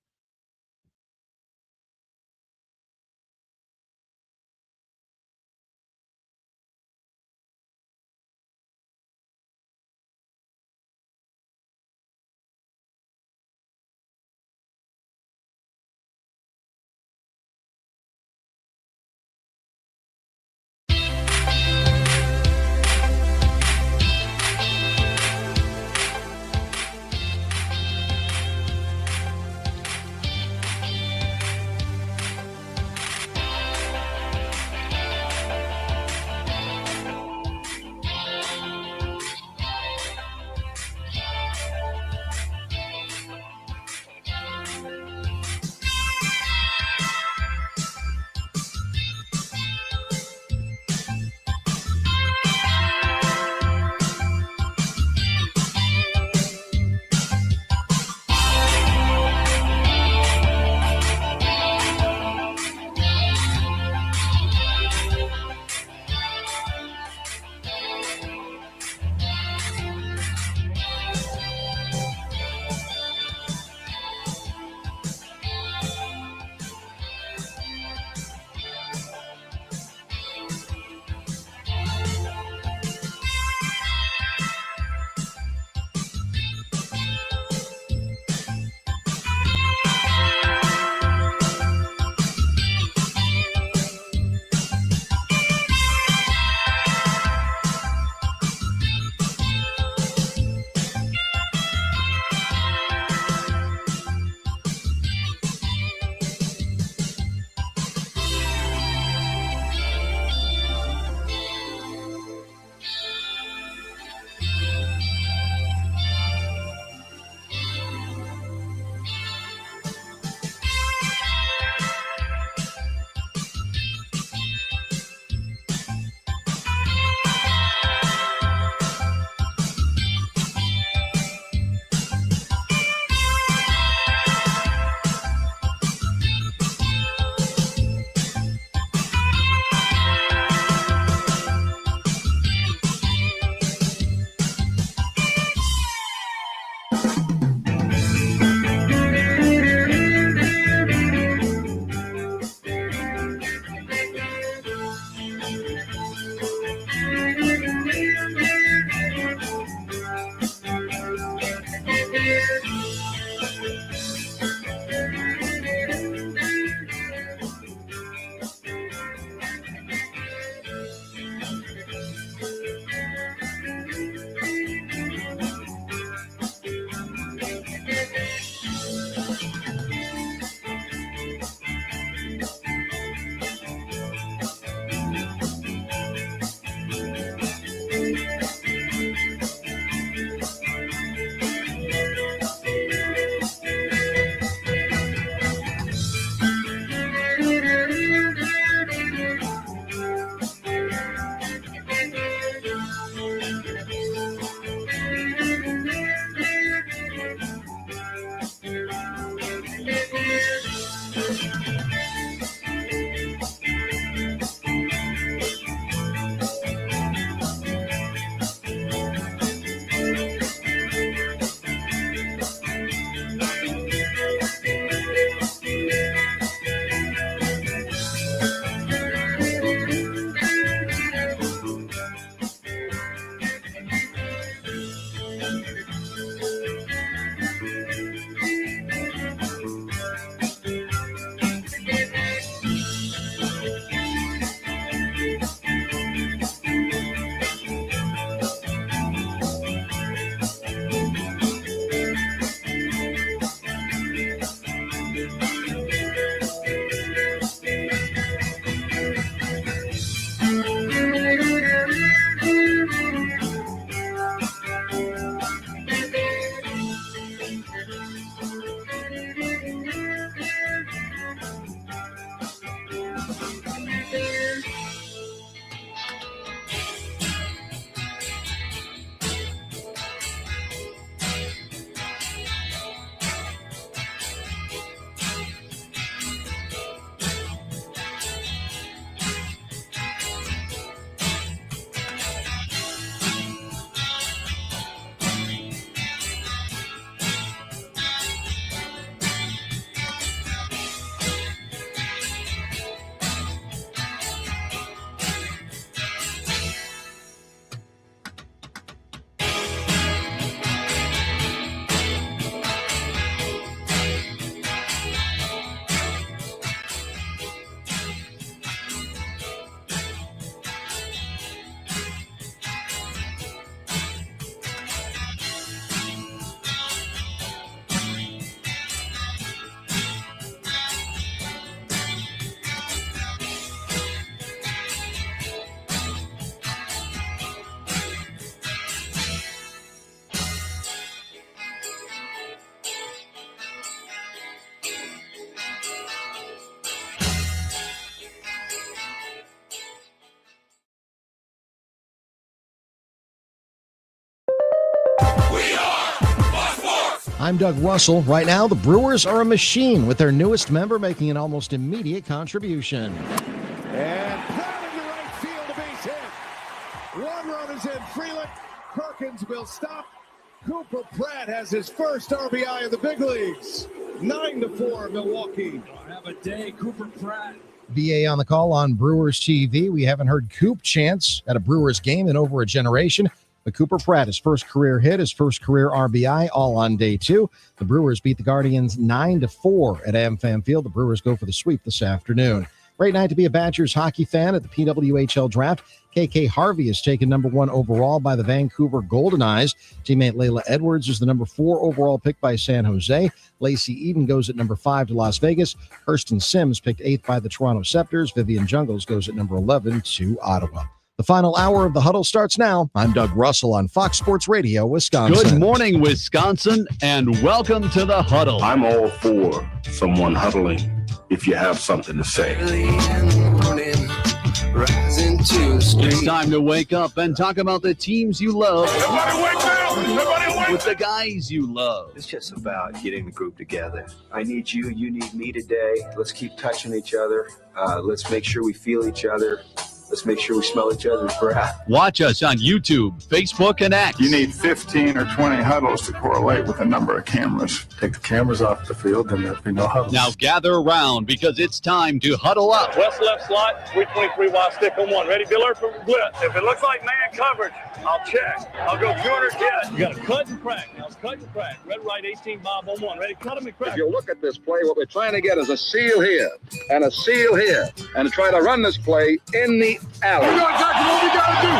I'm Doug Russell. Right now, the Brewers are a machine with their newest member making an almost immediate contribution. And Pratt into right field, a base hit. One run is in. Freeland. Perkins will stop. Cooper Pratt has his first RBI in the big leagues. 9-4 Milwaukee. Have a day, Cooper Pratt. BA on the call on Brewers TV. We haven't heard Coop chants at a Brewers game in over a generation. But Cooper Pratt, his first career hit, his first career RBI, all on day two. The Brewers beat the Guardians 9-4 at AmFam Field. The Brewers go for the sweep this afternoon. Great night to be a Badgers hockey fan at the PWHL draft. KK Harvey is taken number 1 overall by the Vancouver Golden Eyes. Teammate Layla Edwards is the number 4 overall pick by San Jose. Lacey Eden goes at number 5 to Las Vegas. Hurston Sims picked 8th by the Toronto Scepters. Vivian Jungles goes at number 11 to Ottawa. The final hour of the Huddle starts now. I'm Doug Russell on Fox Sports Radio, Wisconsin. Good morning, Wisconsin, and welcome to the Huddle. I'm all for someone huddling if you have something to say. It's time to wake up and talk about the teams you love. Everybody wake up! Everybody wake With the guys you love. It's just about getting the group together. I need you need me today. Let's keep touching each other. Let's make sure we feel each other. Let's make sure we smell each other's breath. Watch us on YouTube, Facebook, and X. You need 15 or 20 huddles to correlate with the number of cameras. Take the cameras off the field, then there'll be no huddles. Now gather around because it's time to huddle up. West left slot, 323 wide stick on one. Ready, Biller for blitz. If it looks like man coverage, I'll check. I'll go 200 yes. You got to cut and crack. Now cut and crack. Red right 18 Bob on one. Ready, cut him and crack. If you look at this play, what we're trying to get is a seal here and a seal here and to try to run this play in the alley. We got exactly what we got to do.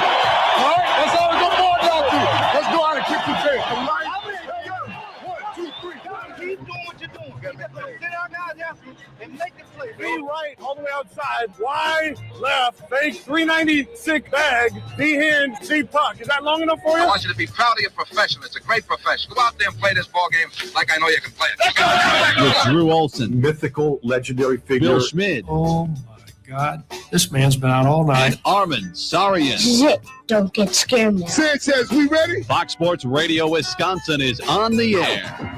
All right, that's all we're going down to. Let's go out and kick the tail. All right? 1, 2, 3. Keep doing what you're doing. You got to sit down now and make the play. Be right, all the way outside. Wide, left, fake, 396 bag, D-hand, C-puck. Is that long enough for you? I want you to be proud of your profession. It's a great profession. Go out there and play this ball game like I know you can play it. With Drew Olson, Mythical, legendary figure. Bill Schmid, Oh my God, this man's been out all night. and Armen Sarian. Zip, don't get scared now. Sanchez, we ready? Fox Sports Radio Wisconsin is on the air.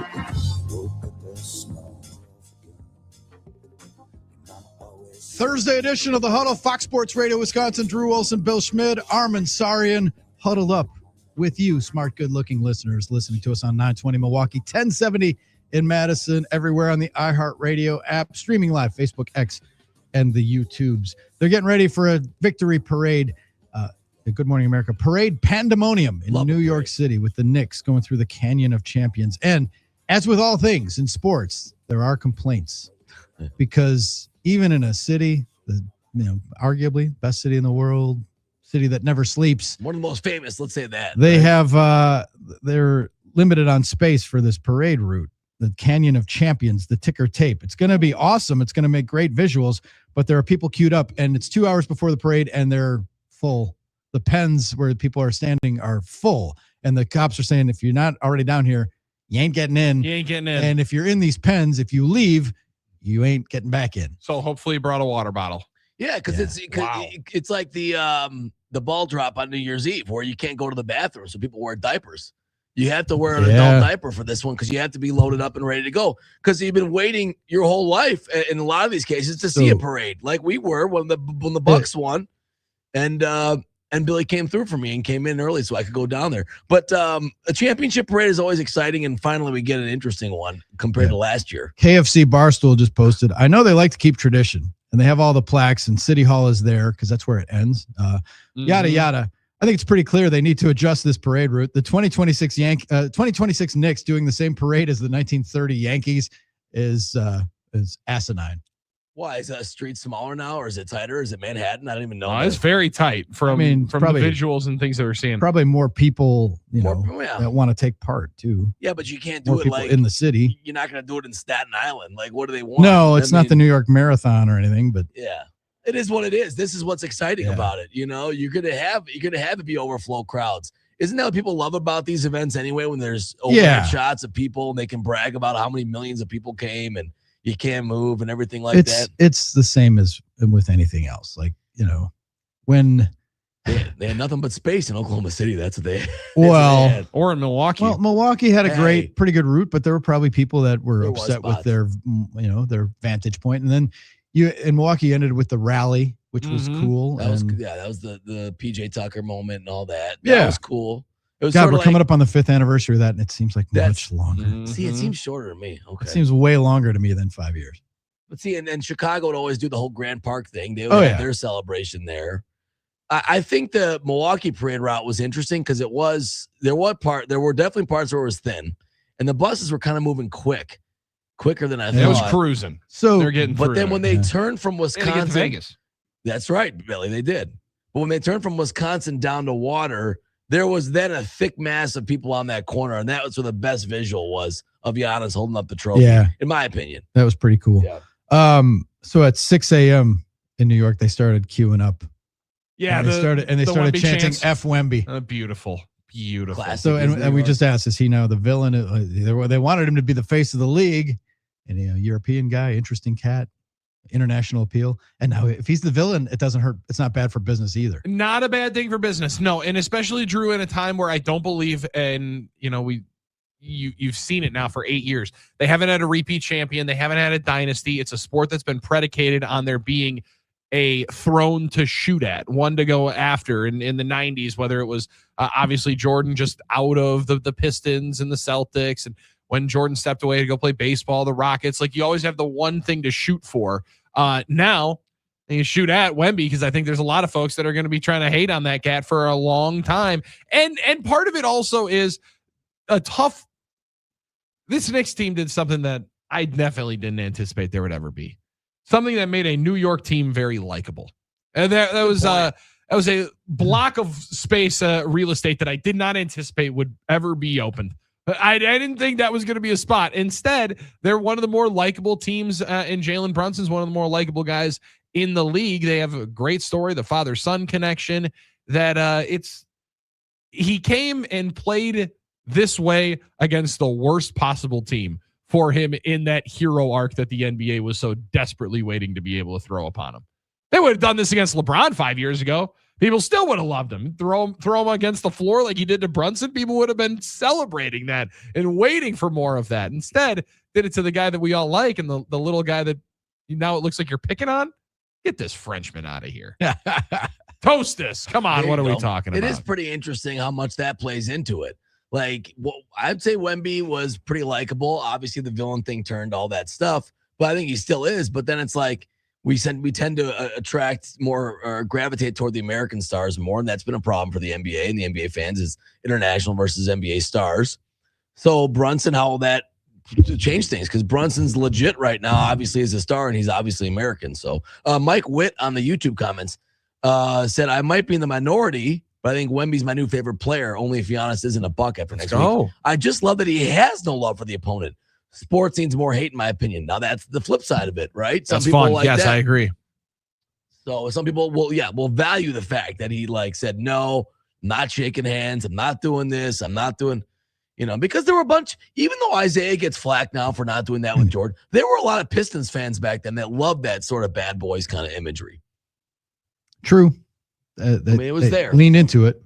Thursday edition of the Huddle, Fox Sports Radio Wisconsin. Drew Olson, Bill Schmid, Armen Sarian, huddled up with you, smart, good-looking listeners listening to us on 920 Milwaukee, 1070 in Madison, everywhere on the iHeartRadio app, streaming live, Facebook, X, and the YouTubes. They're getting ready for a victory parade, the Good Morning America parade pandemonium in New York City with the Knicks going through the Canyon of Champions. And as with all things in sports, there are complaints because even in a city, arguably best city in the world, city that never sleeps, one of the most famous, let's say that. They have they're limited on space for this parade route, the Canyon of Champions, the ticker tape. It's going to be awesome. It's going to make great visuals, but there are people queued up, and it's 2 hours before the parade, and they're full. The pens where people are standing are full, and the cops are saying, if you're not already down here, you ain't getting in. You ain't getting in. And if you're in these pens, if you leave, you ain't getting back in. So hopefully you brought a water bottle. Yeah, because it's like the ball drop on New Year's Eve where you can't go to the bathroom, so people wear diapers. You have to wear an adult diaper for this one because you have to be loaded up and ready to go because you've been waiting your whole life in a lot of these cases to see a parade like we were when the Bucks won, and Billy came through for me and came in early so I could go down there. But a championship parade is always exciting, and finally we get an interesting one compared to last year. KFC Barstool just posted, I know they like to keep tradition, and they have all the plaques, and City Hall is there because that's where it ends. Yada, yada. I think it's pretty clear they need to adjust this parade route. The 2026 Knicks doing the same parade as the 1930 Yankees is asinine. Why is that street smaller now, or is it tighter? Is it Manhattan? I don't even know. It's very tight from probably, the visuals and things that we're seeing. Probably more people, that want to take part too. Yeah, but you can't more do it people like in the city. You're not going to do it in Staten Island. Like, what do they want? No, it's not the New York Marathon or anything, but yeah, it is what it is. This is what's exciting about it. You're gonna have it be overflow crowds. Isn't that what people love about these events anyway? When there's overhead shots of people and they can brag about how many millions of people came and you can't move and everything like that. It's the same as with anything else. Like, when they had nothing but space in Oklahoma City. That's what they or in Milwaukee. Well, Milwaukee had a pretty good route, but there were probably people that were upset with their vantage point. And then in Milwaukee ended with the rally, which was cool. That was the PJ Tucker moment and all that. Yeah. That was cool. It was God, we're coming up on the 5th anniversary of that, and it seems like much longer. See, it seems shorter to me. Okay. It seems way longer to me than 5 years. But see, and Chicago would always do the whole Grand Park thing. They would have their celebration there. I think the Milwaukee parade route was interesting because there were definitely parts where it was thin, and the buses were kind of moving quicker than I thought. It was cruising. So they're getting but through then there. when they turned from Wisconsin, to Vegas. That's right, Billy, they did. But when they turned from Wisconsin down to Water, there was then a thick mass of people on that corner, and that was where the best visual was of Giannis holding up the trophy, in my opinion. That was pretty cool. Yeah. So at 6 a.m. in New York, they started queuing up. Yeah, and they started Wemby chanting chants. F Wemby. Beautiful. Classic. So and we just asked, is he now the villain? They wanted him to be the face of the league, and European guy, interesting cat, international appeal. And now if he's the villain, it doesn't hurt. It's not bad for business either. Not a bad thing for business. No, and especially Drew in a time where I don't believe, and you've seen it now for 8 years. They haven't had a repeat champion. They haven't had a dynasty. It's a sport that's been predicated on there being a throne to shoot at, one to go after in the 90s, whether it was obviously Jordan just out of the Pistons and the Celtics, and when Jordan stepped away to go play baseball, the Rockets. Like, you always have the one thing to shoot for. Now you shoot at Wemby, because I think there's a lot of folks that are going to be trying to hate on that cat for a long time. And part of it also is a tough. This Knicks team did something that I definitely didn't anticipate there would ever be. Something that made a New York team very likable. And that was a block of space, real estate that I did not anticipate would ever be opened. I didn't think that was going to be a spot. Instead, they're one of the more likable teams, and Jalen Brunson's one of the more likable guys in the league. They have a great story, the father-son connection, that he came and played this way against the worst possible team for him in that hero arc that the NBA was so desperately waiting to be able to throw upon him. They would have done this against LeBron 5 years ago. People still would have loved him. Throw him against the floor like he did to Brunson. People would have been celebrating that and waiting for more of that. Instead, did it to the guy that we all like, and the little guy that now it looks like you're picking on. Get this Frenchman out of here. Toast this. Come on. What are we talking about? It is pretty interesting how much that plays into it. Like, well, I'd say Wemby was pretty likable. Obviously, the villain thing turned all that stuff, but I think he still is. But then it's like we tend to attract more or gravitate toward the American stars more, and that's been a problem for the NBA and the NBA fans, is international versus NBA stars. So Brunson, how will that change things? Because Brunson's legit right now, obviously, as a star, and he's obviously American. So Mike Witt on the YouTube comments said, I might be in the minority, but I think Wemby's my new favorite player, only if Giannis isn't a buck after next week. I just love that he has no love for the opponent. Sports needs more hate, in my opinion. Now, that's the flip side of it, right? That's fun. Like, yes, that. I agree. So some people will value the fact that he said, no, I'm not shaking hands. I'm not doing this. I'm not doing, because there were a bunch, even though Isaiah gets flack now for not doing that with Jordan, there were a lot of Pistons fans back then that loved that sort of bad boys kind of imagery. True. It was there. Lean into it.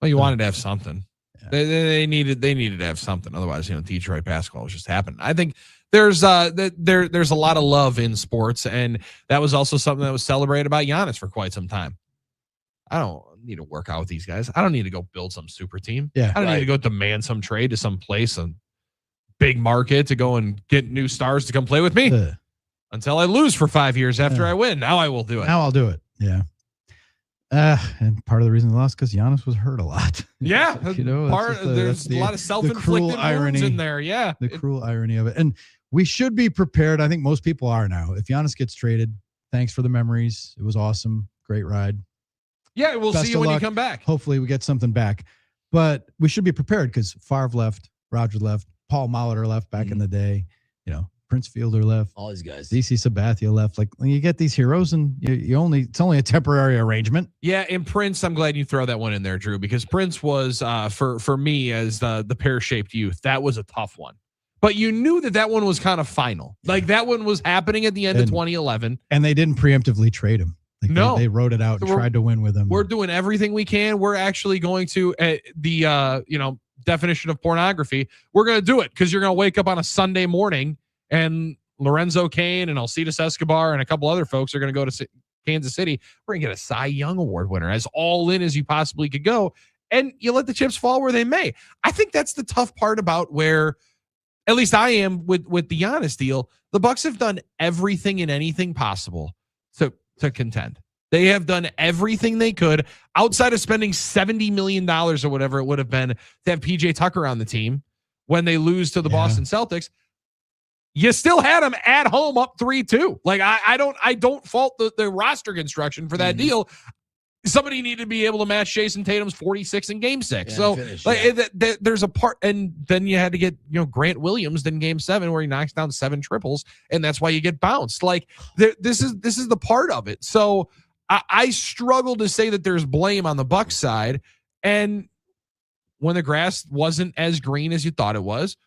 Well, you wanted to have something. Yeah. They needed to have something. Otherwise, Detroit basketball was just happening. I think there's a lot of love in sports, and that was also something that was celebrated about Giannis for quite some time. I don't need to work out with these guys. I don't need to go build some super team. Yeah, I don't need to go demand some trade to some place, a big market, to go and get new stars to come play with me until I lose for 5 years after I win. Now I will do it. Now I'll do it. Yeah. And part of the reason they lost because Giannis was hurt a lot. Yeah, there's a lot of self-inflicted wounds in there. Yeah, the cruel irony of it. And we should be prepared. I think most people are now. If Giannis gets traded, thanks for the memories. It was awesome. Great ride. Yeah, we'll see you when you come back. Hopefully we get something back. But we should be prepared because Favre left, Roger left, Paul Molitor left back in the day. Prince Fielder left. All these guys. DC Sabathia left. Like, when you get these heroes, and it's only a temporary arrangement. Yeah, and Prince, I'm glad you throw that one in there, Drew, because Prince was for me as the pear-shaped youth. That was a tough one, but you knew that one was kind of final. Like, that one was happening at the end of 2011, and they didn't preemptively trade him. No, they wrote it out and tried to win with him. We're doing everything we can. We're actually going to the definition of pornography. We're going to do it because you're going to wake up on a Sunday morning. And Lorenzo Cain and Alcides Escobar and a couple other folks are going to go to Kansas City. We're going to get a Cy Young Award winner, as all in as you possibly could go. And you let the chips fall where they may. I think that's the tough part about where, at least I am with the Giannis deal. The Bucks have done everything and anything possible to contend. They have done everything they could outside of spending $70 million or whatever it would have been to have PJ Tucker on the team when they lose to the Boston Celtics. You still had them at home up 3-2. Like, I don't fault the roster construction for that deal. Somebody needed to be able to match Jason Tatum's 46 in Game 6. So there's a part, and then you had to get Grant Williams in Game 7 where he knocks down 7 triples, and that's why you get bounced. Like, this is the part of it. So I struggle to say that there's blame on the Bucks side, and when the grass wasn't as green as you thought it was,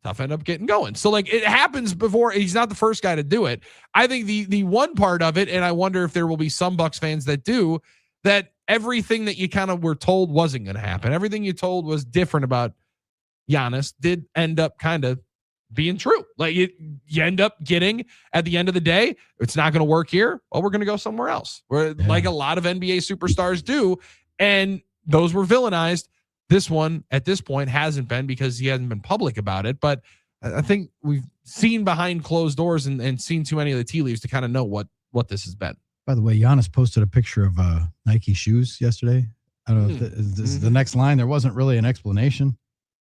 Tough end up getting going. So, like, it happens before. He's not the first guy to do it. I think the one part of it, and I wonder if there will be some Bucks fans that do, that everything that you kind of were told wasn't going to happen, everything you told was different about Giannis, did end up kind of being true. Like you end up getting at the end of the day, it's not going to work here. Well, we're going to go somewhere else. Like a lot of NBA superstars do. And those were villainized. This one at this point hasn't been because he hasn't been public about it. But I think we've seen behind closed doors and seen too many of the tea leaves to kind of know what this has been. By the way, Giannis posted a picture of Nike shoes yesterday. I don't know if this is the next line. There wasn't really an explanation.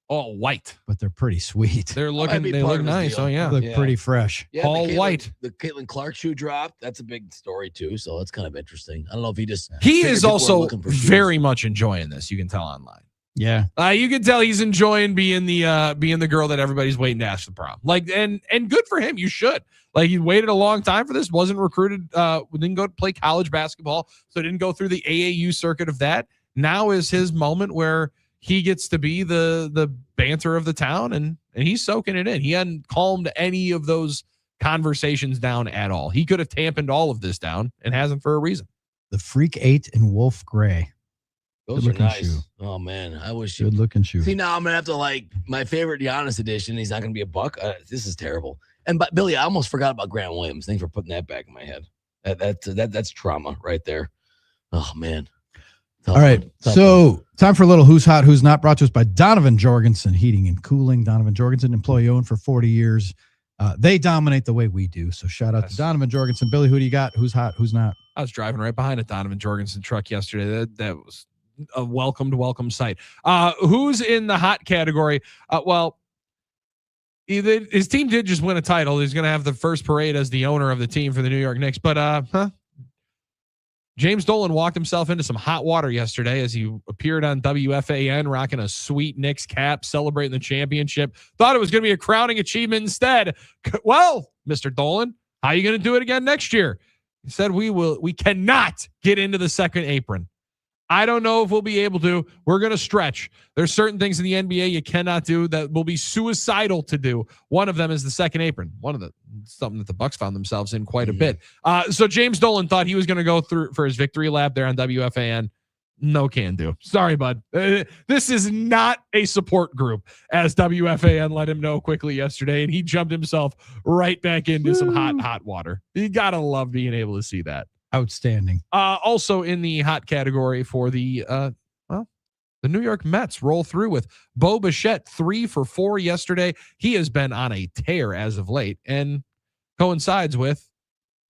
All white, but they're pretty sweet. They look nice. Oh yeah, they look pretty fresh. Yeah, all white. The Caitlin Clark shoe dropped. That's a big story too. So it's kind of interesting. I don't know if he is also very much enjoying this. You can tell online. Yeah, you can tell he's enjoying being the girl that everybody's waiting to ask the prom. Like and good for him. You should. Like he waited a long time for this. Wasn't recruited. Didn't go to play college basketball, so didn't go through the AAU circuit of that. Now is his moment where he gets to be the banter of the town, and he's soaking it in. He hadn't calmed any of those conversations down at all. He could have tampened all of this down and hasn't for a reason. The Freak 8 in Wolf Gray. Those are nice. Shoe. Oh man, I wish good looking shoe. See, now I'm gonna have to like my favorite Giannis edition. He's not gonna be a buck. This is terrible. And but Billy, I almost forgot about Grant Williams. Thanks for putting that back in my head. That's trauma right there. Oh man. All right. So time for a little Who's Hot, Who's Not, brought to us by Donovan Jorgensen Heating and Cooling. Donovan Jorgensen, employee owned for 40 years. They dominate the way we do. So shout out to Donovan Jorgensen. Billy, who do you got? Who's hot? Who's not? I was driving right behind a Donovan Jorgensen truck yesterday. That was a welcome sight. Who's in the hot category? Well, his team did just win a title. He's going to have the first parade as the owner of the team for the New York Knicks. But James Dolan walked himself into some hot water yesterday as he appeared on WFAN rocking a sweet Knicks cap, celebrating the championship. Thought it was going to be a crowning achievement instead. Well, Mr. Dolan, how are you going to do it again next year? He said, we cannot get into the second apron. I don't know if we'll be able to. We're going to stretch. There's certain things in the NBA you cannot do that will be suicidal to do. One of them is the second apron. Something that the Bucks found themselves in quite a bit. So James Dolan thought he was going to go through for his victory lap there on WFAN. No can do. Sorry, bud. This is not a support group, as WFAN let him know quickly yesterday, and he jumped himself right back into some hot water. You got to love being able to see that. Outstanding. Also in the hot category for the New York Mets roll through with Bo Bichette 3 for 4 yesterday. He has been on a tear as of late and coincides with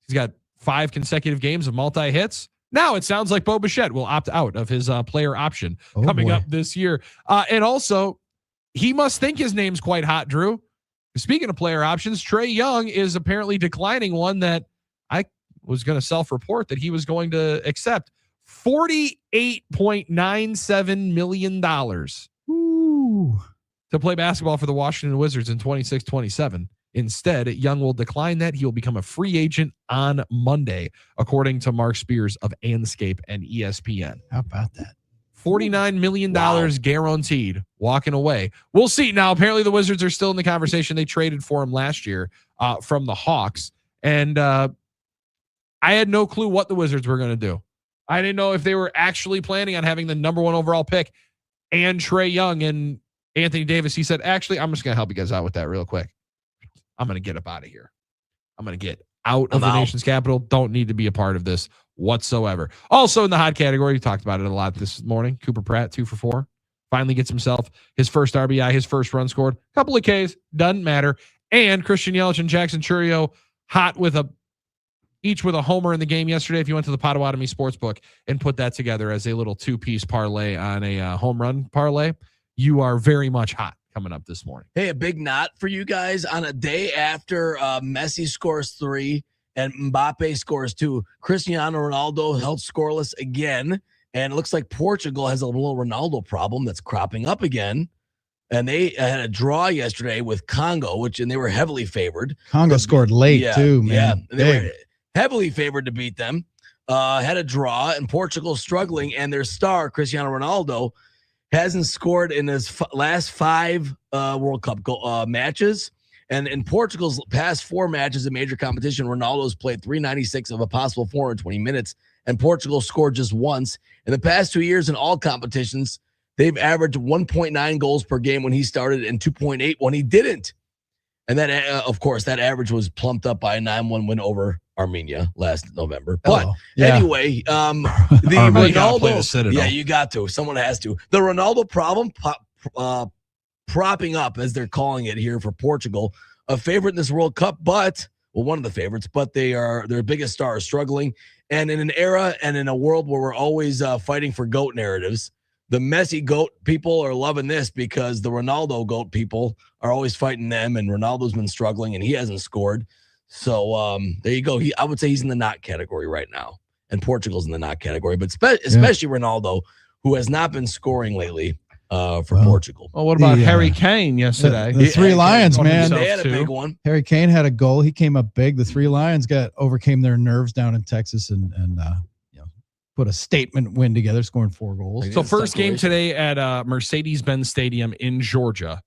he's got 5 consecutive games of multi-hits. Now it sounds like Bo Bichette will opt out of his player option coming up this year. And also, he must think his name's quite hot, Drew. Speaking of player options, Trae Young is apparently declining one that I was going to self-report that he was going to accept. $48.97 million to play basketball for the Washington Wizards in 26-27. Instead, Young will decline that. He will become a free agent on Monday, according to Mark Spears of Anscape and ESPN. How about that? $49 million guaranteed, walking away. We'll see. Now, apparently the Wizards are still in the conversation. They traded for him last year from the Hawks. And I had no clue what the Wizards were going to do. I didn't know if they were actually planning on having the number 1 overall pick and Trae Young and Anthony Davis. He said, actually, I'm just going to help you guys out with that real quick. I'm going to get up out of here. I'm going to get out of the nation's capital. Don't need to be a part of this whatsoever. Also in the hot category, we talked about it a lot this morning. Cooper Pratt, 2 for 4. Finally gets himself his first RBI, his first run scored. Couple of Ks, doesn't matter. And Christian Yelich and Jackson Chourio hot with each with a homer in the game yesterday. If you went to the Potawatomi Sportsbook and put that together as a little 2-piece parlay on a home run parlay, you are very much hot coming up this morning. Hey, a big knot for you guys on a day after Messi scores 3 and Mbappe scores 2. Cristiano Ronaldo held scoreless again, and it looks like Portugal has a little Ronaldo problem that's cropping up again. And they had a draw yesterday with Congo, and they were heavily favored. Congo scored late too, man. Yeah, they were heavily favored to beat them. Had a draw, and Portugal struggling, and their star, Cristiano Ronaldo, hasn't scored in his last 5 World Cup matches. And in Portugal's past 4 matches in major competition, Ronaldo's played 396 of a possible 420 minutes, and Portugal scored just once. In the past 2 years in all competitions, they've averaged 1.9 goals per game when he started and 2.8 when he didn't. And then, of course, that average was plumped up by a 9-1 win over Armenia last November. But anyway, the Ronaldo, you got to. Someone has to. The Ronaldo problem propping up, as they're calling it here for Portugal, a favorite in this World Cup, but one of the favorites, but their biggest star is struggling. And in an era and in a world where we're always fighting for GOAT narratives, the Messi GOAT people are loving this because the Ronaldo GOAT people are always fighting them, and Ronaldo's been struggling and he hasn't scored. So there you go. I would say he's in the not category right now, and Portugal's in the not category, but especially Ronaldo, who has not been scoring lately for Portugal. Well, what about Harry Kane yesterday? The Three Lions, man. They had a big one. Harry Kane had a goal. He came up big. The Three Lions overcame their nerves down in Texas and put a statement win together, scoring 4 goals. So first game today at Mercedes-Benz Stadium in Georgia.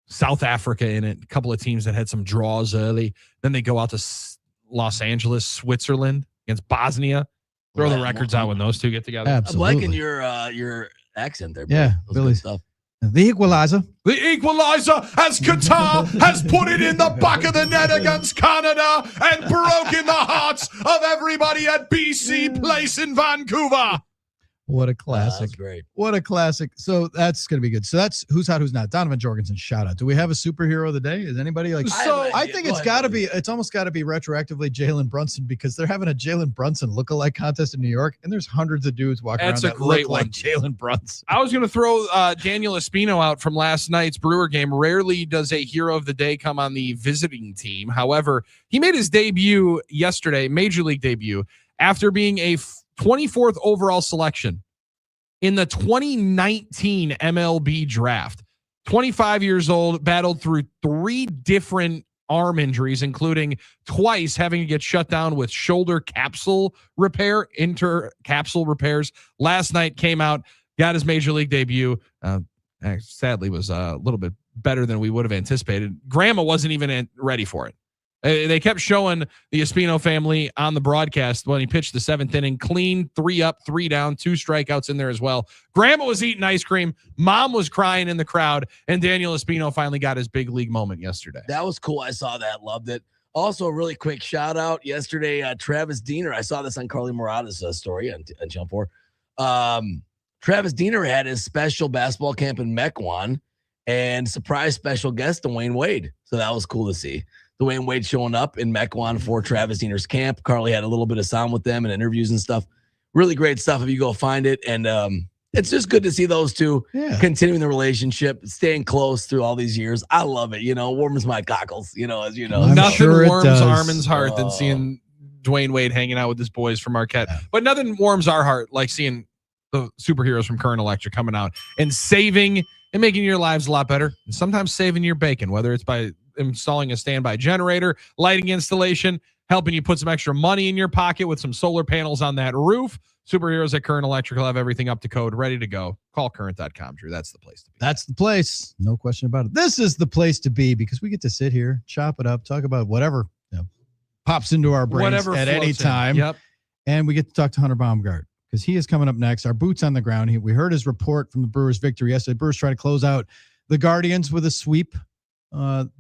South Africa in it. A couple of teams that had some draws early. Then they go out to Los Angeles, Switzerland against Bosnia. Throw the records out when those two get together. Absolutely. I'm liking your accent there. Yeah, Billy. Stuff. The equalizer. The equalizer as Qatar has put it in the back of the net against Canada and broken the hearts of everybody at BC Place in Vancouver. What a classic. That's great. What a classic. So that's going to be good. So that's who's hot, who's not. Donovan Jorgensen, shout out. Do we have a superhero of the day? Is anybody like? So I think it's got to be, it's almost got to be retroactively Jalen Brunson, because they're having a Jalen Brunson lookalike contest in New York, and there's hundreds of dudes walking around that look like Jalen Brunson. I was going to throw Daniel Espino out from last night's Brewer game. Rarely does a hero of the day come on the visiting team. However, he made his debut yesterday, major league debut, after being a 24th overall selection in the 2019 MLB draft. 25 years old, battled through 3 different arm injuries, including twice having to get shut down with shoulder capsule repair, intercapsule repairs. Last night came out, got his major league debut. Sadly, was a little bit better than we would have anticipated. Grandma wasn't even ready for it. They kept showing the Espino family on the broadcast when he pitched the 7th inning, clean, 3 up, 3 down, 2 strikeouts in there as well. Grandma was eating ice cream. Mom was crying in the crowd, and Daniel Espino finally got his big league moment yesterday. That was cool. I saw that. Loved it. Also, a really quick shout out yesterday, Travis Diener. I saw this on Carly Morata's story on Channel 4. Travis Diener had his special basketball camp in Mequon, and surprise special guest Dwayne Wade. So that was cool to see. Dwayne Wade showing up in Mequon for Travis Diener's camp. Carly had a little bit of sound with them and interviews and stuff. Really great stuff if you go find it. And it's just good to see those two continuing the relationship, staying close through all these years. I love it. Warms my cockles, as you know. Nothing warms Armen's heart than seeing Dwayne Wade hanging out with his boys from Marquette. Yeah. But nothing warms our heart like seeing the superheroes from Current Electric coming out and saving and making your lives a lot better. And sometimes saving your bacon, whether it's by installing a standby generator, lighting installation, helping you put some extra money in your pocket with some solar panels on that roof. Superheroes at Current Electric will have everything up to code, ready to go. Call current.com, Drew. That's the place to be. That's the place. No question about it. This is the place to be because we get to sit here, chop it up, talk about whatever pops into our brains at any time. Yep. And we get to talk to Hunter Baumgardt because he is coming up next. Our boots on the ground. We heard his report from the Brewers' victory yesterday. Brewers try to close out the Guardians with a sweep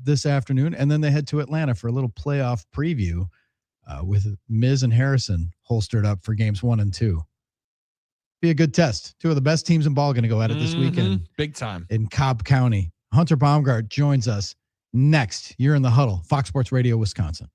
this afternoon, and then they head to Atlanta for a little playoff preview with Miz and Harrison holstered up for games 1 and 2. Be a good test. 2 of the best teams in ball going to go at it this weekend. Big time. In Cobb County. Hunter Baumgardt joins us next. You're in the Huddle, Fox Sports Radio, Wisconsin.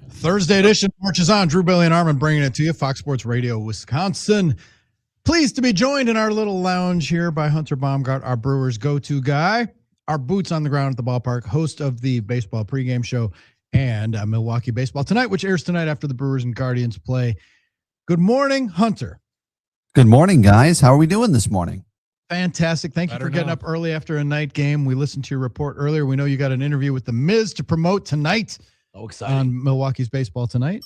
Thursday edition marches on. Drew, Bailey, and Armen bringing it to you. Fox Sports Radio, Wisconsin. Pleased to be joined in our little lounge here by Hunter Baumgardt, our Brewers go-to guy, our boots on the ground at the ballpark, host of the baseball pregame show and Milwaukee Baseball Tonight, which airs tonight after the Brewers and Guardians play. Good morning, Hunter. Good morning, guys. How are we doing this morning? Fantastic. Thank you for getting up early after a night game. We listened to your report earlier. We know you got an interview with The Miz to promote tonight. Oh, exciting. On Milwaukee's Baseball Tonight.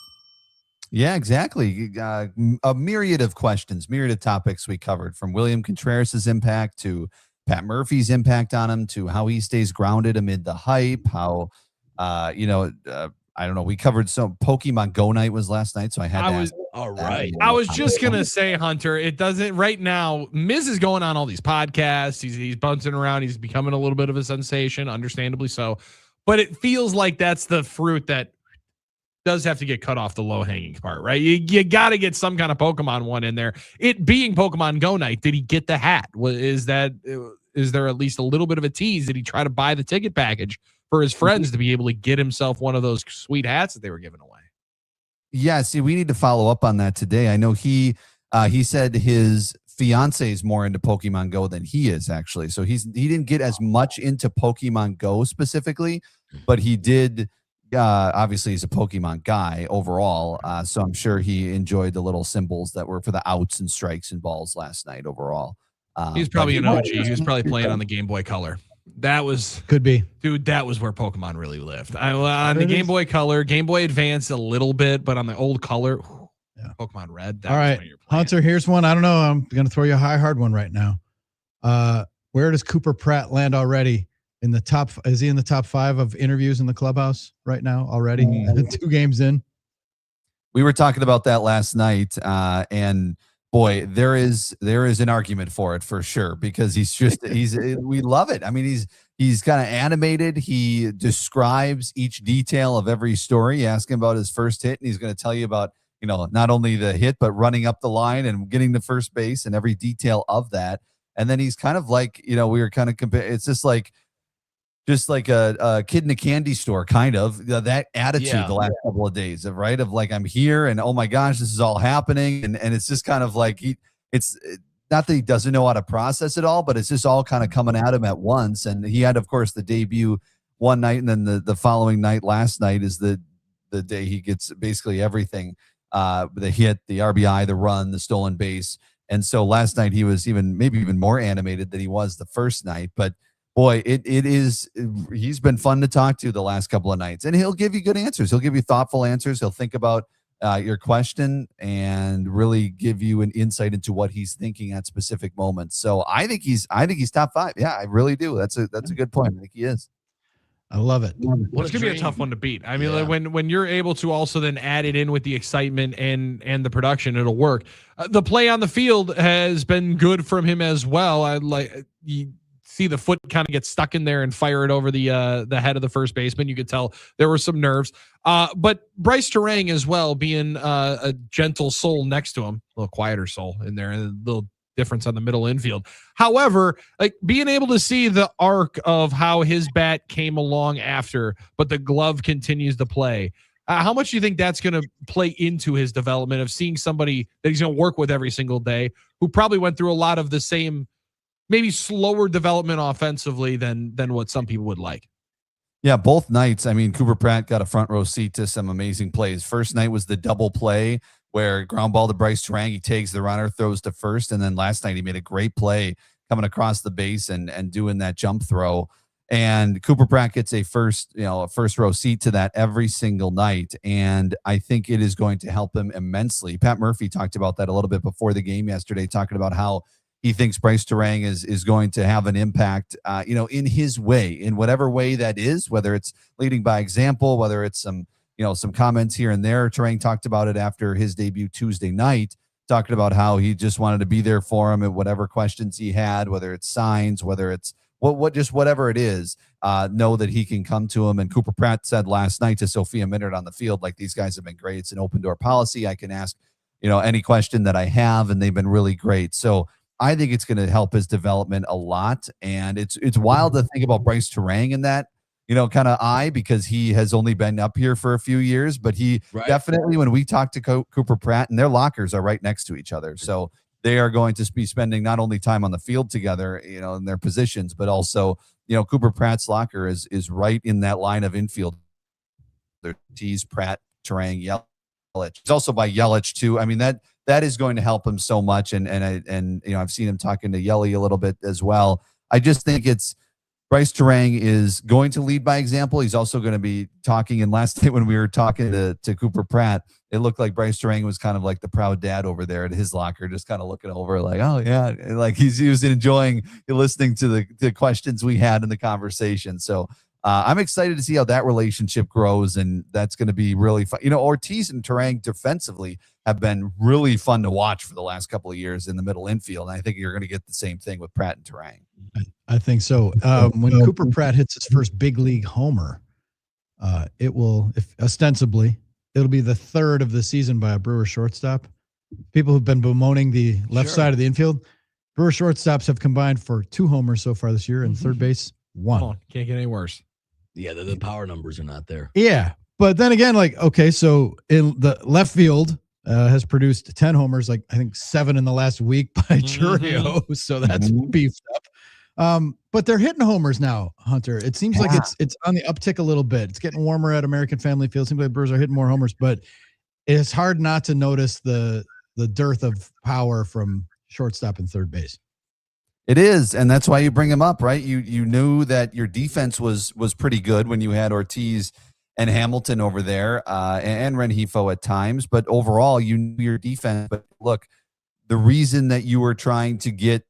Yeah, exactly. A myriad of questions, myriad of topics we covered, from William Contreras' impact to Pat Murphy's impact on him to how he stays grounded amid the hype, how, I don't know. We covered some Pokemon Go night was last night, so I had to ask. All right. I was just going to say, Hunter, it doesn't right now. Miz is going on all these podcasts. He's bouncing around. He's becoming a little bit of a sensation, understandably so. But it feels like that's the fruit that does have to get cut off the low-hanging part, right? You got to get some kind of Pokemon one in there. It being Pokemon Go night, did he get the hat? Is there at least a little bit of a tease? Did he try to buy the ticket package for his friends to be able to get himself one of those sweet hats that they were giving away? Yeah, see, we need to follow up on that today. I know he said his fiance is more into Pokemon Go than he is, actually. So he didn't get as much into Pokemon Go specifically, but he did. Obviously, he's a Pokemon guy overall. So I'm sure he enjoyed the little symbols that were for the outs and strikes and balls last night overall. He's probably an OG. He was probably playing on the Game Boy Color. Could be, dude. That was where Pokemon really lived. On the Game Boy Color, Game Boy Advance a little bit, but on the old Color, Pokemon Red. All right, Hunter, here's one. I don't know. I'm going to throw you a hard one right now. Where does Cooper Pratt land already in the top? Is he in the top 5 of interviews in the clubhouse right now already? 2 games in. We were talking about that last night, and boy, there is an argument for it for sure, because we love it. I mean, he's kind of animated. He describes each detail of every story. You ask him about his first hit, and he's going to tell you about, not only the hit, but running up the line and getting to first base and every detail of that. And then he's kind of like, we were kind of comparing. It's just like a kid in a candy store, kind of that attitude the last couple of days of like, I'm here and oh my gosh, this is all happening. And it's just kind of like, it's not that he doesn't know how to process it all, but it's just all kind of coming at him at once. And he had, of course, the debut one night, and then the following night, last night, is the day he gets basically everything. The hit, the RBI, the run, the stolen base. And so last night he was maybe even more animated than he was the first night. But boy, he's been fun to talk to the last couple of nights, and he'll give you good answers. He'll give you thoughtful answers. He'll think about your question and really give you an insight into what he's thinking at specific moments. So I think he's top 5. Yeah, I really do. That's a good point. I think he is. I love it. It's going to be a tough one to beat. I mean, like when you're able to also then add it in with the excitement and the production, it'll work. The play on the field has been good from him as well. You see the foot kind of get stuck in there and fire it over the head of the first baseman. You could tell there were some nerves. But Bryce Terang as well, being a gentle soul next to him, a little quieter soul in there, and a little difference on the middle infield. However, like being able to see the arc of how his bat came along after, but the glove continues to play. How much do you think that's going to play into his development of seeing somebody that he's going to work with every single day, who probably went through a lot of the same, maybe slower development offensively than what some people would like? Yeah, both nights. I mean, Cooper Pratt got a front row seat to some amazing plays. First night was the double play where ground ball to Bryce Terang, he tags the runner, throws to first. And then last night he made a great play coming across the base and doing that jump throw. And Cooper Pratt gets a first row seat to that every single night. And I think it is going to help him immensely. Pat Murphy talked about that a little bit before the game yesterday, talking about how he thinks Bryce Terang is going to have an impact, in his way, in whatever way that is, whether it's leading by example, whether it's some comments here and there. Terang talked about it after his debut Tuesday night, talking about how he just wanted to be there for him and whatever questions he had, whether it's signs, whether it's just whatever it is, know that he can come to him. And Cooper Pratt said last night to Sophia Minard on the field, like, these guys have been great. It's an open door policy. I can ask, any question that I have, and they've been really great. So I think it's going to help his development a lot. And it's wild to think about Bryce Terang in that kind of eye because he has only been up here for a few years, but he definitely, when we talk to Cooper Pratt, and their lockers are right next to each other. So they are going to be spending not only time on the field together, in their positions, but also, Cooper Pratt's locker is right in that line of infield. They're Tees, Pratt, Turang, Yelich. He's also by Yelich too. I mean, that is going to help him so much. And I've seen him talking to Yelly a little bit as well. I just think Bryce Turang is going to lead by example. He's also going to be talking. And last night when we were talking to Cooper Pratt, it looked like Bryce Turang was kind of like the proud dad over there at his locker, just kind of looking over like, oh yeah, like he was enjoying listening to the questions we had in the conversation. So I'm excited to see how that relationship grows, and that's going to be really fun. Ortiz and Turang defensively have been really fun to watch for the last couple of years in the middle infield, and I think you're going to get the same thing with Pratt and Turang. I think so. When Cooper Pratt hits his first big league homer, it will, ostensibly, it'll be the third of the season by a Brewer shortstop. People who've been bemoaning the left side of the infield, Brewer shortstops have combined for 2 homers so far this year, and third base 1. Can't get any worse. Yeah, the power numbers are not there. Yeah, but then again, so in the left field has produced 10 homers, I think 7 in the last week by Churio, so that's beefed up. But they're hitting homers now, Hunter. It seems like it's on the uptick a little bit. It's getting warmer at American Family Field. It seems like the Brewers are hitting more homers, but it's hard not to notice the dearth of power from shortstop and third base. It is, and that's why you bring him up, right? You knew that your defense was pretty good when you had Ortiz and Hamilton over there, and Rengifo at times, but overall you knew your defense. But look, the reason that you were trying to get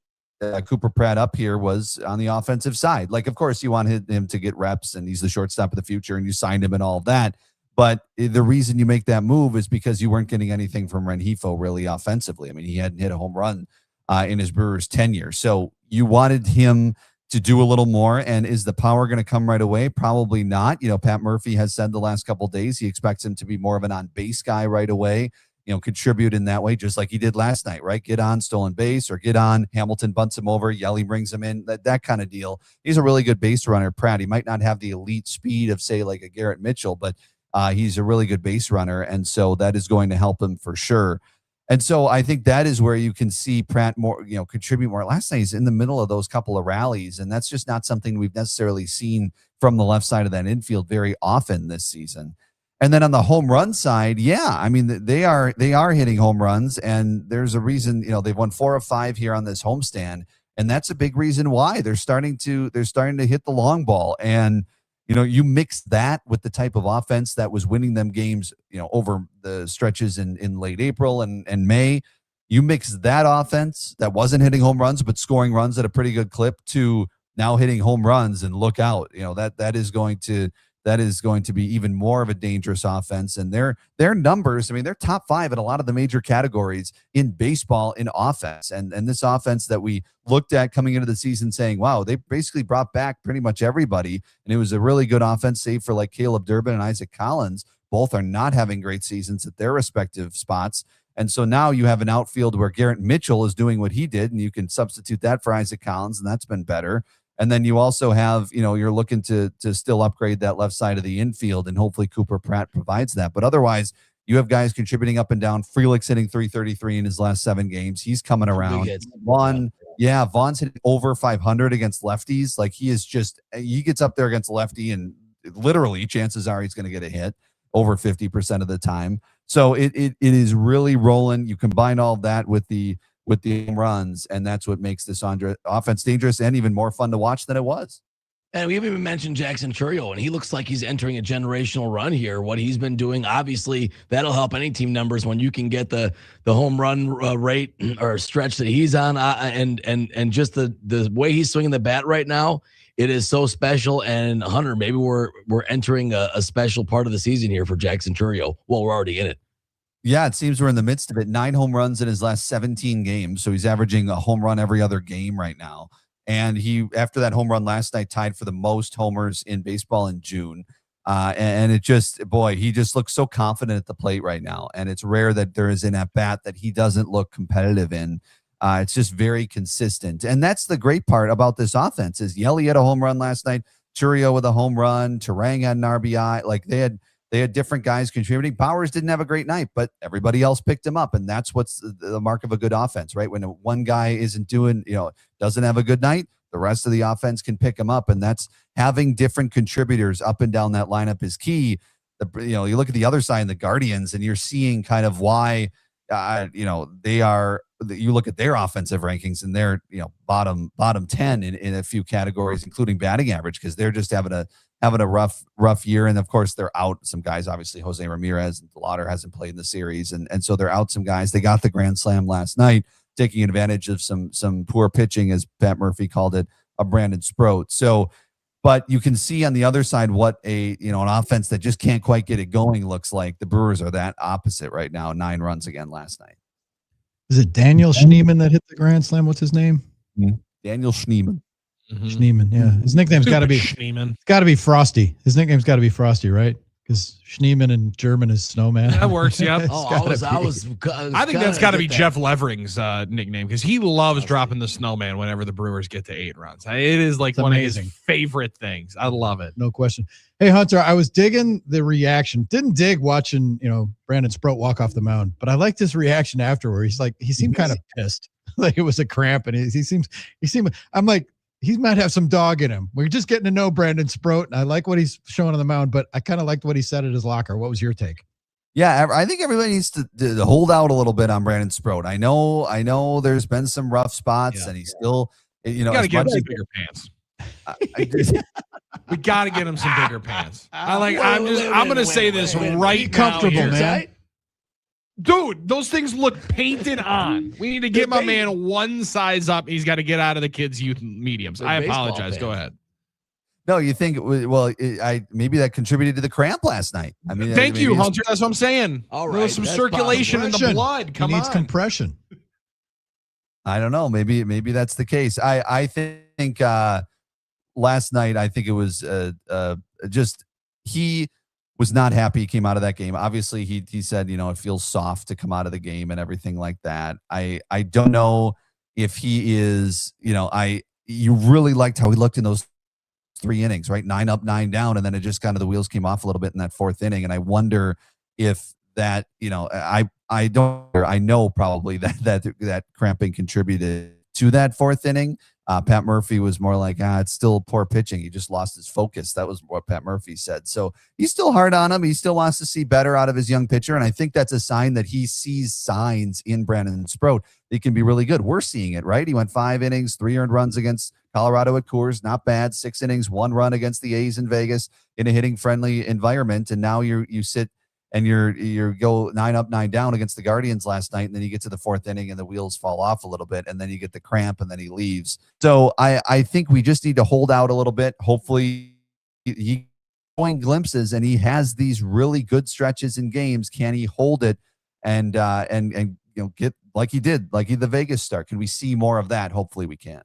Cooper Pratt up here was on the offensive side. Like, of course, you want him to get reps, and he's the shortstop of the future, and you signed him and all of that. But the reason you make that move is because you weren't getting anything from Rengifo really offensively. I mean, he hadn't hit a home run in his Brewers tenure. So you wanted him to do a little more. And is the power going to come right away? Probably not. Pat Murphy has said the last couple of days he expects him to be more of an on-base guy right away, contribute in that way, just like he did last night, right? Get on stolen base, or get on Hamilton bunts him over, Yelly brings him in, that kind of deal. He's a really good base runner, Pratt. He might not have the elite speed of, say, like a Garrett Mitchell, but he's a really good base runner. And so that is going to help him for sure. And so I think that is where you can see Pratt more, contribute more. Last night he's in the middle of those couple of rallies, and that's just not something we've necessarily seen from the left side of that infield very often this season. And then on the home run side, I mean, they are hitting home runs, and there's a reason, they've won 4 of 5 here on this homestand, and that's a big reason why they're starting to hit the long ball. And you mix that with the type of offense that was winning them games, over the stretches in late April and May. You mix that offense that wasn't hitting home runs but scoring runs at a pretty good clip to now hitting home runs, and look out, that is going to be even more of a dangerous offense. And their numbers, I mean, they're top 5 in a lot of the major categories in baseball in offense. And this offense that we looked at coming into the season saying, wow, they basically brought back pretty much everybody. And it was a really good offense, save for like Caleb Durbin and Isaac Collins. Both are not having great seasons at their respective spots. And so now you have an outfield where Garrett Mitchell is doing what he did, and you can substitute that for Isaac Collins, and that's been better. And then you also have, you're looking to still upgrade that left side of the infield, and hopefully Cooper Pratt provides that. But otherwise, you have guys contributing up and down. Frelick's hitting 333 in his last 7 games. He's coming around. Vaughn's hitting over 500 against lefties. Like, he gets up there against lefty, and literally chances are he's going to get a hit over 50% of the time. So it is really rolling. You combine all of that with the home runs, and that's what makes this offense dangerous and even more fun to watch than it was. And we haven't even mentioned Jackson Churio, and he looks like he's entering a generational run here. What he's been doing, obviously, that'll help any team numbers when you can get the home run rate or stretch that he's on, and just the way he's swinging the bat right now, it is so special. And Hunter, maybe we're entering a special part of the season here for Jackson Churio. Well, we're already in it. Yeah, it seems we're in the midst of it. 9 home runs in his last 17 games. So he's averaging a home run every other game right now. And he, after that home run last night, tied for the most homers in baseball in June. And it just, he just looks so confident at the plate right now. And it's rare that there is an at-bat that he doesn't look competitive in. It's just very consistent. And that's the great part about this offense is Yelly had a home run last night. Churio with a home run, Terang had an RBI. Like they had different guys contributing. Bowers didn't have a great night, but everybody else picked him up. And that's what's the mark of a good offense, right? When one guy isn't doing, doesn't have a good night, the rest of the offense can pick him up. And that's having different contributors up and down that lineup is key. You look at the other side of the Guardians and you're seeing kind of why, they are, you look at their offensive rankings and they're, bottom 10 in a few categories, including batting average, because they're just having a rough year. And of course they're out some guys, obviously Jose Ramirez and Lauder hasn't played in the series. And so they're out some guys. They got the grand slam last night, taking advantage of some poor pitching, as Pat Murphy called it, a Brandon Sproat. So, but you can see on the other side what an offense that just can't quite get it going looks like. The Brewers are that opposite right now. 9 runs again last night. Is it Daniel Schneemann that hit the grand slam? What's his name? Daniel Schneemann. Schneemann, yeah. His nickname's got to be Schneemann. It's got to be Frosty. His nickname's got to be Frosty, right? Because Schneemann in German is snowman. That works, yeah. I think that's got to be Jeff Levering's nickname, because he loves dropping the snowman whenever the Brewers get to 8 runs. It is like one of his favorite things. I love it. No question. Hey, Hunter, I was digging the reaction. Didn't dig watching, Brandon Sproat walk off the mound, but I liked his reaction afterward. He's like, he seemed kind of pissed, like it was a cramp, and he seemed. I'm like, he might have some dog in him. We're just getting to know Brandon Sproat, and I like what he's showing on the mound, but I kind of liked what he said at his locker. What was your take? Yeah, I think everybody needs to hold out a little bit on Brandon Sproat. I know there's been some rough spots, and he's still, you got to get him some bigger pants. We got to get him some bigger pants. I'm going to say this right now. Comfortable, man. Dude, those things look painted on. We need to get my man one size up. He's got to get out of the kids' youth mediums. I apologize. Go ahead. No, you think, maybe that contributed to the cramp last night. I mean, thank you, Hunter. That's what I'm saying. All right. There's some circulation in the blood. He needs compression. I don't know. Maybe that's the case. I think last night, I think it was just he was not happy he came out of that game. Obviously, he said, it feels soft to come out of the game and everything like that. I don't know if he is, you really liked how he looked in those 3 innings, right? 9 up, 9 down. And then it just kind of the wheels came off a little bit in that 4th inning. And I wonder if that, I know probably that cramping contributed to that 4th inning. Pat Murphy was more like, it's still poor pitching. He just lost his focus. That was what Pat Murphy said. So he's still hard on him. He still wants to see better out of his young pitcher. And I think that's a sign that he sees signs in Brandon Sproat. He can be really good. We're seeing it, right? He went 5 innings, 3 earned runs against Colorado at Coors. Not bad. 6 innings, 1 run against the A's in Vegas in a hitting friendly environment. And now you sit and you go 9 up, 9 down against the Guardians last night, and then you get to the 4th inning and the wheels fall off a little bit, and then you get the cramp, and then he leaves. So I think we just need to hold out a little bit. Hopefully he's showing glimpses, and he has these really good stretches in games. Can he hold it and get like he did, the Vegas start? Can we see more of that? Hopefully we can.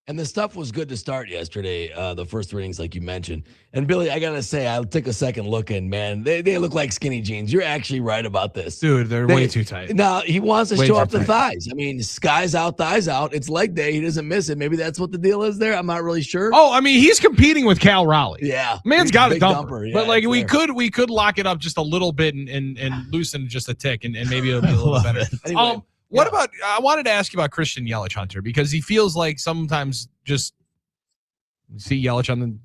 And the stuff was good to start yesterday, the first 3 innings, like you mentioned. And Billy, I got to say, I'll take a second look and, man, they look like skinny jeans. You're actually right about this. Dude, they're way too tight. Now, he wants to show off the thighs. I mean, skies out, thighs out. It's leg day. He doesn't miss it. Maybe that's what the deal is there. I'm not really sure. Oh, I mean, he's competing with Cal Raleigh. Yeah. Man's got a dumper. Yeah, but, we could lock it up just a little bit and loosen just a tick, and maybe it'll be a little better. Anyway, what about – I wanted to ask you about Christian Yelich, Hunter, because he feels like sometimes just – see Yelich on the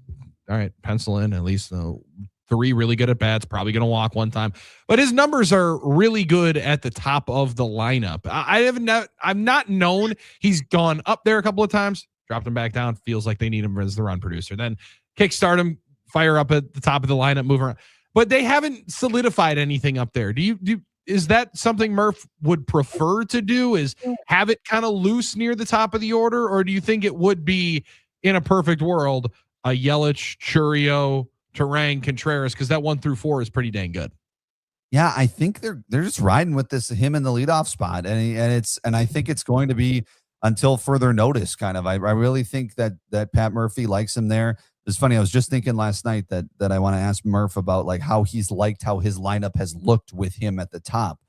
all right, pencil in at least 3 really good at bats, probably going to walk 1 time, but his numbers are really good at the top of the lineup. I've not known he's gone up there a couple of times, dropped him back down. Feels like they need him as the run producer. Then kickstart him, fire up at the top of the lineup, move around, but they haven't solidified anything up there. Is that something Murph would prefer to do? Is have it kind of loose near the top of the order, or do you think it would be in a perfect world a Yelich, Churio, Terang, Contreras, because that 1 through 4 is pretty dang good? Yeah, I think they're just riding with him in the leadoff spot, and I think it's going to be until further notice. Kind of, I really think that Pat Murphy likes him there. It's funny. I was just thinking last night that I want to ask Murph about how he's liked how his lineup has looked with him at the top,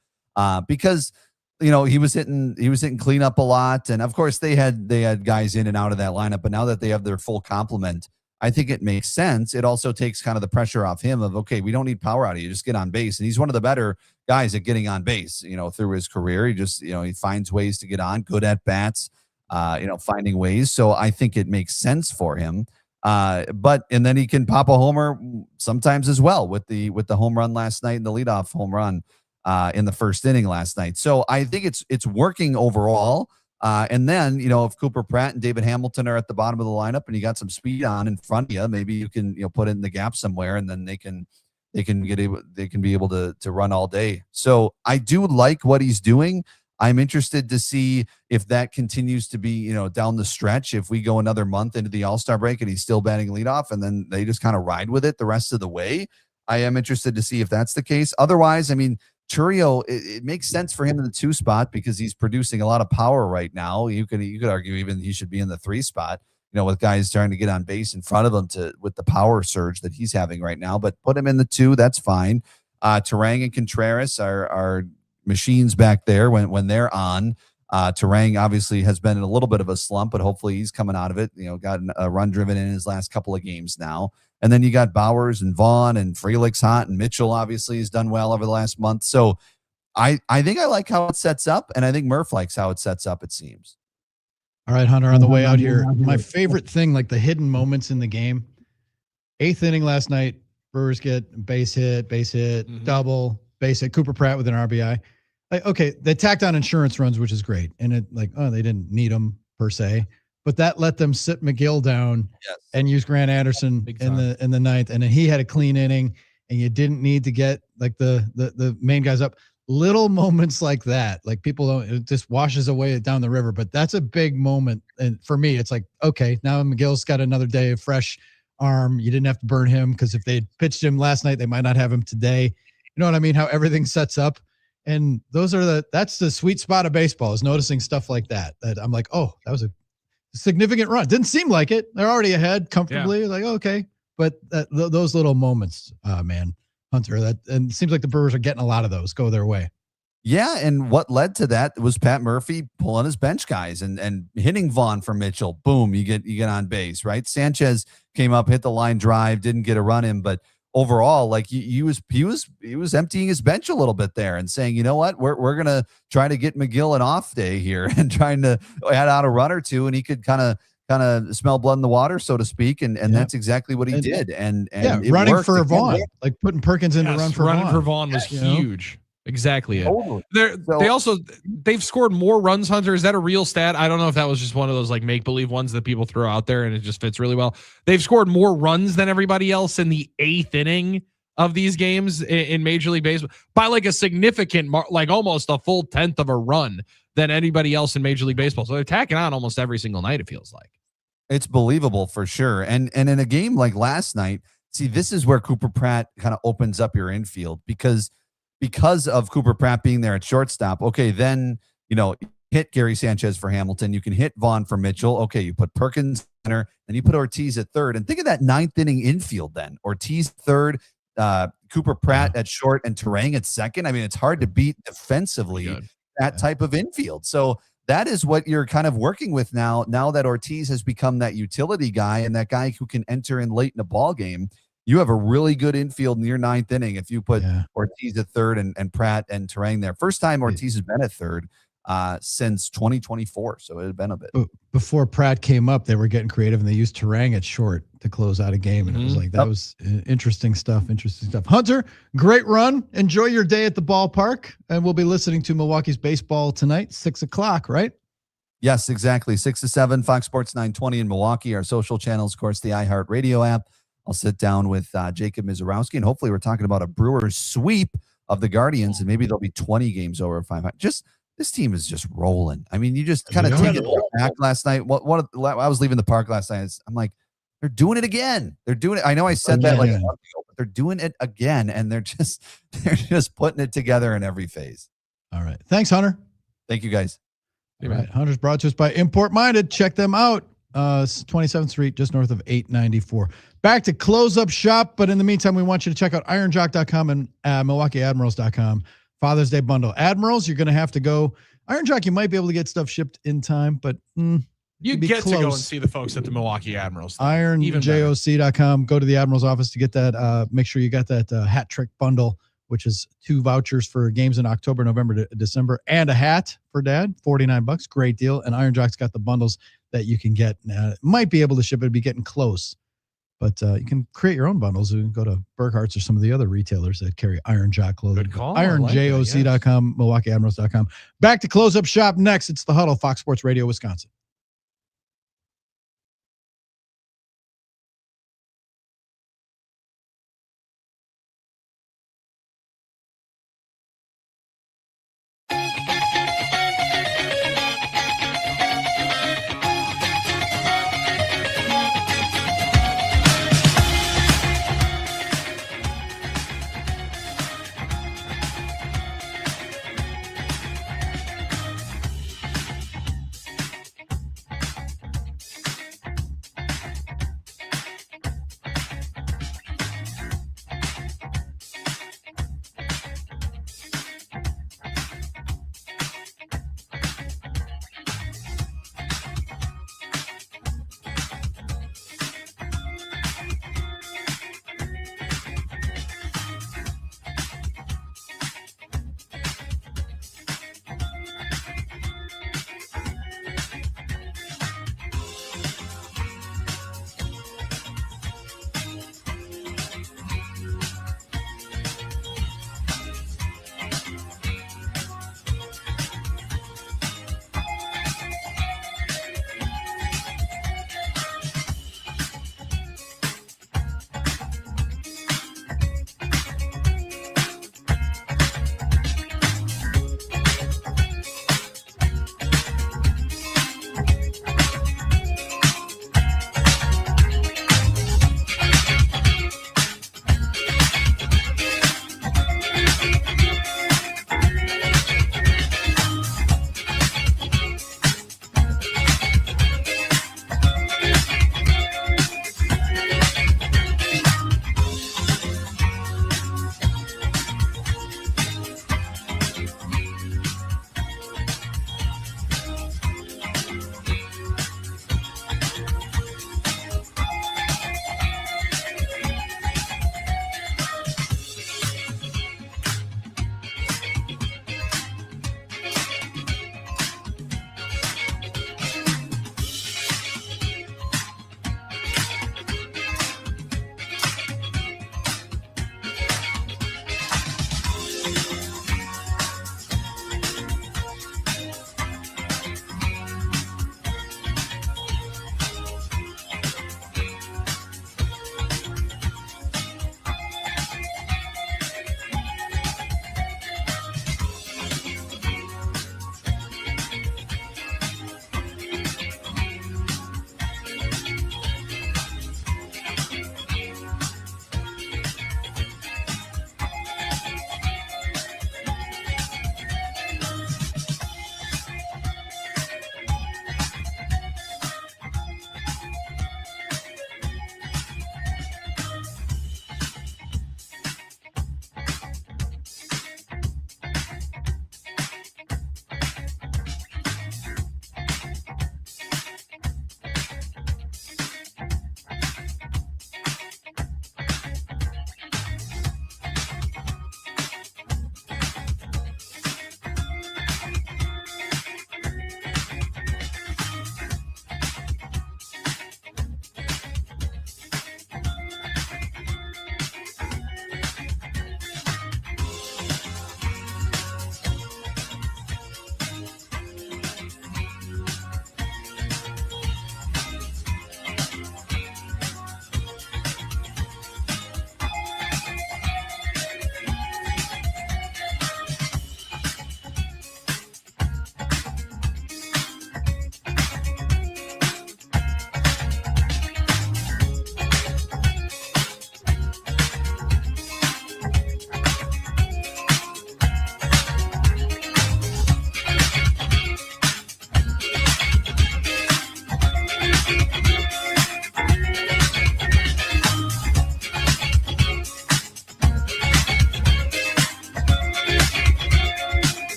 because he was hitting cleanup a lot, and of course they had guys in and out of that lineup. But now that they have their full complement, I think it makes sense. It also takes kind of the pressure off him of, okay, we don't need power out of you. Just get on base. And he's one of the better guys at getting on base, through his career. He just, he finds ways to get on, good at bats, finding ways. So I think it makes sense for him. And then he can pop a homer sometimes as well with the home run last night and the leadoff home run in the first inning last night. So I think it's working overall. And then, if Cooper Pratt and David Hamilton are at the bottom of the lineup and you got some speed on in front of you, maybe you can, put it in the gap somewhere, and then they can be able to run all day. So I do like what he's doing. I'm interested to see if that continues to be, down the stretch. If we go another month into the All-Star break and he's still batting leadoff and then they just kind of ride with it the rest of the way, I am interested to see if that's the case. Otherwise, I mean, Chourio, it makes sense for him in the 2 spot because he's producing a lot of power right now. You could argue even he should be in the 3 spot, with guys trying to get on base in front of him with the power surge that he's having right now. But put him in the 2, that's fine. Terang and Contreras are machines back there when they're on. Terang obviously has been in a little bit of a slump, but hopefully he's coming out of it. Got a run driven in his last couple of games now. And then you got Bowers and Vaughn and Frelick's hot, and Mitchell obviously has done well over the last month. So I think I like how it sets up, and I think Murph likes how it sets up, it seems. All right, Hunter, on the way out here, my favorite thing, like the hidden moments in the game. 8th inning last night, Brewers get base hit, double, base hit, Cooper Pratt with an RBI. Like, okay, they tacked on insurance runs, which is great. And they didn't need them per se. But that let them sit McGill down and use Grant Anderson in the 9th, and then he had a clean inning, and you didn't need to get like the main guys up. Little moments like that, like people don't, it just washes away down the river. But that's a big moment, and for me, it's like, okay, now McGill's got another day of fresh arm. You didn't have to burn him because if they pitched him last night, they might not have him today. You know what I mean? How everything sets up. And that's the sweet spot of baseball, is noticing stuff like that. That I'm like, oh, that was a significant run. Didn't seem like it. They're already ahead comfortably. Yeah. Like, okay. But those little moments, man, Hunter, and it seems like the Brewers are getting a lot of those go their way. Yeah, and what led to that was Pat Murphy pulling his bench guys and hitting Vaughn for Mitchell. Boom, you get on base, right? Sanchez came up, hit the line drive, didn't get a run in, but overall, like he was emptying his bench a little bit there and saying, you know what, we're gonna try to get McGill an off day here and trying to add out a run or two, and he could kind of smell blood in the water, so to speak, and that's exactly what he did. And running for Vaughn, like putting Perkins in to run for running Vaughn. For Vaughn was huge. Exactly. Totally. They've scored more runs, Hunter. Is that a real stat? I don't know if that was just one of those like make-believe ones that people throw out there and it just fits really well. They've scored more runs than everybody else in the 8th inning of these games in Major League Baseball by like a significant, like almost a full 10th of a run than anybody else in Major League Baseball. So they're tacking on almost every single night, it feels like. It's believable for sure. And in a game like last night, see, this is where Cooper Pratt kind of opens up your infield because of Cooper Pratt being there at shortstop. Okay, then, hit Gary Sanchez for Hamilton. You can hit Vaughn for Mitchell. Okay, you put Perkins center, then you put Ortiz at third. And think of that 9th inning infield then. Ortiz third, Cooper Pratt at short, and Terang at second. I mean, it's hard to beat defensively that type of infield. So that is what you're kind of working with now that Ortiz has become that utility guy and that guy who can enter in late in a ball game. You have a really good infield in your 9th inning if you put Ortiz at third and Pratt and Terang there. First time Ortiz has been at third since 2024, so it had been a bit. Before Pratt came up, they were getting creative, and they used Terang at short to close out a game, and it was like, that was interesting stuff. Hunter, great run. Enjoy your day at the ballpark, and we'll be listening to Milwaukee's baseball tonight, 6:00, right? Yes, exactly. 6 to 7, Fox Sports 920 in Milwaukee. Our social channels, of course, the iHeartRadio app. I'll sit down with Jacob Mizorowski, and hopefully we're talking about a Brewers sweep of the Guardians, and maybe there'll be 20 games over 500. This team is just rolling. I mean, you just kind of take it back last night. I was leaving the park last night. I'm like, they're doing it again. They're doing it. I know I said that like a month ago, but they're doing it again, and they're just putting it together in every phase. All right. Thanks, Hunter. Thank you, guys. All right. Hunter's brought to us by Import Minded. Check them out. 27th Street, just north of 894. Back to close up shop, but in the meantime, we want you to check out ironjock.com and MilwaukeeAdmirals.com. Father's Day bundle. Admirals, you're going to have to go. Iron Jock, you might be able to get stuff shipped in time, but You It'd be get to go and close. see the folks at the Milwaukee Admirals. IronJOC.com. Go to the Admiral's office to get that. Make sure you got that hat trick bundle, which is 2 vouchers for games in October, November, December, and a hat for Dad. $49. Great deal. And Iron Jock's got the bundles that you can get. Might be able to ship it, be getting close. But you can create your own bundles. You can go to Burkhart's or some of the other retailers that carry Iron Jock clothing. Good call. IronJOC.com, MilwaukeeAdmirals.com. Back to Close Up Shop next. It's the Huddle, Fox Sports Radio, Wisconsin.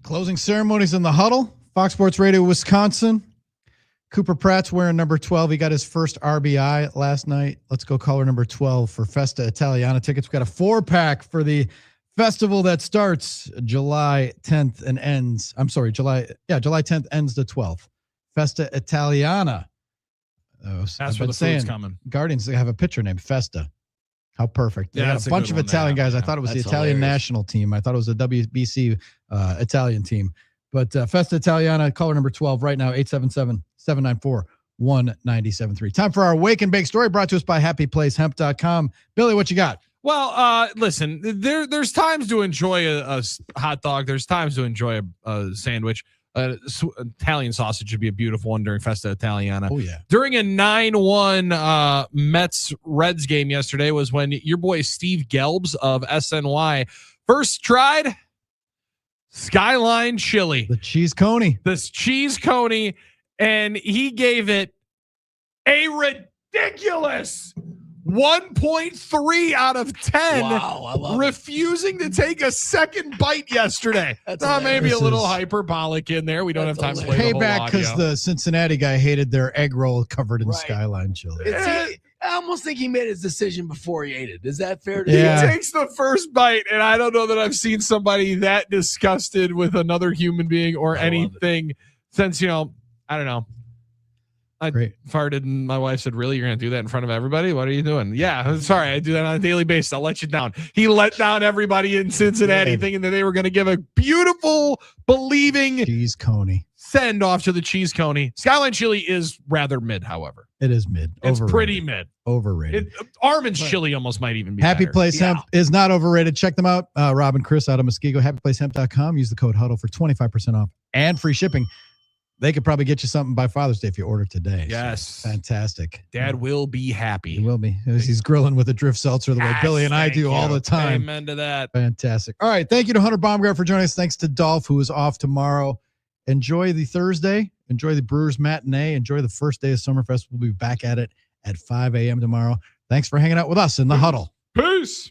Closing ceremonies in the Huddle. Fox Sports Radio, Wisconsin. Cooper Pratt's wearing number 12. He got his first RBI last night. Let's go caller number 12 for Festa Italiana tickets. We've got a 4-pack for the festival that starts July 10th and ends. I'm sorry, July 10th ends the 12th. Festa Italiana. That's where the food's coming. Guardians, they have a pitcher named Festa. How perfect. They got a bunch of Italian guys. I thought it was the Italian national team. I thought it was the WBC Italian team. But Festa Italiana, caller number 12 right now, 877-794-1973. Time for our Wake and Bake story brought to us by HappyPlaceHemp.com. Billy, what you got? Well, listen, there's times to enjoy a hot dog. There's times to enjoy a sandwich. Italian sausage would be a beautiful one during Festa Italiana. Oh, yeah. During a 9-1 Mets-Reds game yesterday was when your boy Steve Gelbs of SNY first tried Skyline Chili. The cheese coney. This cheese coney, and he gave it a ridiculous 1.3 out of 10. Wow, I love refusing to take a second bite yesterday. Maybe a little hyperbolic in there. We don't have time to play payback because the Cincinnati guy hated their egg roll covered in Skyline chili. I almost think he made his decision before he ate it. Is that fair to He say? takes the first bite, and I don't know that I've seen somebody that disgusted with another human being or anything since, I don't know. I farted and my wife said, really? You're going to do that in front of everybody? What are you doing? Yeah, I'm sorry. I do that on a daily basis. I'll let you down. He let down everybody in Cincinnati thinking that they were going to give a beautiful, believing cheese coney send off to the cheese coney. Skyline chili is rather mid, however. It is mid. It's pretty mid. Overrated. Armen's chili almost might even be Happy better. Place Hemp is not overrated. Check them out. Rob and Chris out of Muskego. HappyPlaceHemp.com. Use the code HUDDLE for 25% off and free shipping. They could probably get you something by Father's Day if you order today. Yes. So, fantastic. Dad will be happy. He will be. He's grilling with a drift seltzer the way Billy and I do all the time. Amen to that. Fantastic. All right. Thank you to Hunter Baumgardt for joining us. Thanks to Dolph, who is off tomorrow. Enjoy the Thursday. Enjoy the Brewers matinee. Enjoy the first day of Summerfest. We'll be back at it at 5 a.m. tomorrow. Thanks for hanging out with us in the Huddle. Peace.